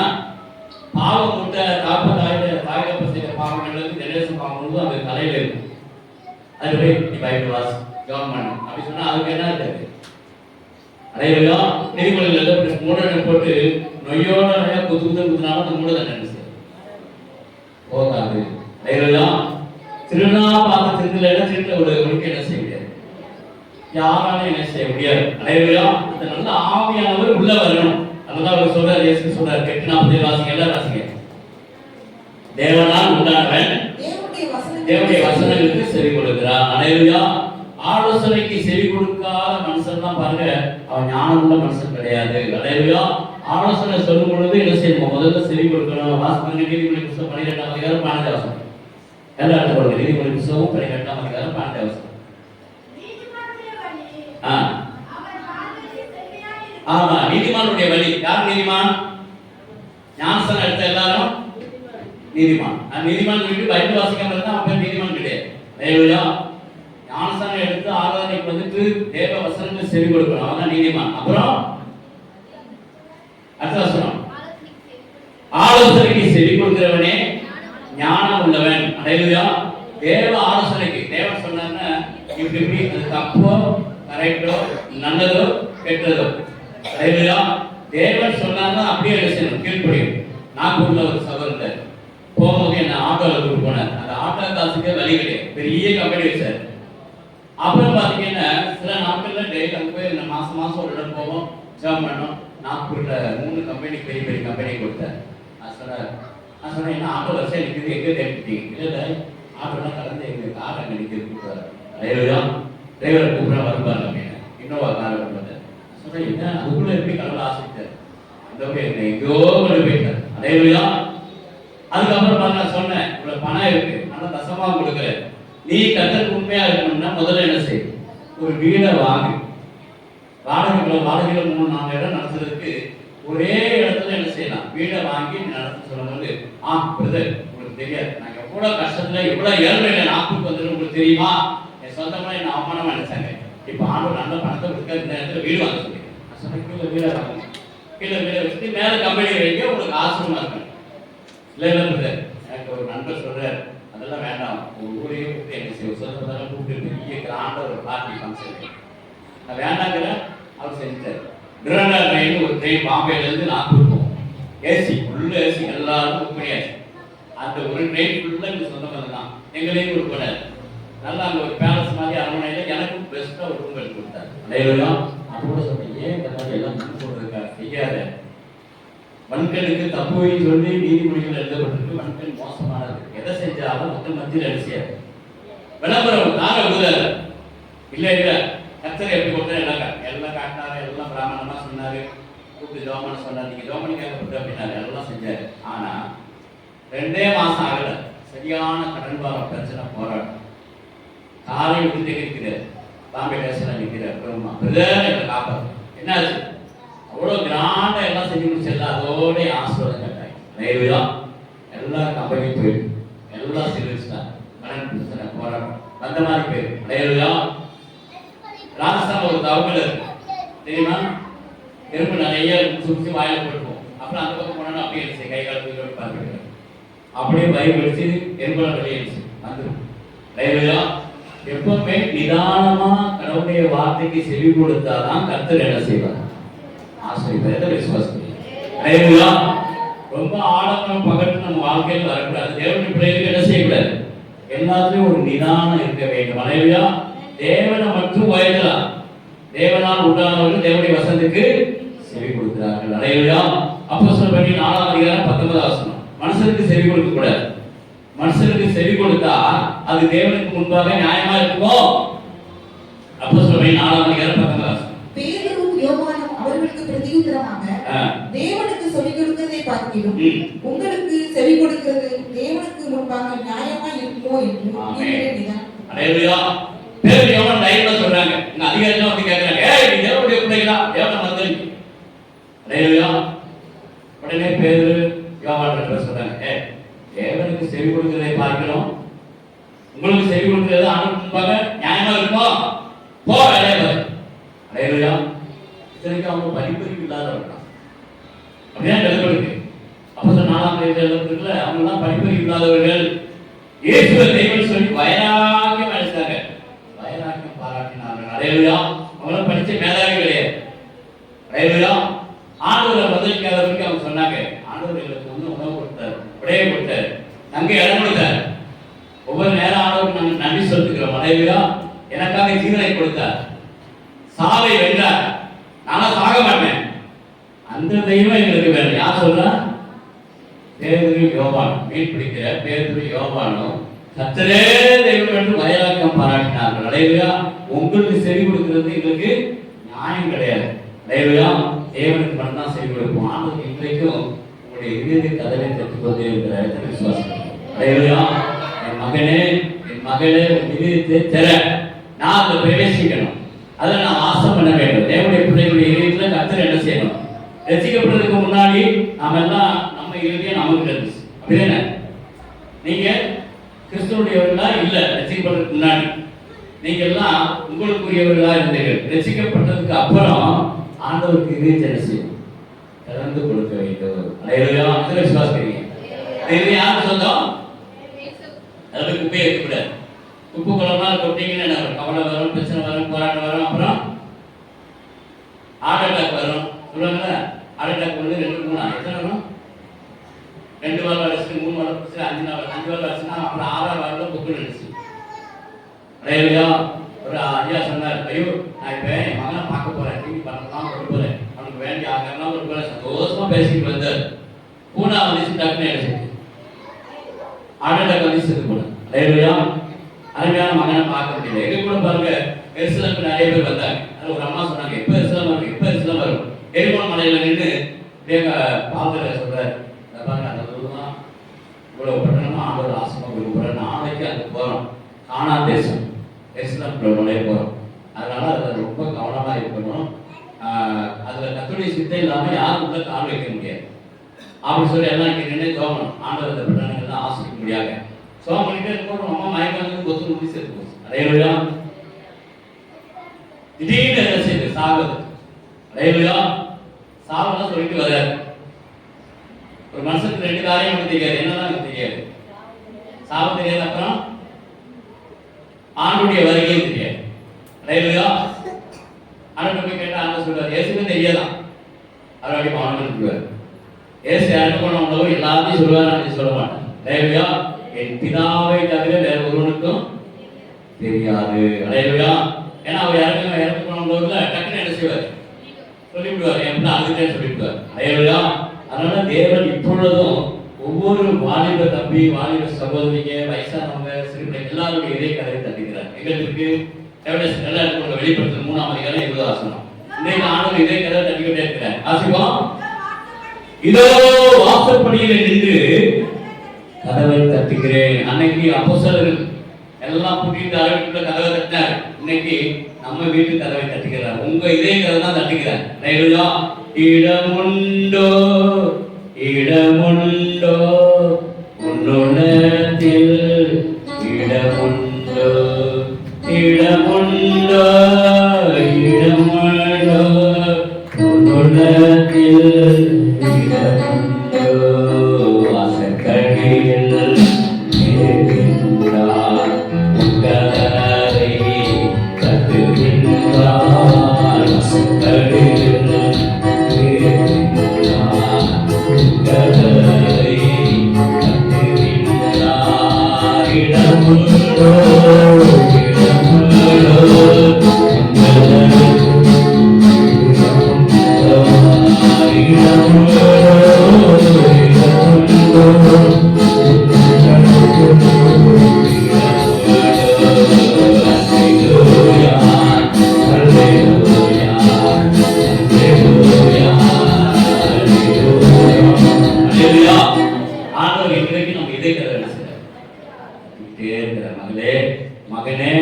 பாவம் முட்டை தாய்கப்ப செய்த பாவங்களுக்கு நிலையசம் பாவங்களும் அந்த தலையில இருக்கும். அது போய் நீ பயப்படாஸ் கவர்மெண்ட் அப்படி சொன்னா அதுக்கு என்ன இருக்கு? அலையிலா நெறிமுறைகள் மூடனை போட்டு நொய்யோட குத்துனாலும் அந்த மூட தண்டனை போகாது. அலையிலா திருநா பார்த்து திருந்தல திருட்ட ஒரு என்ன செய்ய முடியாது, யாராலும் என்ன செய்ய முடியாது. அலையிலா அந்த நல்ல ஆவியானவர் உள்ள வரணும். அதுதான் அவர் சொல்றாரு, இயேசு சொல்றாரு. 8:40 வாசிங்க, எல்லாரும் வாசிங்க. தேவனால் உண்டானவன் தேவனுடைய வசனங்களுக்கு செவி கொடுக்கிறார். அலையிலா ஆலோசனைக்கு செவி கொடுக்காத மனுஷன் தான் பாருங்க, அவன் ஞானமுள்ள மனுஷன் கிடையாது. அலையிலா ஆலோசனை சொல்லும் பொழுது என்ன செய்யணும்? முதல்ல செவி கொடுக்கணும். வாசிப்பாங்க. நீதிமொழி புத்தகம் 12ஆம் அதிகாரம் 12 வசனம். எல்லாரும் சொல்லுங்க. நீதிமொழி புத்தகம் 12ஆம் அதிகாரம் 12 வசனம். ஆமா, நீதிமானுடைய வழி. யார் நீதிமான்? ஞானஸ்தானம் எடுத்த எல்லாரும் நீதிமான். நீதிமான் வீட்டு பைபிள் வாசிக்காம இருந்தா அவன் நீதிமான் கிடையாது. அல்லேலூயா. ஞானஸ்தானம் எடுத்து ஆராதனைக்கு வந்துட்டு தேவ வசனங்களுக்கு செவி கொடுக்கணும், அவன் நீதிமான். அப்புறம் அடுத்த வசனம், ஆலோசனைக்கு செவி கொடுக்கிறவனே ஞானம் உள்ளவன். அல்லேலூயா. தேவ ஆலோசனைக்கு தேவன் சொன்னார்னா இப்படி அது தப்போ கரெக்டோ நல்லதோ கெட்டதோ. அல்லேலூயா. தேவன் சொன்னார்னா அப்படியே செய்யணும், கீழ்ப்படியும். நாகூர்ல ஒரு சகோதரர் போகும்போது என்ன ஆட்டோல கூட்டு போனார். அந்த ஆட்டோ காசுக்கே வழி கிடையாது, பெரிய கம்பெனி வச்சார். அப்புறம் பாத்தீங்கன்னா சில நாட்கள்ல டெய்லி அங்க போய் மாசம் ஒரு இடம் போவோம், ஜாப் பண்ணோம். நாகூர்ல 3 கம்பெனி பெரிய கம்பெனி கொடுத்தார். நான் சொன்னேன் என்ன ஆட்டோ வரிசை நிற்குது, எங்க தேடிட்டீங்க? இல்ல ஆட்டோலாம் கலந்து எங்க கார் அங்க நிற்கிறது கூப்பிட்டாரு. அல்லேலூயா. டிரைவரை கூப்பிட வருவாங்க அப்படின்னு இன்னோவா கார் வருவாங்க. சொன்னேன் என்ன அதுக்குள்ள எப்படி கடவுள் ஆசைத்தார்? அந்த எங்கேயோ கொண்டு போயிட்டார். அல்லேலூயா. அதுக்கப்புறம் நான் சொன்னேன், இவ்வளவு பணம் இருக்கு, ஆனா தசமா கொடுக்கல. நீ கர்த்தருக்கு உண்மையா இருக்கணும்னா முதல்ல என்ன செய்? ஒரு வீடை வாங்கு. வாடகையில 3-4 இடம் நடத்துறதுக்கு ஒரே இடத்துல என்ன செய்யலாம்? வீடை வாங்கி நடத்த சொல்லும்போது பிரதர் உங்களுக்கு தெரியாது, நான் எவ்வளவு கஷ்டத்துல எவ்வளவு ஏழ்மையில நாட்டுக்கு வந்துடும் உங்களுக்கு தெரியுமா? என் சொந்தமா என்ன அவமானமா நினைச்சாங்க. இப்ப ஆண்டு நல்ல பணத்தை கொடுக்க இந்த இடத்துல வீடு வாங்க சொல்லி கீழே வீடை வாங்க, கீழே வீடை வச்சுட்டு மேல கம்பெனி வைக்க உங்களுக்கு ஆசிரமா இருக்கணும். இல்லை பிரதர், எனக்கு ஒரு நண்பர் சொல்றாரு அதெல்லாம் வேண்டாம், ஒரு ஊரையே கூப்பிட்டு என்ன செய்வோம் சொந்தப்பதான் கூப்பிட்டு பெரிய கிராண்ட ஒரு பார்ட்டி ஃபங்க்ஷன் நான் வேண்டாங்கிற அவர் செஞ்சார். ட்ரெயின் ஒரு ட்ரெயின் பாம்பேல இருந்து நாகூர் போவோம், ஏசி ஃபுல்லு ஏசி எல்லாரும் புக் பண்ணியாச்சு. அந்த ஒரு ட்ரெயின் ஃபுல்லாக எங்களுக்கு சொந்த பந்தம் தான். எங்களையும் ஒரு போனார். நல்லா அங்கே ஒரு பேலஸ் மாதிரி அரண்மனையில் எனக்கும் பெஸ்ட்டாக ஒரு ரூம் எடுத்து கொடுத்தாரு. அனைவரும் அப்போ கூட சொன்னேன், ஏன் இந்த மாதிரி எல்லாம் முன் போடுறதுக்கா செய்யாத. மண்கனுக்கு தப்புவையும் சொல்லி நீதிமொழிகள் எழுதப்பட்டிருக்கு. மண்கன் மோசமானது, எதை செஞ்சாலும் மக்கள் மத்தியில் அடிச்சியாது. விளம்பரம் தாங்க உதவாது. இல்லை இல்லை கர்த்தர் எப்படி கொடுத்தா எல்லாம் காட்டினாரு, எல்லாம் பிராமணமா சொன்னாரு, கூப்பிட்டு ஜோமனை சொன்னார், நீங்க ஜோமனி கேட்கப்பட்டு அப்படின்னாரு, எல்லாம் செஞ்சாரு. ஆனா 2 மாசம் ஆகல, சரியான கடன் பார பிரச்சனை போராட்டம். காலை விட்டு இருக்கிறார், பாம்பே ஸ்டேஷன்ல நிற்கிறார். பிரதர் எங்களை காப்பாரு. என்னாச்சு? அவ்வளவு கிராண்டா அதோடைய ஆசீர்வாதம் கட்டாயம். ஹalleluya. எல்லா கம்பெனியும் போயிட்டு எல்லா சர்வீஸ்ல கடன் பிரச்சனை போராட்டம் அந்த மாதிரி பேர். ஹalleluya. ராஜஸ்தான் ஒரு தவக்கல் தெரியுமா? எறும்பு நிறைய சுற்றி வாயில போட்டுப்போம். அப்புறம் அந்த பக்கம் போனோம்னா அப்படியே இருந்துச்சு, கை கால் தூக்கி பார்த்துட்டு அப்படியே வயிறு வலிச்சு எறும்புலாம் வெளியேச்சு வந்துடும். ஹalleluya. எப்பவுமே நிதானமா கடவுளுடைய வார்த்தைக்கு செவி கொடுத்தாதான் கர்த்தர் என்ன செய்வார்? ஆசீர்வாதத்தை விசுவாசி. ஹalleluya. ரொம்ப ஆடம்பரம் பகட்டு நம்ம வாழ்க்கையில் வரக்கூடாது. தேவனுடைய பிள்ளைகளுக்கு என்ன செய்யக்கூடாது? எல்லாத்துலயும் ஒரு நிதானம் இருக்க வேண்டும். ஹalleluya. தேவனை மட்டும் உயர்த்தலாம். தேவனால் உண்டானவர்கள் தேவனுடைய வசனத்துக்கு செவி கொடுக்கிறார்கள். ஹalleluya. அப்போஸ்தலர் பணி 4ஆம் அதிகாரம் 19ஆம் வசனம். மனுஷனுக்கு செவி கொடுக்க கூடாது. மனுஷனுக்கு செவி கொடுத்தா அது தேவனுக்கு முன்பாக நியாயமா இருக்குமோ? அப்போஸ்தலர் பணி 4ஆம் அதிகாரம் 19ஆம் வசனம். பேதுருவும் யோவானும் அவர்களுக்கு பிரதியுத்தரமாக, தேவனுக்கு சொல்லிக் கொடுக்கிறதை பார்க்கிலும் உங்களுக்கு செவி கொடுக்கிறது தேவனுக்கு முன்பாக நியாயமா இருக்குமோ என்று நீங்களே நிதானம். ஹalleluya. பேதுரு யோவான் தைரியமா சொல்றாங்க. இந்த அதிகாரிகள் வந்து கேக்குறாங்க, ஏய் நீ தேவனுடைய பிள்ளைகளா? தேவனை மறந்துறீங்க. ஹalleluya. உடனே பேதுரு யோவான் சொல்றாங்க, ஏய் தேவனுக்கு செவி கொடுக்கிறதை பார்க்கிறோம், உங்களுக்கு செவி கொடுக்கிறது ஆண்டவருக்கு முன்பாக நியாயமா இருக்குமோ? போ வேலையை பாரு. ஹalleluya. இதற்கு அவங்க படிப்பறிவு இல்லாதவர்கள் அப்படியே எழுதப்படுது. அப்போஸ்தலர் 4ஆம் அதிகாரத்துல அவங்க எல்லாம் படிப்பறிவு இல்லாதவர்கள். இயேசுவை தெய்வம் சொல்லி வைராக்கியம் அழைச்சாங்க, வைராக்கியம் பாராட்டினார்கள். ஹalleluya. அவங்க படிச்ச மேதாவி கிடையாது. ஹalleluya. ஆண்டவரை பதிலுக்காதவருக்கு அவங்க சொன்னாங்க, ஆண்டவர் எங்களுக்கு வந்து உணவு கொடுத்தார், உடைய கொடுத்தார், அங்கே இடம் கொடுத்தார். ஒவ்வொரு நேரம் ஆண்டவருக்கு நாங்கள் நன்றி சொல்லிக்கிறோம். ஹalleluya. எனக்காக ஜீவனை கொடுத்தார், சாவை வென்றார், நான் சாக மாட்டேன். அந்த தெய்வம் எங்களுக்கு வேணும். யார் சொல்றா? பேதுரு யோவான். மீன் பிடிக்கிற பேதுரு யோவானும் கர்த்தரே தெய்வம் என்று வைராக்கியம் பாராட்டினார்கள். ஹalleluya. உங்களுக்கு செவி கொடுக்கிறது எங்களுக்கு நியாயம் கிடையாது. ஹalleluya. தேவனுக்கு மட்டும்தான் செவி கொடுப்போம். ஆண்டவர் இன்றைக்கும் உங்களுடைய இதய கதவை தட்டுக்கொண்டே இருக்கிற விசுவாசம். ஹalleluya. என் மகனே என் மகளே இதயத்தை திற, நான் அதை பிரவேசிக்கணும், அதை நான் வாசம் பண்ண வேண்டும். தேவனுடைய பிள்ளைகளுடைய இதயத்தில் கர்த்தர் என்ன செய்யணும்? ரசிக்கப்படுறதுக்கு முன்னாடி நாம எல்லாம் நம்ம இதயம் நமக்கு இருந்துச்சு, அப்படிதானே? நீங்க கிறிஸ்துவனுடையவர்களா இல்ல? ரசிக்கப்படுறதுக்கு முன்னாடி நீங்க எல்லாம் உங்களுக்குரியவர்களா இருந்தீர்கள். ரசிக்கப்பட்டதுக்கு அப்புறம் ஆண்டவருக்கு இதயத்தை என்ன செய்யும்? திறந்து கொடுக்க வேண்டும். ஹalleluya. அதில் விசுவாசிக்கிறீங்க. இது யாருக்கு சொந்தம்? அதுக்கு குப்பையை இருக்கக்கூடாது. உப்பு குளமா கொட்டிங்கன்னா என்ன வரும்? கவலை வரும், பிரச்சனை வரும், போராட்டம் வரும், அப்புறம் ஹார்ட் அட்டாக் வரும். சொல்லுவாங்கல்ல, ஹார்ட் அட்டாக் வந்து 2 3 எத்தனை வரும்? 2 வாரம் வரைச்சு, 3 வாரம் வரைச்சு, 5 வாரம் வரைச்சுன்னா அப்புறம் 6ஆம் வாரம் புக்கு நினைச்சு. ஹalleluya. ஒரு ஐயா சொன்னார், ஐயோ நான் இப்போ என் மகனை பார்க்க போறேன், டிவி பண்ணலாம் கொண்டு போறேன், அவனுக்கு வேண்டிய ஆகலாம் கொண்டு போறேன், சந்தோஷமா பேசிட்டு வந்தார். 3ஆம் வந்துச்சு, டக்குன்னு நினைச்சு ஹார்ட் அட்டாக் வந்து செத்து போனேன். ஹalleluya. அருமையான மகனை பார்க்க முடியல. எங்க கூட பாருங்க, எருசலேமுக்கு நிறைய பேர் வந்தாங்க. அதில் ஒரு அம்மா சொன்னாங்க, எப்போ எருசலேம் வரும், எப்போ எருசலேம் வரும்? எரிமோன் மலையில நின்று பாவத்தில் சொல்றாரு, பாருங்க அந்த தூரம் இவ்வளவு பட்டணமா ஆண்டவர் ஆசமா கொடுக்குற, நாளைக்கு அங்கே போறோம், கானா தேசம் எருசலேம் நுழைய போறோம். அதனால அதில் ரொம்ப கவனமா இருக்கணும். அதுல கர்த்தருடைய சித்தை இல்லாம யாரும் உள்ள கால் வைக்க முடியாது அப்படின்னு சொல்லி எல்லாம் இங்கே நின்று தோணும். ஆண்டவர் அந்த பட்டணங்கள்லாம் ஆசிக்க முடியாது. சோகம் பண்ணிட்டே இருக்கும், அம்மா மயக்கம் வந்து கொத்து முடி சேர்த்து போச்சு. ஹalleluya. திடீர்னு என்ன செய்யுது? சாகுது. ஹalleluya. சாவுலாம் சொல்லிட்டு வர்றாரு. ஒரு மனுஷனுக்கு 2 காரியம் எனக்கு தெரியாது. என்னதான் எனக்கு தெரியாது? சாவு தெரியாது, அப்புறம் ஆண்டுடைய வருகையும் தெரியாது. ஹalleluya. ஆண்டு போய் கேட்டா ஆண்டு சொல்றாரு, இயேசுவே தெரியாதான். அவர் அப்படி பாவம் சொல்லுவார். இயேசு யாருக்கு போனவங்களோ எல்லாத்தையும் சொல்லுவார், சொல்ல மாட்டேன். ஹalleluya. என் பிதாவை தவிர வேற ஒருவனுக்கும் தெரியாது. ஹalleluya. ஏன்னா அவர் யாருக்கும் இறந்து போனவங்கள டக்குன்னு என்ன செய்வார்? சொல்லிவிடுவார். என் பிள்ளை அதுக்கிட்டே சொல்லிவிடுவார். ஹalleluya. அதனால தேவன் இப்பொழுதும் ஒவ்வொரு வாலிப தம்பி, வாலிப சகோதரிங்க, வயசானவங்க, சிறுபிள்ளை எல்லாருடைய இதய கதவை தட்டுகிறார். எங்களுக்கு எல்லாம் இருக்கும். வெளிப்படுத்தும் 3ஆம் அதிகாரம் 20ஆம் வசனம். இன்றைக்கு ஆண்டவர் இதய கதவை தட்டிக்கிட்டே இருக்கிறார். ஆசிப்போம். இதோ வாசற்படியிலே நின்று கதவை தட்டுகிறேன். அன்னைக்கு அப்போஸ்தலர்கள் எல்லாம் கூட்டிட்டு அரவிக்குள்ள கதவை தட்டினார். இன்னைக்கு நம்ம வீட்டு கதவை தட்டுகிறார். உங்க இதே கதவை தான் தட்டுகிறார். ஹalleluya. இடமுண்டோ இடமுண்டோ உன்னுள்ளத்தில் இடமுண்டோ இடமுண்டோ இடமுண்டோ உன்னுள்ளத்தில் இடமுண்டோ வாசற்கடியில் இருக்கின்றார் உங்கரை கட்டுகின்றார் வாசற்கடியில் மகனே,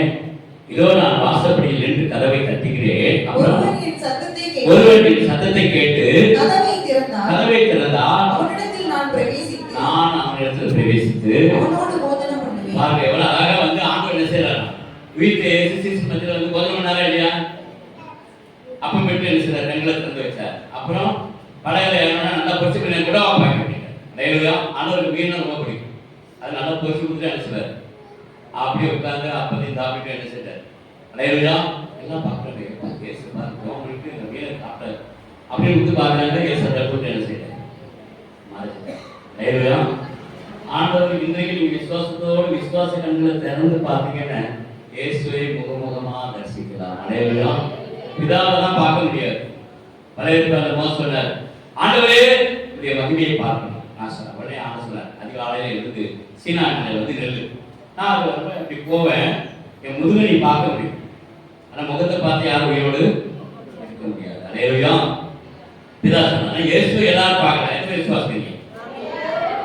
இதோ நான் வாசப்படியில் நின்று கதவை தட்டுகிறேன். ஒருவன் என் சத்தத்தை கேட்டு கதவை திறந்தால் அவனிடத்தில் நான் அவனிடத்தில் பிரவேசித்து அவனோடு போதனம் பண்ணுவேன். பாருங்க எவ்வளவு அழகா வந்து ஆண்டவர் என்ன செய்யறாரு, வீட்டு மத்தியில வந்து போதனம் பண்ணாரா இல்லையா? அப்பம் பெற்று என்ன செய்யறாரு, ரெங்களை திறந்து வச்சார். அப்புறம் படையில நல்லா பொறிச்சு பண்ண கூட வாங்க அப்படின்னா ஆண்டவருக்கு மீன் ரொம்ப பிடிக்கும். அது நல்லா பொறிச்சு கொடுத்து என்ன செய்வார், அப்படியே உட்கார்ந்து அப்பதையும் சாப்பிட்டு என்ன செய்றாரு, அலையா எல்லாம் பார்க்கறாங்க, இயேசு பாருங்க உங்களுக்கு இந்த மீனை சாப்பிட்டாரு அப்படியே விட்டு பார்க்கறாங்க. இயேசு அதை போட்டு என்ன செய்றாரு, அலையா ஆண்டவர் இன்றைக்கு நீங்க விசுவாசத்தோடு விசுவாச கண்களை திறந்து பார்த்தீங்கன்னா இயேசுவை முகமுகமா தரிசிக்கலாம். அலையா பிதாவை தான் பார்க்க முடியாது. பழைய மோசம் சொன்னார், ஆண்டவரே உடைய மகிமையை பார்க்கணும். நான் சொன்னேன் உடனே ஆண்டு சொன்னார், அதிகாலையில இருந்து சீனாட்டில் வந்து நெல்லு, நான் அது வந்து அப்படி போவேன், என் முதுகை நீ பார்க்க முடியும், ஆனா முகத்தை பார்த்து யாரும் உயிரோடு இருக்க முடியாது. அலையா பிதா சொன்னா இயேசுவை எல்லாரும் பார்க்கலாம். எத்தனை விசுவாசம்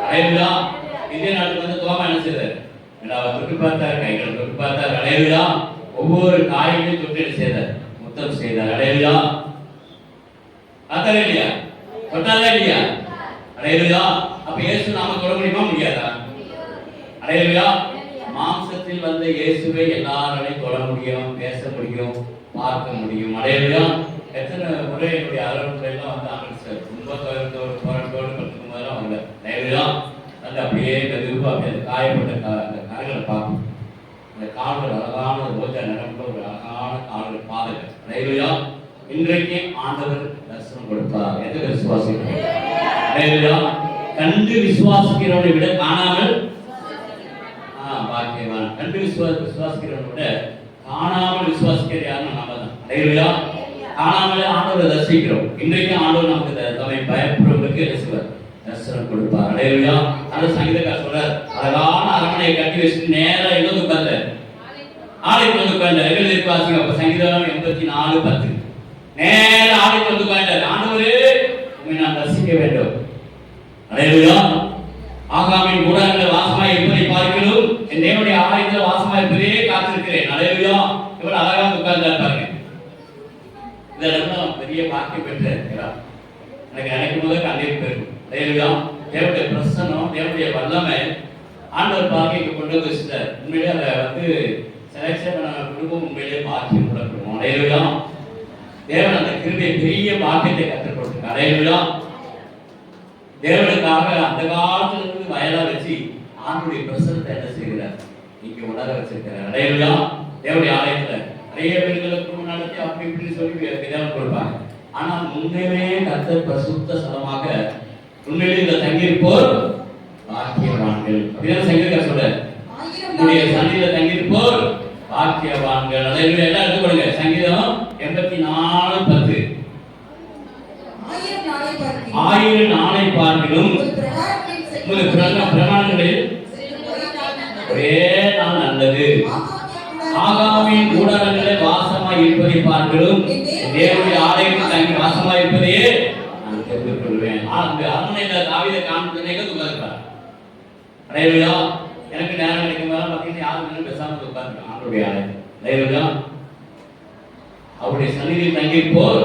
அலையா இந்திய நாட்டுக்கு வந்து தோமா என்ன செய்தார், அவர் தொட்டு பார்த்தார், கைகளை தொட்டு பார்த்தார். அலையா ஒவ்வொரு காய்களையும் தொட்டு என்ன செய்தார், முத்தம் செய்தார். அலையா பார்த்தாரே இல்லையா, தொட்டாரா இல்லையா? அலையா அப்ப இயேசு நாம தொட முடியுமா முடியாதா? அலையா மாம்சத்தில் வந்த இயேசுவை எல்லாராலையும் தொட முடியும், பேச முடியும், பார்க்க முடியும். அலையா எத்தனை முறை என்னுடைய அலுவலகெல்லாம் வந்து ஆரம்பிச்சார், துன்பத்தோடு போராட்டத்தோடு கற்றுக்கும் போதெல்லாம் அவங்க அலையா வந்து அப்படியே மெதுவாக அப்படியே காயப்பட்ட அந்த கரைகளை பார்க்கும். அந்த கால்கள் அழகான ரோஜா நிறமுள்ள ஒரு அழகான கால்கள் பாதைகள். அலையா இன்றைக்கு ஆண்டவர் தரிசனம் கொடுப்பார். எந்த விசுவாசிக்கிறோம்? அலையா கண்டு விசுவாசிக்கிறவனை விட காணாமல் பாக்கியவான். கண்டு விசுவாசிக்கிறவனை விட காணாமல் விசுவாசிக்கிற யாருன்னு நாம தான். அலையா காணாமலே ஆண்டவரை தரிசிக்கிறோம். இன்றைக்கு ஆண்டவர் நமக்கு தம்மை பயப்படுவதற்கு என்ன செய்வார், தரிசனம் கொடுப்பார். அலையா அந்த சங்கீதக்காரர் சொல்றார், அழகான அரண்மனையை கட்டி வச்சுட்டு நேரா எங்க உட்கார்ந்த ஆலயத்தில் வந்து உட்கார்ந்தார். எங்களுக்கு வாசிங்க அப்ப சங்கீதம் 84:10 நேர ஆலயத்தில் வந்து உட்கார்ந்தார். ஆண்டவரே உண்மை நான் தரிசிக்க வேண்டும். அலையா ஆகாமின் கூடாரங்களில் வாசமாய் இருப்பதை பார்க்கிறோம், என் தேவனுடைய ஆலயத்தில் வாசமாய் இருப்பதே காத்திருக்கிறேன். அலையா இவ்வளவு அழகா உட்கார்ந்தார் பாருங்க. இதெல்லாம் பெரிய பாக்கியம் பெற்று இருக்கிறார். எனக்கு நினைக்கும் போது கண்ணீர் பெருக்கும். அலையா தேவனுடைய பிரசன்னம், தேவனுடைய வல்லமை ஆண்டவர் பாக்கியத்தை கொண்டு வந்து வச்சுட்டார். உண்மையிலே அதை வந்து செலக்ஷன் பண்ண குடும்பம் உண்மையிலே பாக்கியம் கொடுக்கணும். அலையா தேவன் அந்த கிருபை பெரிய பாக்கியத்தை கற்றுக் கொடுத்திருக்கார். அலையா தேவனுக்காக அந்த காலத்துல இருந்து வயலா வச்சு ஆண்டுடைய பிரசனத்தை என்ன செய்கிறார், இங்க உணர வச்சிருக்கிறார். அலையா தேவனுடைய ஆலயத்துல நிறைய பேர்களுக்கு நடத்தி அப்படி இப்படி சொல்லி தேவன் கொடுப்பாங்க. ஆனா முன்னமே கர்த்தர் பரிசுத்த ஸ்தலமாக உண்மையிலே இந்த தங்கியிருப்போர் பாக்கியவான்கள். அப்படிதான் சங்கீதக்காரர் சொல்றார், உங்களுடைய சன்னிதியில தங்கியிருப்போர் பாக்கியவான்கள். அலையா எல்லாம் எடுத்துக்கொள்ளுங்க. சங்கீதம் 84:10 1000 நாளை பார்க்கிலும் பிரமாணங்களில் ஒரே நாள் நல்லது. ஆகாமின் கூடாரங்களில் வாசமாய் இருப்பதை பார்க்கிலும் தேவனுடைய ஆலயத்தில் தங்கி வாசமாய் இருப்பதையே நான் தெரிந்து கொள்வேன். அந்த அரண்மனையில தாவீதை காண்பித்தனே உட்கார்ந்தார். அலையா எனக்கு நேரம் கிடைக்கும் போது பார்த்தீங்கன்னா யாரும் பேசாம உட்கார்ந்து ஆண்டுடைய ஆலயம். அலையா அவருடைய சன்னிதியில் தங்கியிருப்போர்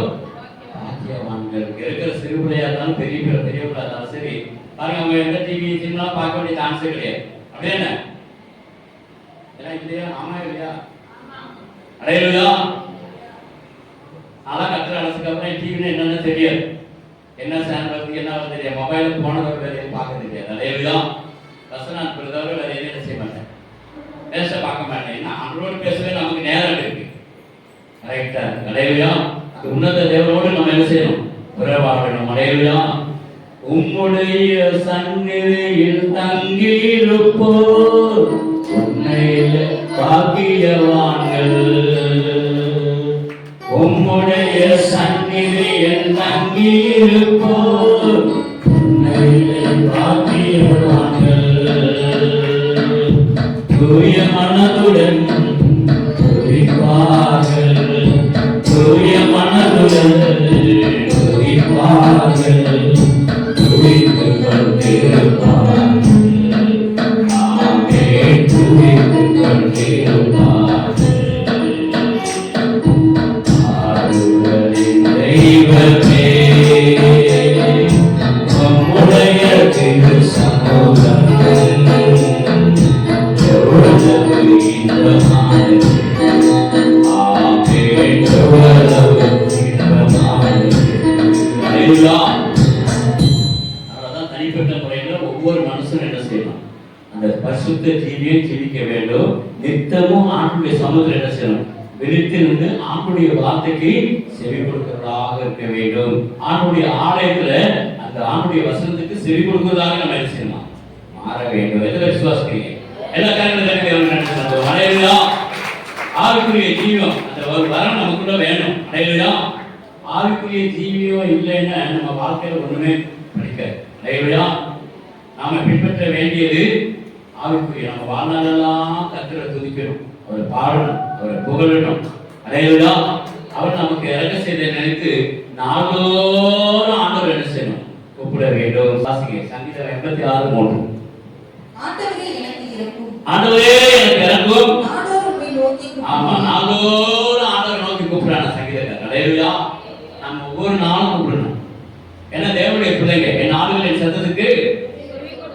பாக்கியவான்கள். அங்க இருக்கிற சிறு பிள்ளையா இருந்தாலும் பெரியவங்களா இருந்தாலும் சரி பாருங்க, அவங்க எந்த டிவி சினிமா பார்க்க வேண்டிய சான்ஸே கிடையாது. அப்படியே என்ன எல்லாம் இல்லையா? ஆமா இல்லையா? அடையலையா? அதெல்லாம் கத்துற அலசுக்கு அப்புறம் டிவின்னு என்னன்னு தெரியாது, என்ன சேனல் வருது என்ன வருது தெரியாது, மொபைலுக்கு போனதோட வேற எதுவும் பார்க்க தெரியாது. அடையலையா? வசனம் அனுப்புறதோட வேற எதுவும் என்ன செய்ய மாட்டேன், பேச பார்க்க மாட்டேன். ஏன்னா அவங்களோட பேசவே நமக்கு நேரம் இருக்கு. கரெக்டா? அடையலையா? உன்னத தேவனோடு நம்ம என்ன செய்யணும், உறவாடணும். அடையலையா? உம்முடைய சந்நிதியில் தங்கியிருப்போர் உன்னையில பாக்கியவான்கள். உம்முடைய சந்நிதியில் தங்கியிருப்போர் உன்னையில பாக்கியவான்கள். தூய மனதுடன் துதிப்பார்கள், தூய மனதுடன் துதிப்பார்கள், துதித்து கொண்டிருப்பார்கள். ஆமென், துதித்து கொண்டிருப்பார்கள். ஆறுதலின் தெய்வமே, உம்முடைய திரு சமூகத்தில் எவ்வளவு இன்பமானது. ஆமென், எவ்வளவு இன்பமானது. அதையெல்லாம் தனிப்பட்ட முறையில் ஒவ்வொரு மனுஷனும் என்ன செய்யணும், அந்த பரிசுத்த ஜீவியை ஜீவிக்க வேண்டும். நித்தமும் ஆண்டுடைய சமூகத்தில் என்ன செய்யணும், விழித்திருந்து ஆண்டுடைய வார்த்தைக்கு செவி கொடுக்கிறதாக இருக்க வேண்டும். ஆண்டுடைய ஆலயத்துல அந்த ஆண்டுடைய வசனத்துக்கு செவி கொடுக்கிறதாக நம்ம என்ன செய்யணும், மாற வேண்டும். எதில் விசுவாசிக்கிறீங்க? எல்லா காரணங்களும் அடையலையா? ஆவிக்குரிய ஜீவியம் அந்த ஒரு வரம் நமக்குள்ள வேணும். அடையலையா? ஆவிக்குரிய ஜீவியம் இல்லைன்னா நம்ம வாழ்க்கையில ஒண்ணுமே படிக்காது. அடையலையா? நாம பின்பற்ற வேண்டியது ஆவிக்குரிய, நம்ம வாழ்நாளெல்லாம் கர்த்தரை துதிக்கணும், அவரை பாடணும், அவரை புகழணும். அடையலையா? அவர் நமக்கு இறக்க செய்த நினைத்து நாள்தோறும் ஆண்டவர் என்ன செய்யணும், கூப்பிட வேண்டும். வாசிங்க சங்கீதம் 86:3. ஆண்டவரே எனக்கு இறங்கும், ஆண்டவரே எனக்கு இறங்கும். நாடோறும் உம்மை நோக்கி ஆமா, நாள்தோறும் ஆண்டவரை நோக்கி கூப்பிடுறாங்க சங்கீதக்காரர். அடையலையா? நம்ம ஒவ்வொரு நாளும் கூப்பிடணும். ஏன்னா தேவனுடைய பிள்ளைங்க என் ஆடுகளின் சத்தத்துக்கு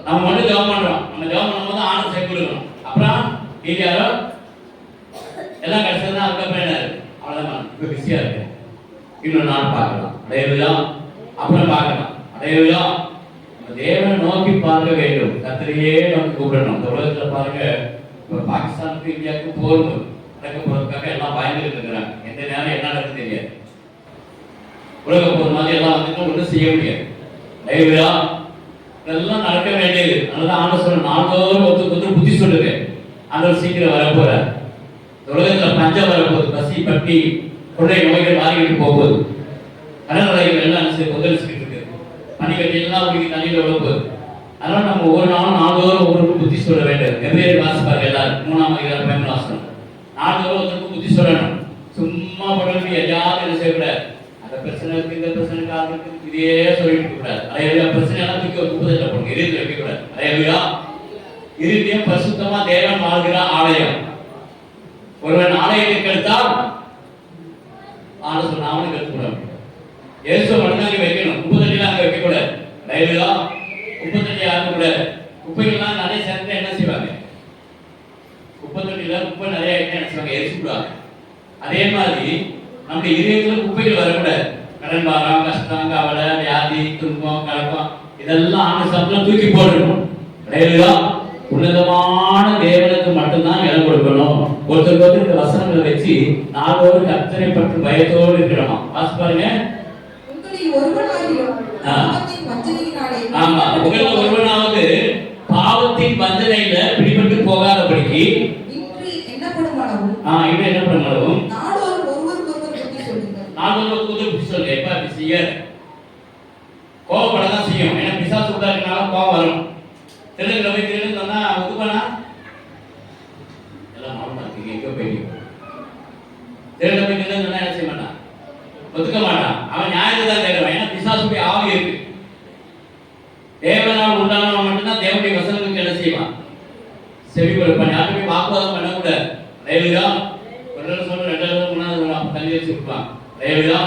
நம்ம மட்டும் ஜெபம் பண்றோம். நம்ம ஜெபம் பண்ணும்போது ஆண்டு சேர்த்து கொடுக்கணும். அப்புறம் நீங்க யாரோ எல்லாம் கிடைச்சதுன்னா அதுக்கப்புறம் என்ன இருக்கு, அவ்வளவுதான், இப்ப பிஸியா இருக்கு, இன்னொரு நாள் பார்க்கலாம். அடையலையா? அப்புறம் பார்க்கலாம். அடையலையா? நம்ம தேவனை நோக்கி பார்க்க வேண்டும், கர்த்தரையே நோக்கி கூப்பிடணும். இந்த உலகத்துல பாருங்க, இப்ப பாகிஸ்தானுக்கு இந்தியாவுக்கு போர் நடக்க போறதுக்காக எல்லாம் பயந்துட்டு இருக்கிறாங்க. எந்த நேரம் என்ன நடக்குது தெரியாது. உலக போர் மாதிரி எல்லாம் வந்துட்டு ஒன்றும் செய்ய முடியாது. அடையலையா? இதெல்லாம் நடக்க வேண்டியது. அதனால ஆண்டவர் சொல்ற நாள்தோறும் ஒருத்தர் புத்தி சொல்லுங்க, ஆண்டவர் சீக்கிரம் வரப்போற. உலகத்துல பஞ்சம் வரப்போகுது, பசி பட்டி கொள்ளை நோய்கள் மாறிக்கிட்டு போகுது, கடற்கரைகள் எல்லாம் கொந்தளிச்சுக்கிட்டு இருக்கு, பனிக்கட்டி எல்லாம் உங்களுக்கு தண்ணியில விழப்போகுது. அதனால நம்ம ஒவ்வொரு நாளும் நாள்தோறும் ஒவ்வொரு புத்தி சொல்ல வேண்டும். வெவ்வேறு வாசிப்பார்கள் எல்லாரும் 3ஆம் அதிகாரம் 5ஆம் வசனம். நாள்தோறும் ஒருத்தருக்கு புத்தி சொல்லணும். சும்மா படுறது எதையாவது என்ன செய்யக்கூடாது, அந்த பிரச்சனை இருக்கு, இந்த பிரச்சனை இருக்கு, இதே சொல்லிட்டு கூடாது. அதையா பிரச்சனை எல்லாம் தூக்கி ஒரு குப்பையில போடுங்க, இறுதியில் வைக்கக்கூடாது. அதையா இறுதியம் பரிசுத்தமா தேவன் வாழ்கிற ஆலயம். ஒருவன் ஆலயத்தை கெடுத்தால் ஆண்டு அவனுக்கு எடுத்துக்கூடாது. இயேசு மட்டும் அங்கே வைக்கணும், குப்பை தண்ணியெல்லாம் அங்கே வைக்கக்கூடாது. அதையா குப்பை தண்ணி ஆகக்கூடாது. குப்பைகள்லாம் நிறைய சேர்ந்து என்ன செய்வாங்க, குப்பை தண்ணியில குப்பை நிறைய என்ன செய்வாங்க, எரிச்சுக்கூடாது. அதே மாதிரி நம்முடைய இதயத்துல குப்பைகள் வரக்கூடாது. கடன் பாரம், கஷ்டம், கவலை, வியாதி, துன்பம், கலக்கம் இதெல்லாம் ஆண்டு சம்பளம் தூக்கி போடணும். அடையலையா? உன்னதமான தேவனுக்கு மட்டும்தான் இடம் கொடுக்கணும். ஒருத்தருக்கு இந்த வசனங்களை வச்சு நாள்தோறும் கர்த்தரை பற்றி பயத்தோடு இருக்கணும். வாசி பாருங்க. ஆமா, உங்களில் ஒருவனாவது பாவத்தின் வஞ்சனையில பிடிபட்டு போகாதபடிக்கு இன்று என்னப்படும் அளவும் நாள்தோறும் புத்தி சொல்லுங்க. எப்ப அப்படி செய்ய கோவப்படதான் செய்யும். ஏன்னா பிசாசு கூட இருக்கனால கோவம் வரும். திருடுகிற போய் திருடுன்னு சொன்னா ஒதுப்பானா எல்லாம் மாட்டாங்க, எங்க போயிட்டு திருட போய் திருடுன்னு சொன்னா என்ன செய்ய மாட்டான், ஒதுக்க மாட்டான். அவன் நியாயத்தை தான் தேடுவான். ஏன்னா பிசாசுடைய ஆவி இருக்கு. தேவனால் உண்டானவன் மட்டும்தான் தேவனுடைய வசனத்துக்கு என்ன செய்வான், செவி கொடுப்பான். யாரும் போய் வாக்குவாதம் பண்ணக்கூடாது. அடையலையா? ஒரு சொல்ற 2 3 தள்ளி வச்சு இருப்பான். அடையலையா?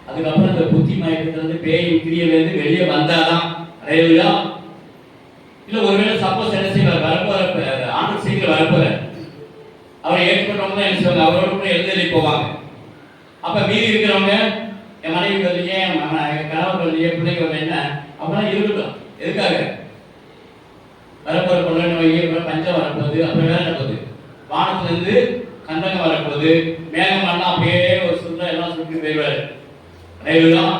அதுக்கப்புறம் இந்த புத்தி மயக்கத்துல பேய் கிரியையிலேருந்து வெளியே வந்தாதான். அலையா இல்லை ஒருவேளை சப்போஸ் என்ன செய்வார், வரப்போற ஆண்டு சீக்கிரம் வரப்போற அவரை ஏற்றுக்கொண்டவங்க தான் என்ன செய்வாங்க, அவரோட கூட எழுந்தள்ளி போவாங்க. அப்ப மீதி இருக்கிறவங்க என் மனைவி வரலையே, என் கணவர் வரலையே, பிள்ளைங்க வரல, என்ன அப்படிலாம் இருக்கட்டும். எதுக்காக? வரப்போற கொள்ளை நோய், பஞ்சம் வரப்போகுது, அப்புறம் வேலை நடப்போகுது, வானத்துல இருந்து கந்தகம் வரப்போகுது, மேகமெல்லாம் அப்படியே ஒரு சுந்தர எல்லாம் சுற்றி போயிடுவாரு, ரயிலுதான்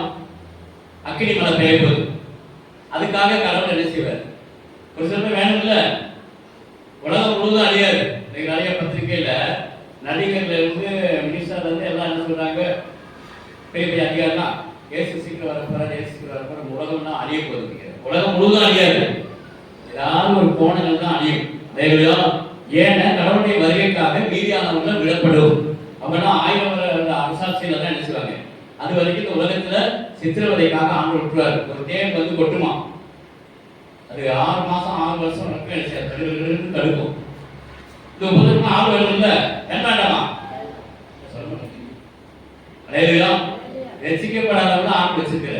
அக்கினி மழை பெய்ய போகுது. அதுக்காக கடவுள் என்ன செய்வார்? ஒரு சில பேர் வேணும் இல்ல, உலகம் முழுவதும் அழியாது. நிறைய பத்திரிகையில நடிகர்ல இருந்து மினிஸ்டர்ல இருந்து எல்லாம் என்ன சொல்றாங்க, பெரிய பெரிய அதிகாரம் ஏசு சீக்கிரம் வரப்போறாரு, ஏசு சீக்கிரம் வரப்போற, உலகம்னா அழிய போகுது. உலகம் முழுவதும் அழியாது, ஏதாவது ஒரு கோணங்கள் தான் அழியும். ஏன்னா கடவுளுடைய வருகைக்காக மீதியானவங்க விடப்படும். அவங்கன்னா 1000 அரசாட்சியில தான் என்ன செய்வாங்க. அது வரைக்கும் இந்த உலகத்துல சித்திரவதைக்காக ஆண்டு விட்டுருவாரு. ஒரு தேன் வந்து கொட்டுமா, அது 6 மாசம் 6 வருஷம் வரைக்கும் தடுக்கும். இந்த 30 வருஷம் 6 வருஷம் இல்ல வேண்டாமா ரசிக்கப்படாதவங்க ஆண்டு வச்சிருக்கிற.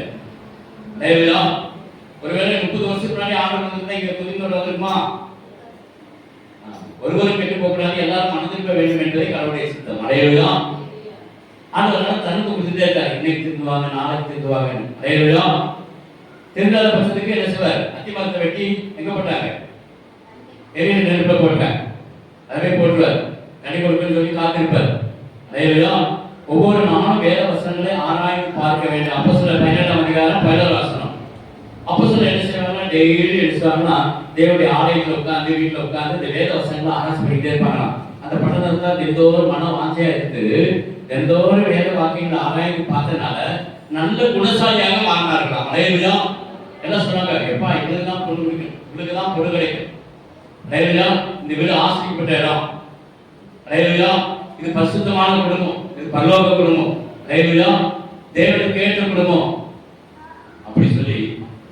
ஒருவேளை 30 வருஷத்துக்கு முன்னாடி ஆண்டு வந்திருந்தா இங்க புதுமையோட வந்துருமா? ஒருவரும் கெட்டு போகக்கூடாது, எல்லாரும் மனதிருக்க வேண்டும் என்பதை கடவுளுடைய சித்தம். அடையலாம் ஆண்டவரால் தனக்கு கொடுத்துட்டே இருக்காரு. இன்னைக்கு திருந்துவாங்க, நாளைக்கு திருந்துவாங்க. அடையலாம் திருந்தாத பட்சத்துக்கு என்ன செய்வார்? அத்திமரத்தை வெட்டி எங்க போட்டாங்க? எரியில நெருப்ப போட்டாங்க, அதே போட்டுவார். கனி கொடுக்குன்னு சொல்லி காத்திருப்பார். அடையலாம் ஒவ்வொரு நாளும் வேத வசனங்களை ஆராய்ந்து பார்க்க வேண்டும். அப்போஸ்தலர் 12ஆம் அதிகாரம் 11 வசனம். அப்போஸ்தலர் என்ன செய்வாங்கன்னா டெய்லி எடுத்தாங்கன்னா தேவனுடைய ஆலயத்தில் உட்கார்ந்து வீட்டில் உட்கார்ந்து இந்த வேத வசனங்களை ஆராய்ச்சி பண்ணிட்டே இருப்பாங்களாம். அந்த பட்டணத்துல தினந்தோறும் மன வாஞ்சையா இருந்து தினந்தோறும் வேத வாக்கியங்களை ஆராய்ந்து பார்த்தனால நல்ல குணசாலியாக மாறினார்களாம். அலையலுயா என்ன சொன்னாங்க, எப்பா இவங்களுக்கு தான் பொண்ணு கிடைக்கும், இவங்களுக்கு தான் பொண்ணு கிடைக்கும். அலையலுயா இந்த வீடு ஆசிரியப்பட்ட இடம். அலையலுயா இது பரிசுத்தமான குடும்பம், இது பரலோக குடும்பம். அலையலுயா தேவனுக்கு ஏற்ற குடும்பம் அப்படி சொல்லி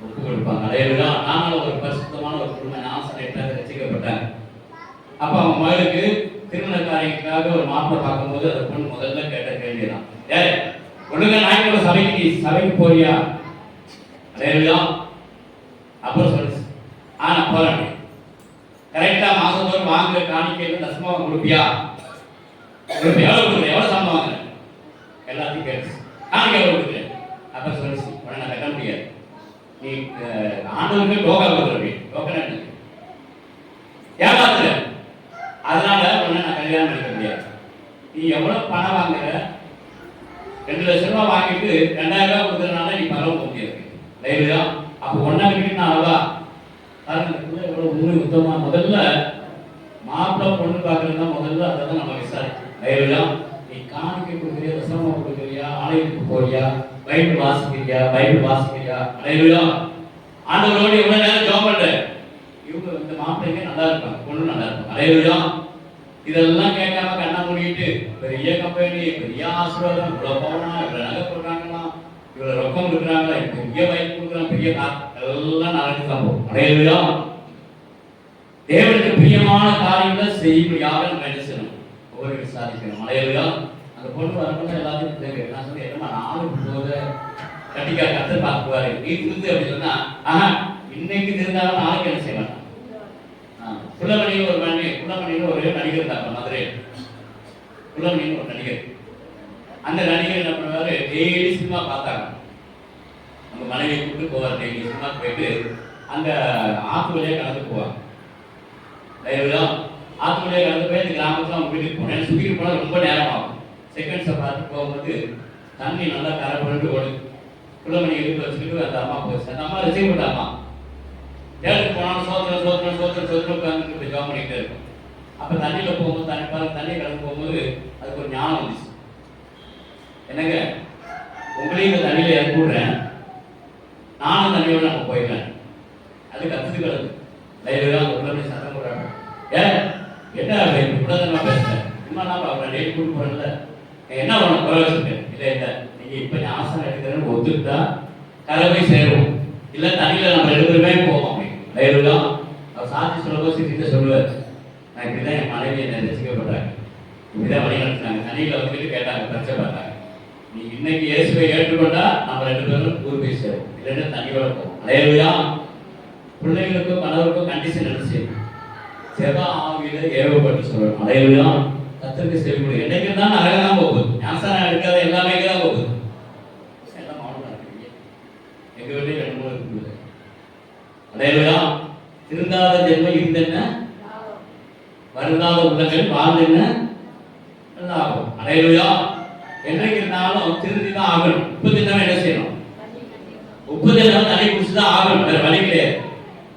ஒப்பு கொடுப்பாங்க. அலையலுயா நானும் ஒரு பரிசுத்தமான ஒரு குடும்பம், நான் சனைட்டாக ரசிக்கப்பட்டேன். அப்ப அவங்க மகளுக்கு திருமண காரியத்துக்காக ஒரு மாப்பிள்ளை பார்க்கும்போது அந்த பொண்ணு முதல்ல கேட்ட கேள்விதான், ஒழுங்கா ஞாயிற்றுக்கிழமை சபைக்கு போறியா? அலையலுயா அப்புறம் சொல்லுச்சு, நான் போறேன். கரெக்டா மாசத்தோடு வாங்குற காணிக்கையில தசமாவை கொடுப்பியா? எவ்வளவு சம்பளம் வாங்க? எல்லாத்தையும் கேட்டு காணிக்கை எவ்வளவு கொடுக்குறேன்? அப்ப சொல்லிச்சு, உடனே நான் கட்ட முடியாது, நீ ஆண்டவருக்கு டோக்கா கொடுக்குற, டோக்கன் என்ன ஏமாத்துற, அதனால உடனே நான் கல்யாணம் பண்ணிக்க முடியாது. நீ எவ்வளவு பணம் வாங்குற? 2 லட்சம் ரூபாய் வாங்கிட்டு 2000 ரூபாய் கொடுக்கறதுனால நீ பரவ முடியாது. லைவ்லயா அப்ப ஒன்னா கிட்ட அளவா எவ்வளவு உண்மை உத்தமா. முதல்ல மாப்பிள்ளை பொண்ணு பார்க்கறது தான் முதல்ல, அதை தான் நம்ம விசாரிக்கணும். லைவ்லயா நீ காணிக்கை கொடுக்குறியா, தசமா கொடுக்குறியா, ஆலயத்துக்கு போறியா, பைபிள் வாசிக்கிறியா? லைவ்லயா ஆண்டவரோடு எவ்வளவு நேரம் ஜெபம் பண்ற? இவங்க இந்த மாப்பிள்ளைங்க நல்லா இருப்பாங்க, பொண்ணு நல்லா இருப்பாங்க. அலையலுயா இதெல்லாம் கேட்காம கண்ணா மூடிட்டு பெரிய கம்பெனி, பெரிய ஆசீர்வாதம், இவ்வளவு போனா, இவ்வளவு நகை போடுறாங்களா, இவ்வளவு ரொக்கம் கொடுக்குறாங்களா, பெரிய பைக் கொடுக்குறாங்க, பெரிய கார், எல்லாம் நடந்துதான் போகும். அலையலுயா தேவனுக்கு பிரியமான காரியங்களை செய்யும்படியாக நம்ம என்ன செய்யணும்? ஒவ்வொரு விசாரிக்கணும். அலையலுயா அந்த பொண்ணு வரணும்னா எல்லாத்தையும் தேவை. நான் சொன்னேன், என்னமா 4 போத கட்டிக்கா கத்தை பார்க்குவாரு, நீ திருந்து அப்படி சொன்னா, ஆஹா இன்னைக்கு இருந்தாலும் நாளைக்கு என்ன செய்வாங்க? குலமணின்னு ஒரு நடிகர் இருந்தாங்க மதுரையில். குலமணின்னு ஒரு நடிகர். அந்த நடிகர் என்ன பண்ணுவாரு, டெய்லி சினிமா பார்த்தாங்க. அவங்க மனைவியை கூப்பிட்டு போவார். டெய்லி சினிமா போயிட்டு அந்த ஆத்து வழியாக கலந்து போவாங்க. ஆத்து வழியாக கலந்து போய் அந்த கிராமத்தில் அவங்க வீட்டுக்கு போனேன். சுற்றிட்டு போனால் ரொம்ப நேரம் ஆகும். செகண்ட்ஸை பார்த்து போகும்போது தண்ணி நல்லா கரை பண்ணிட்டு ஓடுது. குலமணி எடுத்து வச்சுக்கிட்டு அந்த அம்மா போச்சு. அந்த அம்மா ரிசீவ் பண்ண அம்மா ஏழுக்கு போனாலும் சோதனை உட்காந்து ஜாப் பண்ணிக்கிட்டே இருக்கும். அப்போ தண்ணியில் போகும்போது தண்ணி கலந்து போகும்போது அதுக்கு ஒரு ஞானம் வந்துச்சு. என்னங்க உங்களையும் இந்த தண்ணியில் இறக்கி விடுறேன், நானும் தண்ணியோட நம்ம போயிடுறேன். அது கற்றுட்டு கிடக்கு. லைவ்ல அந்த உடனே சத்தம் போடுறாங்க, என்ன உடனே பேசுறேன், சும்மா நான் அவரை டெய்லி கூட்டு போறேன்ல, என்ன பண்ண குறை வச்சுருக்கேன். இல்லை நீங்கள் இப்போ ஆசனம் எடுக்கிறேன்னு ஒத்துக்கிட்டா கலவை சேரும், இல்லை தண்ணியில் நம்ம 2 பேருமே போவோம். லைவ்ல அவர் சாட்சி சொல்லும்போது சிரித்து சொல்லுவார், நான் இப்படிதான் என் மனைவி என்னை ரசிக்கப்பட்டாங்க, இப்படிதான் வழி நடத்தினாங்க. தண்ணியில் வந்துட்டு கேட்டாங்க, பிரச்சனை பார்த்தாங்க. நீ இன்னைக்கு இயேசுவை ஏற்றுக்கொண்டா நம்ம 2 பேரும் ஊர் போய் சேரும், இல்லைன்னா தண்ணியோட போகும். அலையலுயா. பிள்ளைகளுக்கும் கணவருக்கும் கண்டிஷன் என்ன செய்யும்? செப ஆவியில ஏவப்பட்டு சொல்லணும். அலையலுயா. கர்த்தருக்கு செவி கொடு. என்னைக்கு தான் நரகம் போகுது, ஞானஸ்நானம் எடுக்காத எல்லாமே தான் போகுது. எல்லாம் மாவட்டம் நடக்குது. எங்க வீட்லயே 2-3 இருக்குது. அலையலுயா. திருந்தாத ஜென்மம் இருந்தென்ன, வருந்தாத உள்ளங்கள் வாழ்ந்தென்ன ஆகும். அலையலுயா. என்றைக்கு இருந்தாலும் திருந்தி தான் ஆகணும். உப்பு தினம் என்ன செய்யணும்? உப்பு தினம் தண்ணி குடிச்சுதான் ஆகணும், வேற வழி கிடையாது.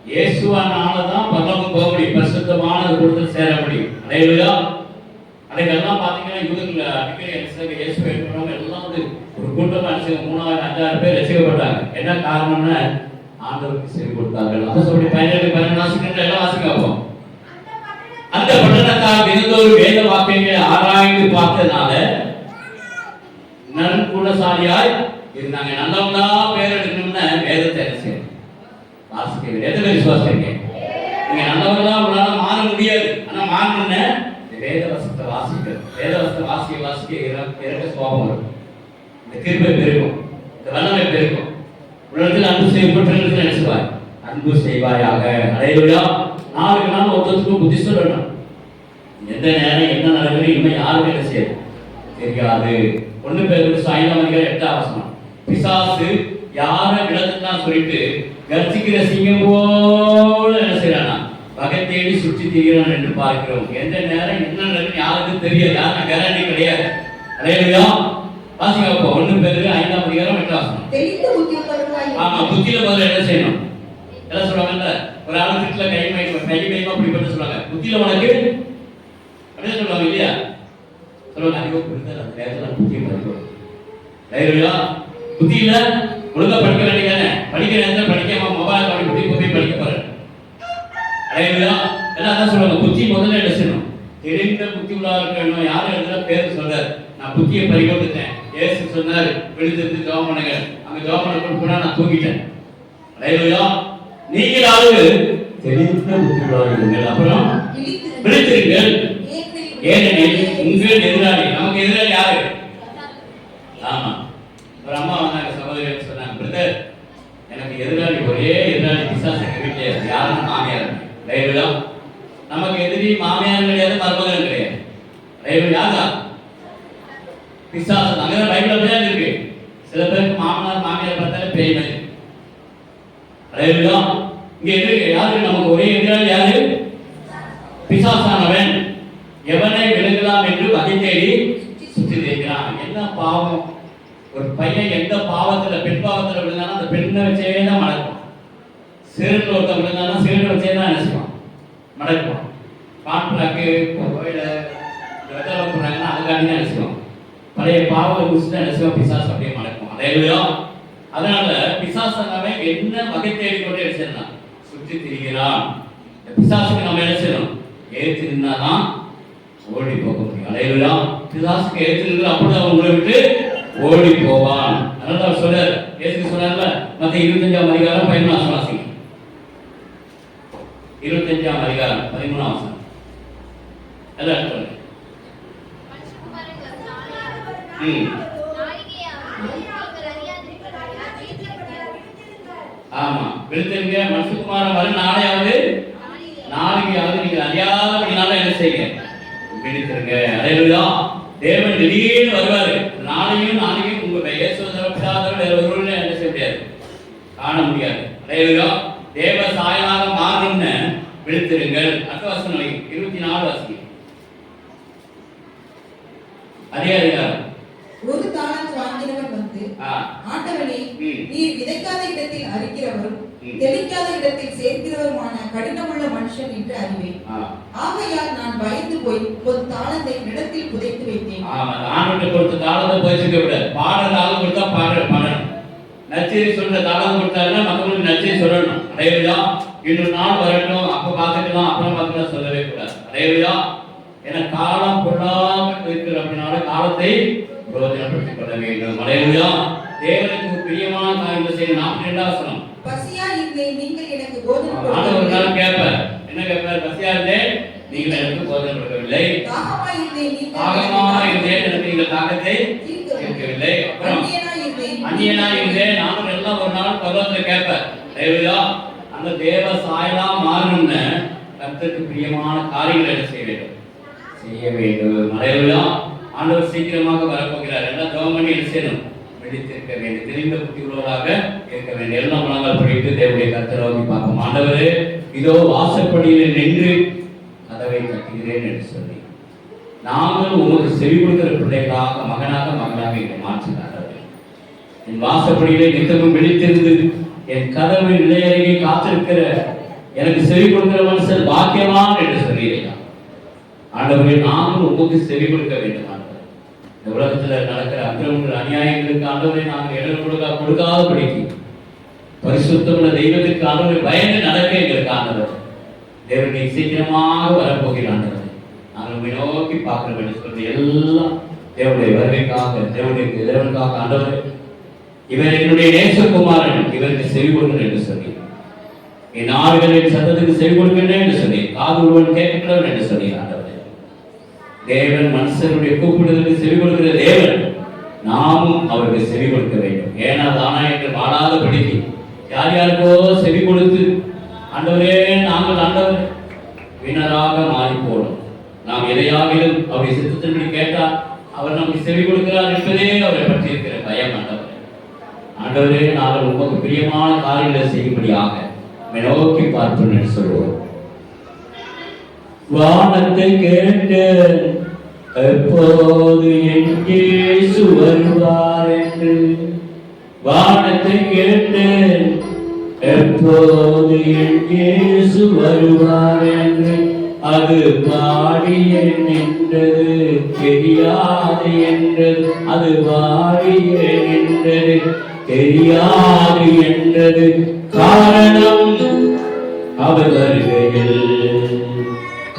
இயேசுவானால தான் பரலோகம் போக முடியும், பரிசுத்தமான கூட்டத்தில் சேர முடியும். அலையலுயா. அதுக்கெல்லாம் பாத்தீங்கன்னா யூதர்கள் அடிக்கடி இயேசுவை ஏற்றுக்கொண்டவங்க எல்லாம் வந்து ஒரு கூட்டமா அடிச்சு 3000-5000 பேர் ரசிக்கப்பட்டாங்க. என்ன காரணம்னா ஆண்டவருக்கு செவி கொடுத்தார்கள். அதை சொல்லி 17-12 வாசிக்கின்ற எல்லாம் வாசிக்க வைப்போம். அந்த பட்டணத்தார் தினந்தோறும் வேத வாக்கியங்களை ஆராய்ந்து பார்த்ததுனால நற்குணசாலியாய் இருந்தாங்க. நல்லவங்களா பேர் எடுக்கணும்னா வேதத்தை என்ன செய்யணும்? வாசிக்க. எதுல விசுவாசிங்க? நீங்க நல்லவங்களா உங்களால மாற முடியாது. ஆனா மாறணும்னு வேதவசத்தை வாசிக்க, வேதவசத்தை வாசிக்க வாசிக்க இறக்க சுவாபம் வரும். இந்த கிருபை பெருகும், இந்த வல்லமை பெருகும். உலகத்தில் அன்பு செய்யப்பட்டு நினைச்சுவாய், அன்பு செய்வாயாக. அலையலுயா. நாளுக்கு நாள் ஒருத்தருக்கும் புத்தி சொல்லணும். எந்த நேரம் என்ன நடக்குது இனிமே யாருமே என்ன செய்யாது தெரியாது. 1 பேதுரு 5:8 பிசாசு யார விடத்தான் சொல்லிட்டு கர்ஜிக்கிற சிங்கம் போல என்ன செய்யறானா வகை தேடி சுற்றி திரிகிறான் என்று பார்க்கிறோம். எந்த நேரம் என்ன நடக்குன்னு யாருக்கும் தெரியாது, யாரும் கேரண்டி கிடையாது. அலையலுயா. வாசிங்க அப்போ 1 பேதுரு 5:8 தெளிந்த புத்தியுள்ளவர்களாய். ஆமா, புத்தியில முதல்ல என்ன செய்யணும்? என்ன சொல்றாங்கல்ல, ஒரு ஆளு வீட்டுல கை மையமா அப்படி பண்ண சொல்றாங்க. புத்தியில உனக்கு அப்படியே சொல்லுவாங்க இல்லையா? சொல்லுவாங்க அதிகம் புரிதல் அந்த நேரத்தில் புத்தியை படிக்கணும். தைரியா. புத்தியில ஒழுங்கா படிக்க வேண்டியதானே, படிக்கிற நேரத்தில் படிக்காம மொபைல் பண்ணி புத்தி படிக்க போற. தைரியா. எல்லாம் அதான் சொல்லுவாங்க, புத்தி முதல்ல என்ன செய்யணும்? தெரிந்த புத்தி உள்ளவர்கள் இருக்கணும். யாரும் எழுதுற பேர் சொல்றாரு, நான் புத்தியை பறிகொடுத்துட்டேன். ஏசு சொன்னாரு விழுந்திருந்து ஜெபம் பண்ணுங்க. அங்க ஜெபம் பண்ண போனா நான் தூங்கிட்டேன். தைரியா. நீங்களாவது தெரிந்த புத்தி உள்ளவர்கள் அப்புறம் விழித்திருங்கள். ஏனெனில் உங்கள் எதிராளி, நமக்கு எதிராளி யாரு? ஆமா. ஒரு அம்மா வந்தாங்க, சகோதரி சொன்னாங்க, பிரதர் எனக்கு எதிராளி ஒரே எதிராளி பிசாசு எங்க வீட்டில் யாருன்னு மாமியார். ரைடுலா. நமக்கு எதிரி மாமியார் கிடையாது, மருமகன் கிடையாது. ரைடு யாரா? பிசாசு. அங்கதான் பைபிள் அப்படியே இருக்கு. சில பேருக்கு மாமனார் மாமியார் பார்த்தாலே பேய் மாதிரி. ரைடுலா. இங்க இருக்கு யாரு? நமக்கு ஒரே எதிராளி யாரு? பிசாசானவன். எவனை விழுங்கலாம் என்று வகை தேடி சுற்றி இருக்கிறான். என்ன பாவம்? ஒரு பையன் எந்த பாவத்துல, பெண் பாவத்துல விழுந்தாலும் அந்த பெண்ணை வச்சே தான் மடக்கும். சிறுன்னு ஒருத்தன் விழுந்தாலும் சிறுன்னு வச்சே தான் என்ன செய்வான்? மடக்குவான். கான்ட்ராக்டு கோயில வெத்தலை போடுறாங்கன்னா அதுக்காண்டி தான் என்ன செய்வான்? பழைய பாவத்தை குடிச்சு தான் என்ன செய்வான்? பிசாசு அப்படியே மடக்கும். அதையா. அதனால பிசாசானவன் என்ன வகை தேடிக்கொண்டே வச்சிருந்தான்? சுற்றி திரிகிறான். பிசாசுக்கு நம்ம என்ன செய்யணும்? ஏற்று நின்னாதான் ஓடி போக முடியும். அலையிலா. பிசாசுக்கு ஏற்று அப்படி உங்களை விட்டு ஓடி போவான். அதனால அவர் சொல்றார், ஏசுக்கு சொன்னார்ல, மத்திய 25ஆம் அதிகாரம் 13ஆம் வாசிங்க. 25ஆம் அதிகாரம் 13ஆம் வசனம். எல்லாம் சொல்லுங்க. ஆமா, விழுத்திருங்க. மனுஷகுமாரன் வரும் நாளையாவது நீங்க அறியாதபடினால என்ன செய்யுங்க? விழித்திருங்க. அலையிலா. தேவன் திடீர்னு வருவாரு. நாளையும் உங்க இயேசுவின் வேற ஒருவரும் என்ன செய்ய முடியாது, காண முடியாது. அலையிலா. தேவ சாயலாக மாறணும்னு விழித்திருங்கள். அடுத்த வசனம் 24 வாசிங்க. அதே அதிகாரம். ஒரு தாளந்து வாங்கினவன் வந்து, ஆண்டவனே, நீர் விதைக்காத இடத்தில் அறுக்கிறவரும் தெளிக்காத இடத்தில் சேர்க்கிறவருமான கடினமுள்ள மனுஷன் என்று அறிவேன். ஆகையால் நான் பயந்து போய் ஒரு தாளந்தை இடத்தில் புதைத்து வைத்தேன். ஆண்டவனுக்கு கொடுத்த தாளத்தை புதைச்சிக்க விடாது. பாட தாளம் கொடுத்தா பாடணும். நச்சரி சொல்ற தாளம் கொடுத்தாருன்னா மக்களுக்கு நச்சரி சொல்லணும். அடையவிடா. இன்னொரு நாள் வரட்டும், அப்ப பார்த்துக்கலாம், அப்புறம் பார்த்துக்கலாம் சொல்லவே கூடாது. அடையவிடா. ஏன்னா காலம் பொருளாமல் இருக்கிற அப்படின்னால காலத்தை பிரயோஜனப்படுத்திக் கொள்ள வேண்டும். அடையவிடா. தேவனுக்கு பிரியமான காரியங்களை செய்ய 42ஆம் வசனம். பசியா இருந்தேன், நீங்கள் எனக்கு போஜனம் கொடுக்கவில்லை. ஒரு நாள் கேட்பார், என்ன கேட்பார்? பசியா இருந்தேன், நீங்கள் எனக்கு போஜனம் கொடுக்கவில்லை. தாகமா இருந்தேன், எனக்கு நீங்கள் தாகத்தை தீர்க்கவில்லை. இல்லை. அந்நியனாய் இருந்தேன். நானும் எல்லாம் ஒரு நாள் பகவத்துல கேட்பேன். தேவையா அந்த தேவ சாயலா மாறணும்னு கர்த்தருக்கு பிரியமான காரியங்களை செய்ய வேண்டும். மறைவுலா ஆண்டவர் சீக்கிரமாக வரப்போகிறார். எல்லாம் ஜெபம் பண்ணி செய்யணும். விழித்திருக்க வேண்டும். தெரிந்த புத்தி உள்ளவராக இருக்க வேண்டும். எல்லாம் நாங்கள் படித்து தேவனுடைய கர்த்தரை நோக்கி பார்ப்போம். ஆண்டவரே, இதோ வாசற்படியில் நின்று கதவை தட்டுகிறேன் என்று சொல்லி நாங்கள் உங்களுக்கு செவி கொடுக்கிற பிள்ளைகளாக மகனாக என்னை மாற்றினார்கள். என் வாசப்படியிலே நித்தமும் விழித்திருந்து என் கதவை நிலையருகே காத்திருக்கிற எனக்கு செவி கொடுக்கிற மனுஷன் பாக்கியவான் என்று சொல்லியிருக்கிறார். ஆண்டவரே, நாங்கள் உங்களுக்கு செவி கொடுக்க வேண்டும். இந்த உலகத்தில் நடக்கிற அக்கிரமங்கள் அநியாயங்களுக்கு ஆண்டவரை நாங்கள் இடம் கொடுக்காத படிக்கு பரிசுத்தமுள்ள தெய்வத்திற்கு ஆண்டவரை பயந்து நடக்க எங்களுக்கு ஆண்டவர் தேவனை சீக்கிரமாக வரப்போகிறான். நாங்கள் உண்மை நோக்கி பார்க்க வேண்டும் சொல்லி எல்லாம் தேவனுடைய வருகைக்காக தேவனுக்காக ஆண்டவர் இவர் என்னுடைய நேசகுமாரன், இவருக்கு செவி கொடுக்கணும் என்று சொல்லி என் ஆறுகளின் சத்தத்துக்கு செவி கொடுக்கின்றேன் என்று சொல்லி காது ஒருவன் கேட்கின்றவன் என்று சொல்லி ஆண்டவர் தேவன் மனுஷனுடைய கூப்பிடுதலுக்கு செவி கொடுக்கிற தேவன், நாமும் அவருக்கு செவி கொடுக்க வேண்டும். ஏன்னா தானா என்று வாழாத படிக்கு யார் யாருக்கோ செவி கொடுத்து ஆண்டவரே நாங்கள் ஆண்டவர் வீணராக மாறி போனோம். நாம் எதையாகிலும் அவருடைய சித்தத்தின்படி கேட்டால் அவர் நமக்கு செவி கொடுக்கிறார் என்பதே அவரை பற்றி இருக்கிற பயம். ஆண்டவரே, நாங்கள் உங்களுக்கு பிரியமான காரியங்களை செய்யும்படியாக நோக்கி பார்ப்போம் என்று சொல்லுவோம். வானத்தை கேட்டு எப்போது எங்கே வருவார் என்று, வானத்தை கேட்டு எப்போது எங்கே வருவார் என்று அது வாடிய நின்றது தெரியாது என்றது, அது வாடிய நின்றது தெரியாது என்றது. காரணம் அவர் வருகையில்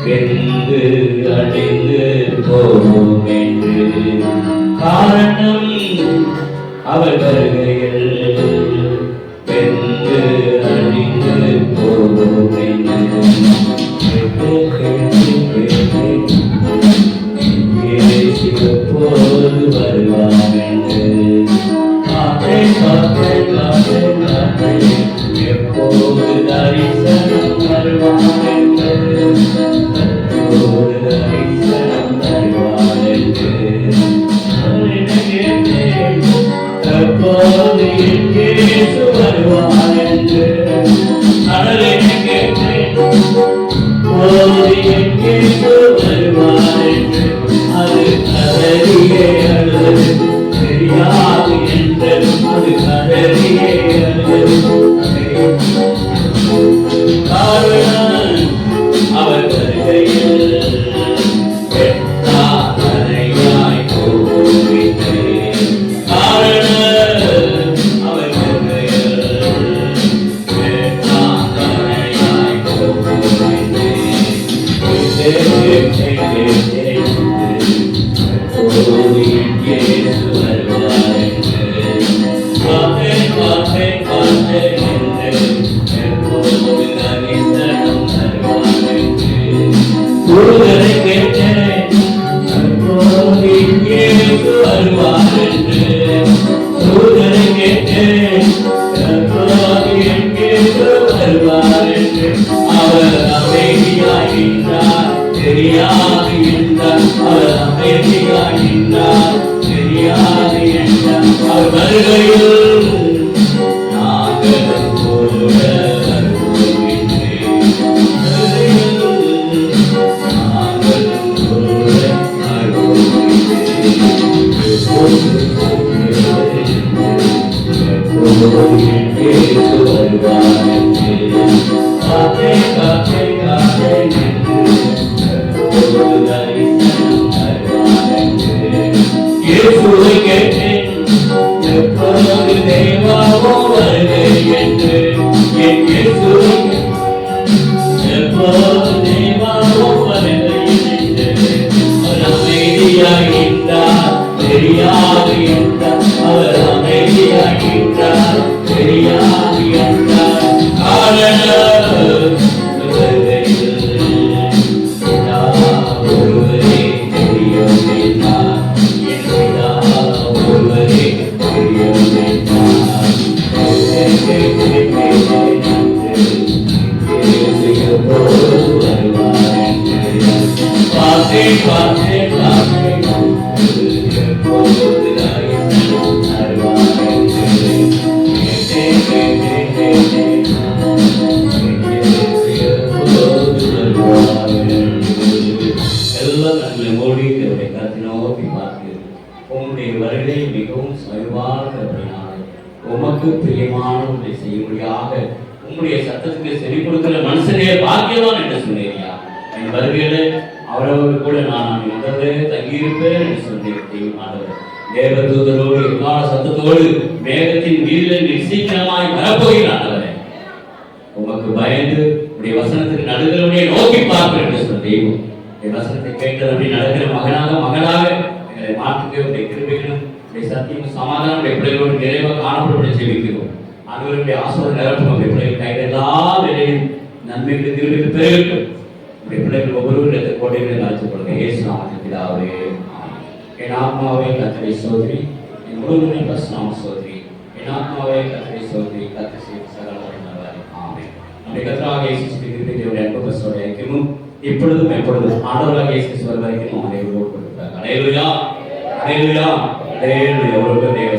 வெந்து அடைந்து போவோம் என்று. காரணம் அவர் வருகையில் வெந்து அடைந்து போவோம் என்று. எப்போது வருவார் என்று எப்போது தரிசனம் வருவார் என்று, எப்போது தரிசனம் வருவார் என்று. எப்போது எங்கே வருவார் என்று கடலை கேட்டேன். எப்போது எங்கே வருவார் என்று அது கதறியே அழுது தெரியாது என்றது, அது கதறியே அழுது. காரணம் அவர் வருகையில் வெட்டாதனையாய் போவிட்டு. காரணம் அவர் வருகையில் வெட்டாதனையாய் போவிட்டு. ஒருவரை கேட்டேன் வருவார் என்று, ஒருவரை கேட்டேன் வருவார் என்று. அவர் அமைதியாகின்றார் தெரியாது என்றார், அவர் அமைதியாகின்றார் தெரியாது என்றார். அவர் வருகையில் நாங்கள் கூட வருவோம் என்று. தெரியாது என்றார், அவர் அமைதியாகின்றார் தெரியாது என்றார். காரணம் மூடி என்னுடைய கருத்தை நோக்கி பார்த்து உங்களுடைய வருகை மிகவும் சமீபமானபடினாலே உமக்கு பிரியமான ஒன்றை செய்யும்படியாக உங்களுடைய சத்தத்துக்கு செவி கொடுக்கிற மனுஷனே பாக்கியவான் என்று சொன்னீரியா. என் வருகையில அவரவரு கூட நான் முதலே தங்கியிருப்பேன் என்று சொன்னேன். ஆண்டவர் தேவதூதரோடு எல்லா சத்தத்தோடு மேகத்தின் மீதில் நிச்சயமாய் வரப்போகிறான். உமக்கு பயந்து உடைய வசனத்துக்கு நடுகிறவனை நோக்கி பார்க்கிறேன் என்று சொன்ன தெய்வம் வசனத்தை கேட்டது நடக்கிற மகனாக எங்களை மாற்றுக்க உடைய கிருபைகளும் உடைய சத்தியம் சமாதானம் உடைய பிள்ளைகளோடு நிறைவாக காணப்பட செய்விக்கிறோம். அனைவருடைய ஆசோட நிரப்பும் உடைய பிள்ளைகள் கையில் எல்லா வேலையும் நன்மைகளுக்கு கிருபைகள் பெருகட்டும். உடைய பிள்ளைகள் ஒவ்வொருவரும் கோட்டைகளை நடத்திக் கொள்ளுங்க. இயேசு நாமத்தில் பிதாவே. என் ஆத்மாவே கர்த்தரை சோதரி, என் முழுவதுமே பரிசுத்தமாம் சோதரி. என் ஆத்மாவே கர்த்தரை சோதரி, கர்த்தர் செய்த சகல வல்லவர். ஆமென். நம்முடைய கர்த்தராகிய இயேசு கிறிஸ்துவின் தேவனுடைய அன்பு பரிசுத்தோட ஐக்கியமும் இப்பொழுதும் எப்பொழுதும் ஆண்டவராகிய இயேசு கிறிஸ்து வரைக்கும் அவனை உருவாக்குகிறார். அல்லேலூயா, அல்லேலூயா, அல்லேலூயா. ஒருவர் தேவ